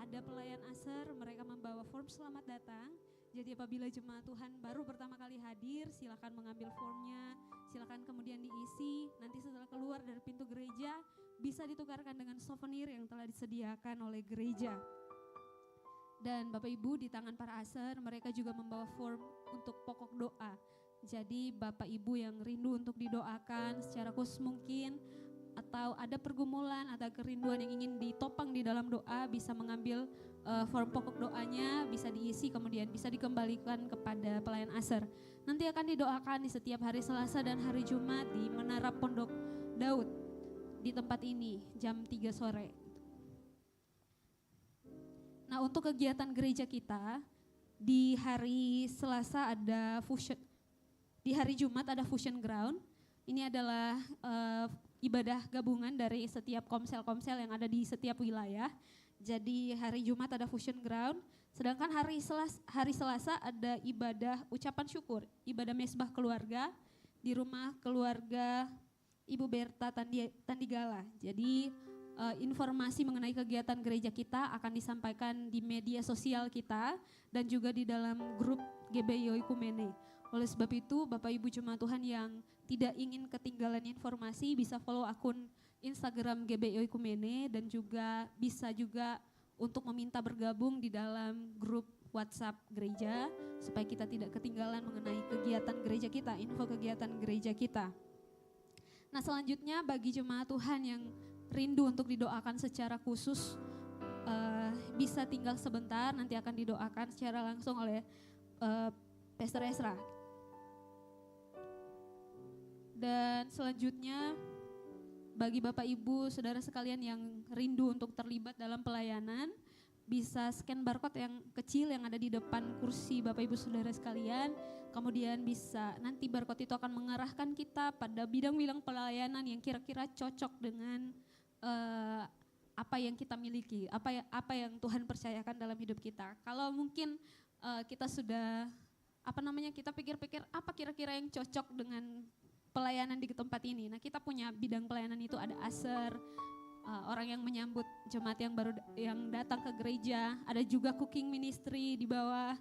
ada pelayan asar, mereka membawa form selamat datang. Jadi apabila jemaat Tuhan baru pertama kali hadir, silakan mengambil formnya, silakan kemudian diisi. Nanti setelah keluar dari pintu gereja bisa ditukarkan dengan souvenir yang telah disediakan oleh gereja. Dan Bapak Ibu di tangan para asar mereka juga membawa form untuk pokok doa. Jadi Bapak Ibu yang rindu untuk didoakan secara khusus mungkin, atau ada pergumulan atau kerinduan yang ingin ditopang di dalam doa, bisa mengambil form pokok doanya, bisa diisi kemudian bisa dikembalikan kepada pelayan asar. Nanti akan didoakan di setiap hari Selasa dan hari Jumat di Menara Pondok Daud di tempat ini jam 3 sore. Nah, untuk kegiatan gereja kita di hari Selasa ada fusion, di hari Jumat ada Fusion Ground. Ini adalah ibadah gabungan dari setiap komsel-komsel yang ada di setiap wilayah. Jadi hari Jumat ada Fusion Ground, sedangkan hari Selasa ada ibadah ucapan syukur, ibadah mesbah keluarga di rumah keluarga Ibu Berta Tandigala. Jadi informasi mengenai kegiatan gereja kita akan disampaikan di media sosial kita dan juga di dalam grup GBI Oikumene. Oleh sebab itu, Bapak Ibu Jemaat Tuhan yang tidak ingin ketinggalan informasi bisa follow akun Instagram GBI Oikumene dan juga bisa juga untuk meminta bergabung di dalam grup WhatsApp gereja supaya kita tidak ketinggalan mengenai kegiatan gereja kita, info kegiatan gereja kita. Nah, selanjutnya bagi jemaat Tuhan yang rindu untuk didoakan secara khusus bisa tinggal sebentar, nanti akan didoakan secara langsung oleh Pastor Ezra. Dan selanjutnya bagi Bapak Ibu Saudara sekalian yang rindu untuk terlibat dalam pelayanan, bisa scan barcode yang kecil yang ada di depan kursi Bapak Ibu Saudara sekalian. Kemudian bisa nanti barcode itu akan mengarahkan kita pada bidang-bidang pelayanan yang kira-kira cocok dengan apa yang kita miliki, apa yang Tuhan percayakan dalam hidup kita. Kalau mungkin kita sudah kita pikir-pikir apa kira-kira yang cocok dengan pelayanan di tempat ini. Nah, kita punya bidang pelayanan itu ada asar, orang yang menyambut jemaat yang baru yang datang ke gereja, ada juga cooking ministry di bawah,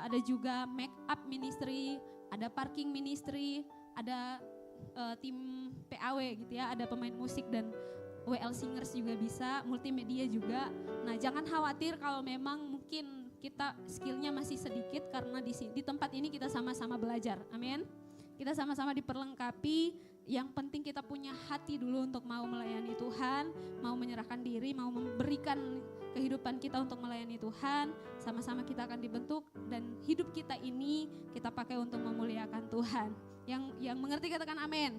ada juga make up ministry, ada parking ministry, ada tim PAW gitu ya, ada pemain musik dan WL singers juga bisa, multimedia juga. Nah, jangan khawatir kalau memang mungkin kita skillnya masih sedikit karena di tempat ini kita sama-sama belajar. Amin. Kita sama-sama diperlengkapi, yang penting kita punya hati dulu untuk mau melayani Tuhan, mau menyerahkan diri, mau memberikan kehidupan kita untuk melayani Tuhan, sama-sama kita akan dibentuk dan hidup kita ini kita pakai untuk memuliakan Tuhan. Yang mengerti katakan amin.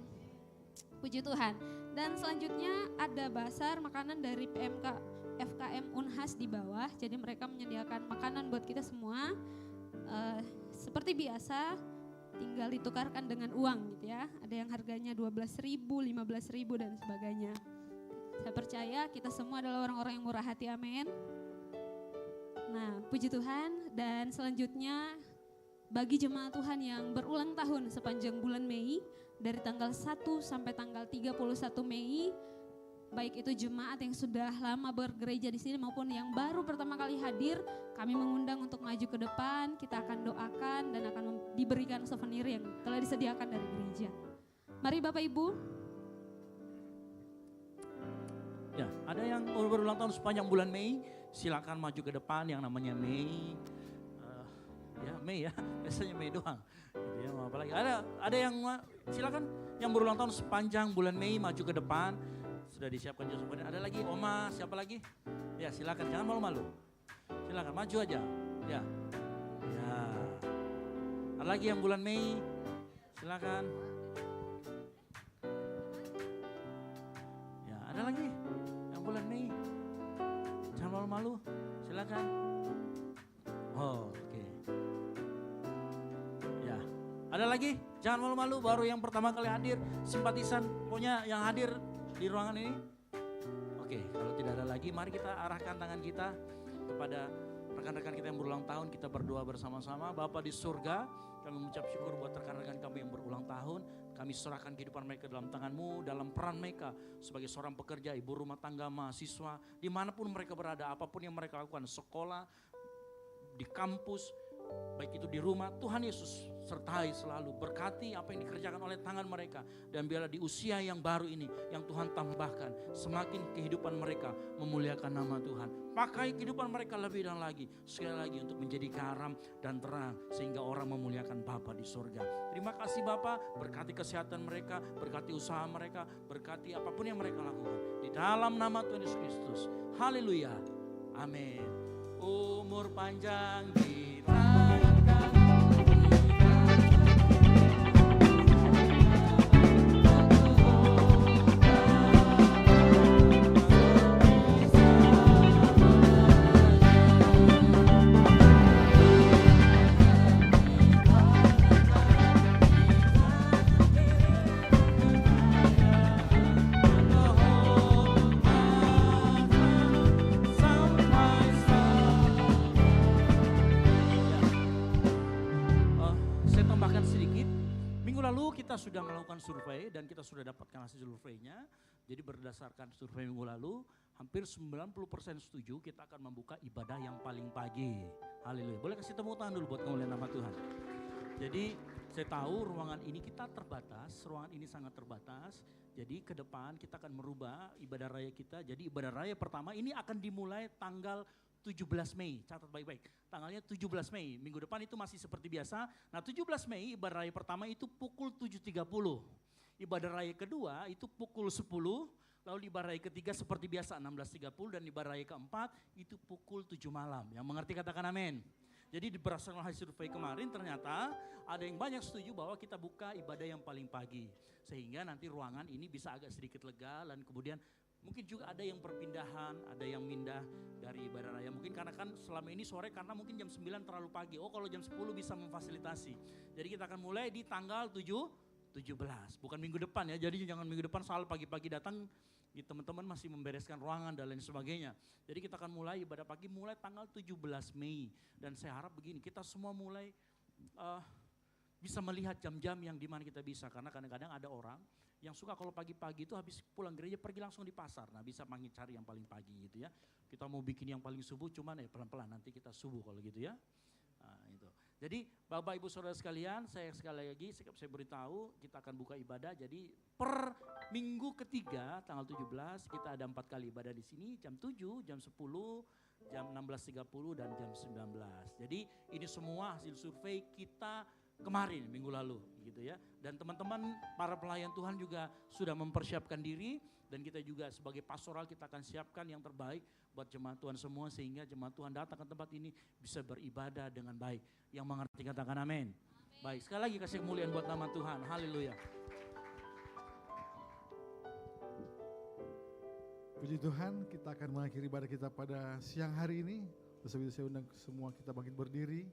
Puji Tuhan. Dan selanjutnya ada basar makanan dari PMK FKM Unhas di bawah, jadi mereka menyediakan makanan buat kita semua. Seperti biasa, tinggal ditukarkan dengan uang gitu ya. Ada yang harganya 12.000, 15.000 dan sebagainya. Saya percaya kita semua adalah orang-orang yang murah hati, amin. Nah, puji Tuhan. Dan selanjutnya bagi jemaat Tuhan yang berulang tahun sepanjang bulan Mei, dari tanggal 1 sampai tanggal 31 Mei, baik itu jemaat yang sudah lama bergereja di sini maupun yang baru pertama kali hadir, kami mengundang untuk maju ke depan. Kita akan doakan dan akan diberikan souvenir yang telah disediakan dari gereja. Mari Bapak Ibu. Ya, ada yang berulang tahun sepanjang bulan Mei, silakan maju ke depan yang namanya Mei. Ya Mei ya, biasanya Mei doang. Gitu ya, mau apa lagi? Ada yang silakan yang berulang tahun sepanjang bulan Mei maju ke depan. Sudah disiapkan juga souvenir. Ada lagi Oma, siapa lagi? Ya silakan, jangan malu-malu. Silakan maju aja. Ya. Ya. Ada lagi yang bulan Mei? Silakan. Ya, ada lagi yang bulan Mei. Jangan malu-malu. Silakan. Oh, oke. Ya. Ada lagi? Jangan malu-malu, baru yang pertama kali hadir, simpatisan pokoknya yang hadir di ruangan ini. Oke, kalau tidak ada lagi, mari kita arahkan tangan kita kepada rekan-rekan kita yang berulang tahun. Kita berdoa bersama-sama. Bapa di surga, kami mengucap syukur buat rekan-rekan kami yang berulang tahun. Kami serahkan kehidupan mereka dalam tangan-Mu, dalam peran mereka sebagai seorang pekerja, ibu rumah tangga, mahasiswa, dimanapun mereka berada, apapun yang mereka lakukan, sekolah, di kampus, baik itu di rumah. Tuhan Yesus sertai selalu, berkati apa yang dikerjakan oleh tangan mereka. Dan biarlah di usia yang baru ini, yang Tuhan tambahkan, semakin kehidupan mereka memuliakan nama Tuhan. Pakai kehidupan mereka lebih dan lagi, sekali lagi untuk menjadi garam dan terang, sehingga orang memuliakan Bapa di surga. Terima kasih Bapa, berkati kesehatan mereka, berkati usaha mereka, berkati apapun yang mereka lakukan. Di dalam nama Tuhan Yesus Kristus, haleluya, amin. Umur panjang kita. Kita sudah melakukan survei dan kita sudah dapatkan hasil surveinya. Jadi berdasarkan survei minggu lalu, hampir 90% setuju kita akan membuka ibadah yang paling pagi. Haleluya. Boleh kasih tepuk tangan dulu buat kemuliaan nama Tuhan. Jadi saya tahu ruangan ini kita terbatas, ruangan ini sangat terbatas. Jadi ke depan kita akan merubah ibadah raya kita. Jadi ibadah raya pertama ini akan dimulai tanggal 17 Mei, catat baik-baik. Tanggalnya 17 Mei, minggu depan itu masih seperti biasa. Nah 17 Mei ibadah raya pertama itu pukul 7.30. Ibadah raya kedua itu pukul 10. Lalu ibadah raya ketiga seperti biasa 16.30 dan ibadah raya keempat itu pukul 7 malam. Yang mengerti katakan amin. Jadi berdasarkan hasil survei kemarin ternyata ada yang banyak setuju bahwa kita buka ibadah yang paling pagi. Sehingga nanti ruangan ini bisa agak sedikit lega dan kemudian mungkin juga ada yang perpindahan, ada yang pindah dari ibadah raya. Mungkin karena kan selama ini sore karena mungkin jam 9 terlalu pagi. Oh kalau jam 10 bisa memfasilitasi. Jadi kita akan mulai di tanggal 17. Bukan minggu depan ya. Jadi jangan minggu depan soal pagi-pagi datang teman-teman masih membereskan ruangan dan lain sebagainya. Jadi kita akan mulai ibadah pagi mulai tanggal 17 Mei. Dan saya harap begini, kita semua mulai bisa melihat jam-jam yang dimana kita bisa. Karena kadang-kadang ada orang yang suka kalau pagi-pagi itu habis pulang gereja pergi langsung di pasar. Nah bisa cari yang paling pagi gitu ya. Kita mau bikin yang paling subuh cuman pelan-pelan nanti kita subuh kalau gitu ya. Nah, itu. Jadi Bapak Ibu Saudara sekalian, saya sekali lagi saya beritahu kita akan buka ibadah. Jadi per minggu ketiga tanggal 17 kita ada 4 kali ibadah di sini, jam 7, jam 10, jam 16.30 dan jam 19. Jadi ini semua hasil survei kita kemarin minggu lalu gitu ya. Dan teman-teman para pelayan Tuhan juga sudah mempersiapkan diri dan kita juga sebagai pastoral kita akan siapkan yang terbaik buat jemaat Tuhan semua sehingga jemaat Tuhan datang ke tempat ini bisa beribadah dengan baik. Yang mengerti katakan amin. Baik, sekali lagi kasih kemuliaan buat nama Tuhan. Haleluya. Puji Tuhan, kita akan mengakhiri ibadah kita pada siang hari ini. Sebelum saya undang semua kita bangkit berdiri.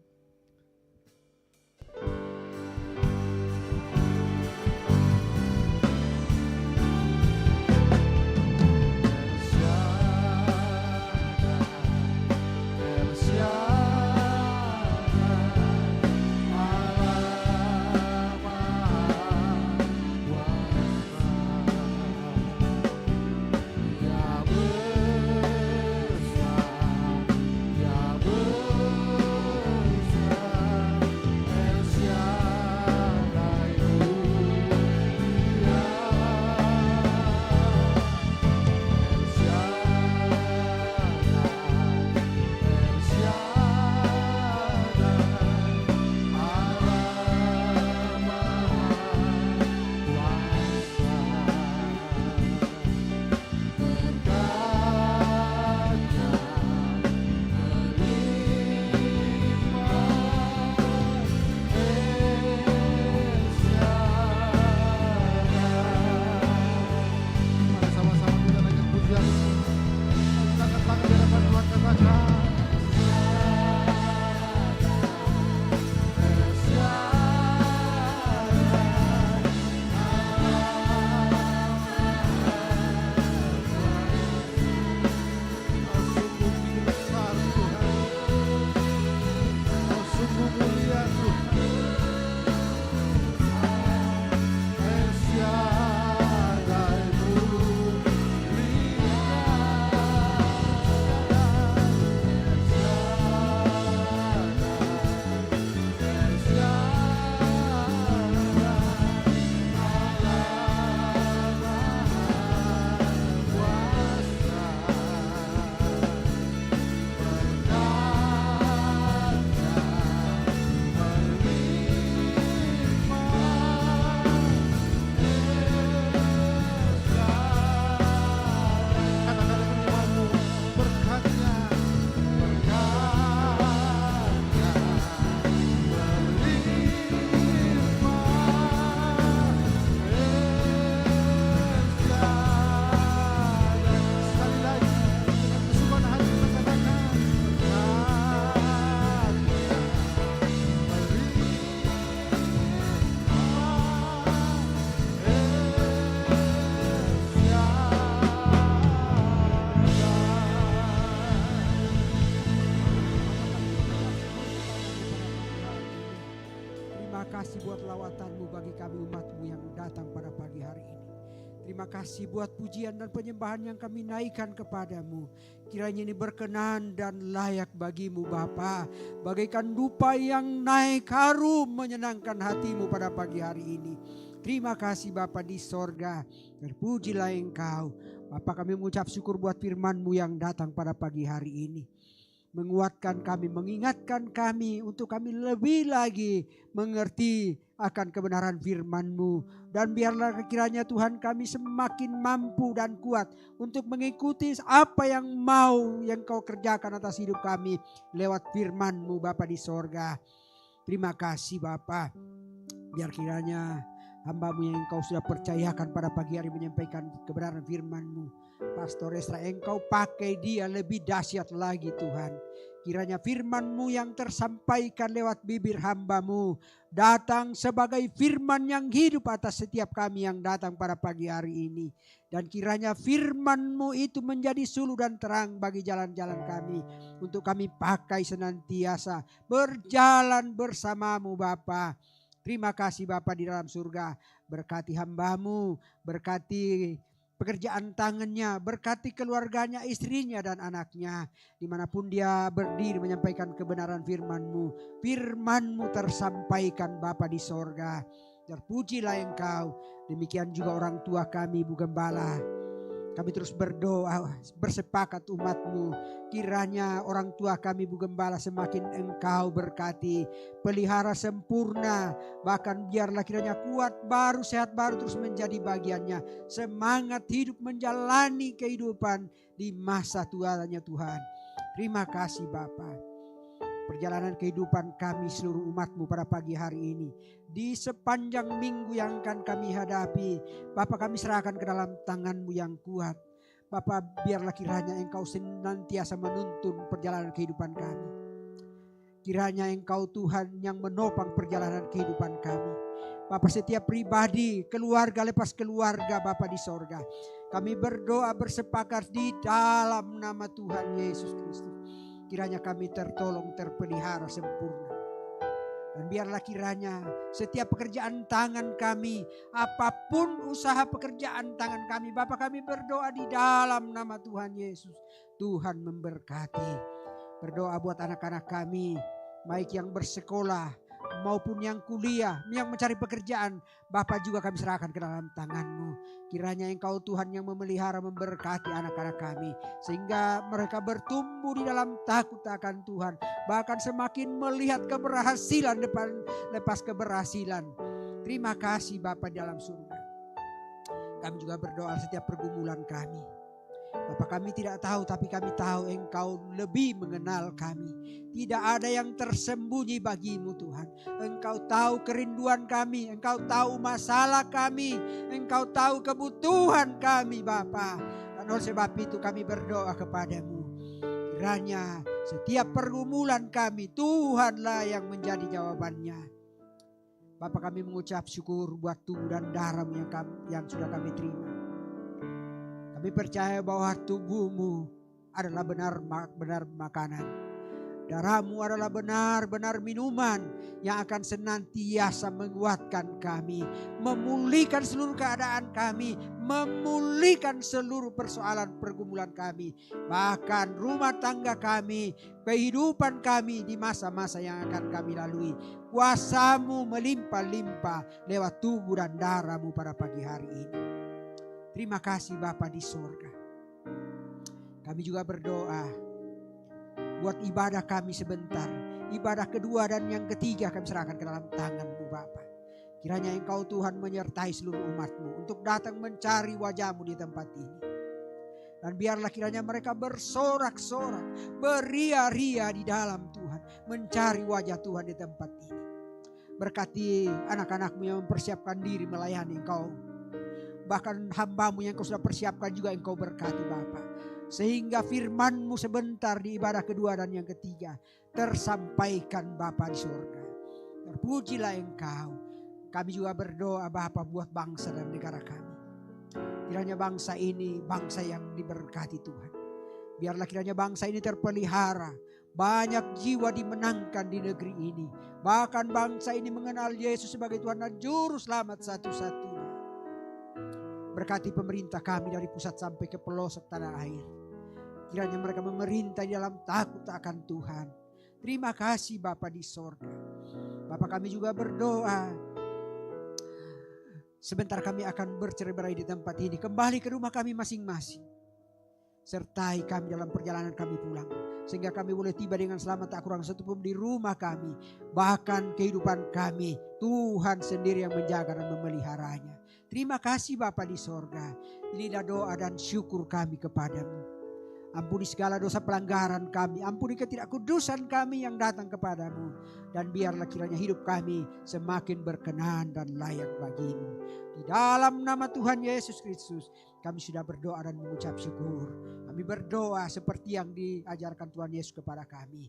Terima kasih buat lawatan-Mu bagi kami umat-Mu yang datang pada pagi hari ini. Terima kasih buat pujian dan penyembahan yang kami naikkan kepadamu. Kiranya ini berkenan dan layak bagimu Bapa. Bagaikan dupa yang naik harum menyenangkan hatimu pada pagi hari ini. Terima kasih Bapa di sorga. Terpujilah Engkau. Bapa, kami mengucap syukur buat firman-Mu yang datang pada pagi hari ini. Menguatkan kami, mengingatkan kami untuk kami lebih lagi mengerti akan kebenaran firman-Mu. Dan biarlah kiranya Tuhan kami semakin mampu dan kuat untuk mengikuti apa yang mau yang Kau kerjakan atas hidup kami lewat firman-Mu Bapa di sorga. Terima kasih Bapa. Biar kiranya hamba-Mu yang Engkau sudah percayakan pada pagi hari menyampaikan kebenaran firman-Mu, Pastor Esra, Engkau pakai dia lebih dahsyat lagi Tuhan. Kiranya firman-Mu yang tersampaikan lewat bibir hamba-Mu datang sebagai firman yang hidup atas setiap kami yang datang pada pagi hari ini. Dan kiranya firman-Mu itu menjadi suluh dan terang bagi jalan-jalan kami. Untuk kami pakai senantiasa berjalan bersama-Mu Bapa. Terima kasih Bapa di dalam surga. Berkati hamba-Mu, berkati pekerjaan tangannya, berkati keluarganya, istrinya dan anaknya. Dimanapun dia berdiri menyampaikan kebenaran firman-Mu. Firman-Mu tersampaikan Bapa di sorga. Terpujilah Engkau. Demikian juga orang tua kami, Bu Gembala. Kami terus berdoa, bersepakat umat-Mu. Kiranya orang tua kami, Bu Gembala, semakin Engkau berkati. Pelihara sempurna. Bahkan biarlah kiranya kuat baru, sehat baru terus menjadi bagiannya. Semangat hidup menjalani kehidupan di masa tuanya Tuhan. Terima kasih Bapa. Perjalanan kehidupan kami seluruh umat-Mu pada pagi hari ini. Di sepanjang minggu yang akan kami hadapi, Bapa, kami serahkan ke dalam tangan-Mu yang kuat. Bapa, biarlah kiranya Engkau senantiasa menuntun perjalanan kehidupan kami. Kiranya Engkau Tuhan yang menopang perjalanan kehidupan kami. Bapa, setiap pribadi, keluarga lepas keluarga Bapa di sorga. Kami berdoa bersepakat di dalam nama Tuhan Yesus Kristus. Kiranya kami tertolong, terpelihara sempurna. Dan biarlah kiranya setiap pekerjaan tangan kami, apapun usaha pekerjaan tangan kami, Bapa, kami berdoa di dalam nama Tuhan Yesus. Tuhan memberkati. Berdoa buat anak-anak kami, baik yang bersekolah maupun yang kuliah, yang mencari pekerjaan. Bapa, juga kami serahkan ke dalam tangan-Mu. Kiranya Engkau Tuhan yang memelihara, memberkati anak-anak kami. Sehingga mereka bertumbuh di dalam takut akan Tuhan. Bahkan semakin melihat keberhasilan lepas keberhasilan. Terima kasih Bapa di dalam surga. Kami juga berdoa setiap pergumulan kami. Bapa, kami tidak tahu, tapi kami tahu Engkau lebih mengenal kami. Tidak ada yang tersembunyi bagimu Tuhan. Engkau tahu kerinduan kami, Engkau tahu masalah kami, Engkau tahu kebutuhan kami Bapa. Dan oleh sebab itu kami berdoa kepadamu. Kiranya setiap pergumulan kami Tuhanlah yang menjadi jawabannya. Bapa, kami mengucap syukur buat tubuh dan darah-Mu yang sudah kami terima. Kami percaya bahwa tubuh-Mu adalah benar-benar makanan. Darah-Mu adalah benar-benar minuman yang akan senantiasa menguatkan kami. Memulihkan seluruh keadaan kami. Memulihkan seluruh persoalan pergumulan kami. Bahkan rumah tangga kami. Kehidupan kami di masa-masa yang akan kami lalui. Kuasa-Mu melimpah-limpah lewat tubuh dan darah-Mu pada pagi hari ini. Terima kasih Bapa di sorga. Kami juga berdoa buat ibadah kami sebentar. Ibadah kedua dan yang ketiga kami serahkan ke dalam tangan-Mu Bapa. Kiranya Engkau Tuhan menyertai seluruh umat-Mu untuk datang mencari wajah-Mu di tempat ini. Dan biarlah kiranya mereka bersorak-sorak, beria-ria di dalam Tuhan. Mencari wajah Tuhan di tempat ini. Berkati anak-anak-Mu yang mempersiapkan diri melayani Engkau. Bahkan hamba-Mu yang Kau sudah persiapkan juga Engkau berkati Bapa. Sehingga firman-Mu sebentar di ibadah kedua dan yang ketiga tersampaikan Bapa di surga. Terpujilah Engkau. Kami juga berdoa Bapa buat bangsa dan negara kami. Kiranya bangsa ini bangsa yang diberkati Tuhan. Biarlah kiranya bangsa ini terpelihara. Banyak jiwa dimenangkan di negeri ini. Bahkan bangsa ini mengenal Yesus sebagai Tuhan dan Juru Selamat satu-satunya. Berkati pemerintah kami dari pusat sampai ke pelosok tanah air. Kiranya mereka memerintah di dalam takut akan Tuhan. Terima kasih Bapa di sorga. Bapa, kami juga berdoa. Sebentar kami akan bercerai-berai di tempat ini. Kembali ke rumah kami masing-masing. Sertai kami dalam perjalanan kami pulang. Sehingga kami boleh tiba dengan selamat, tak kurang satu pun di rumah kami. Bahkan kehidupan kami, Tuhan sendiri yang menjaga dan memeliharanya. Terima kasih Bapa di sorga. Inilah doa dan syukur kami kepadamu. Ampuni segala dosa pelanggaran kami. Ampuni ketidakkudusan kami yang datang kepadamu. Dan biarlah kiranya hidup kami semakin berkenan dan layak bagimu. Di dalam nama Tuhan Yesus Kristus kami sudah berdoa dan mengucap syukur. Kami berdoa seperti yang diajarkan Tuhan Yesus kepada kami.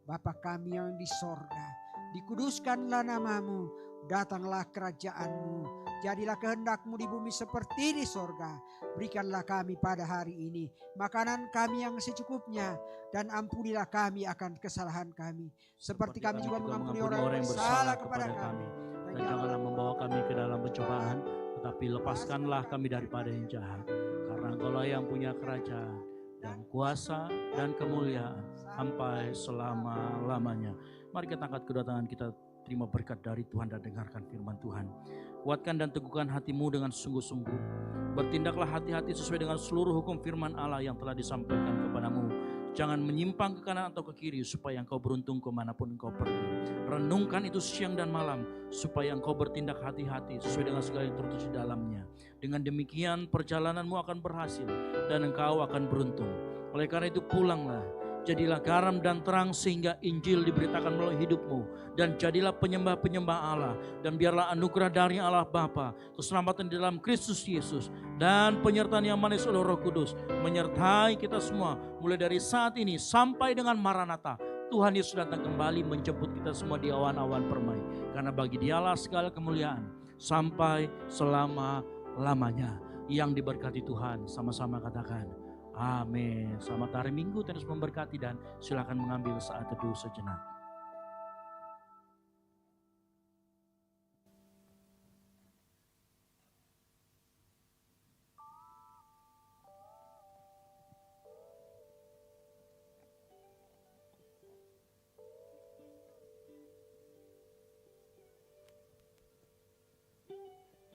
Bapa kami yang di sorga, dikuduskanlah namamu, datanglah kerajaanmu, jadilah kehendakmu di bumi seperti di sorga. Berikanlah kami pada hari ini makanan kami yang secukupnya, dan ampunilah kami akan kesalahan kami, seperti kami juga mengampuni orang yang bersalah kepada kami. Dan janganlah membawa kami ke dalam pencobaan, tetapi lepaskanlah kami daripada yang jahat. Karena Engkaulah yang punya kerajaan dan kuasa dan kemuliaan sampai selama-lamanya. Mari kita angkat kedua tangan kita, terima berkat dari Tuhan dan dengarkan firman Tuhan. Kuatkan dan teguhkan hatimu dengan sungguh-sungguh. Bertindaklah hati-hati sesuai dengan seluruh hukum firman Allah yang telah disampaikan kepadamu. Jangan menyimpang ke kanan atau ke kiri supaya engkau beruntung kemanapun engkau pergi. Renungkan itu siang dan malam supaya engkau bertindak hati-hati sesuai dengan segala yang tertulis di dalamnya. Dengan demikian perjalananmu akan berhasil dan engkau akan beruntung. Oleh karena itu pulanglah. Jadilah garam dan terang sehingga Injil diberitakan melalui hidupmu. Dan jadilah penyembah-penyembah Allah. Dan biarlah anugerah dari Allah Bapa, keselamatan di dalam Kristus Yesus, dan penyertaan yang manis oleh Roh Kudus menyertai kita semua mulai dari saat ini sampai dengan Maranatha. Tuhan Yesus datang kembali menjemput kita semua di awan-awan permai. Karena bagi Dialah segala kemuliaan sampai selama-lamanya. Yang diberkati Tuhan, sama-sama katakan amin. Selamat hari Minggu, terus memberkati, dan silakan mengambil saat teduh sejenak.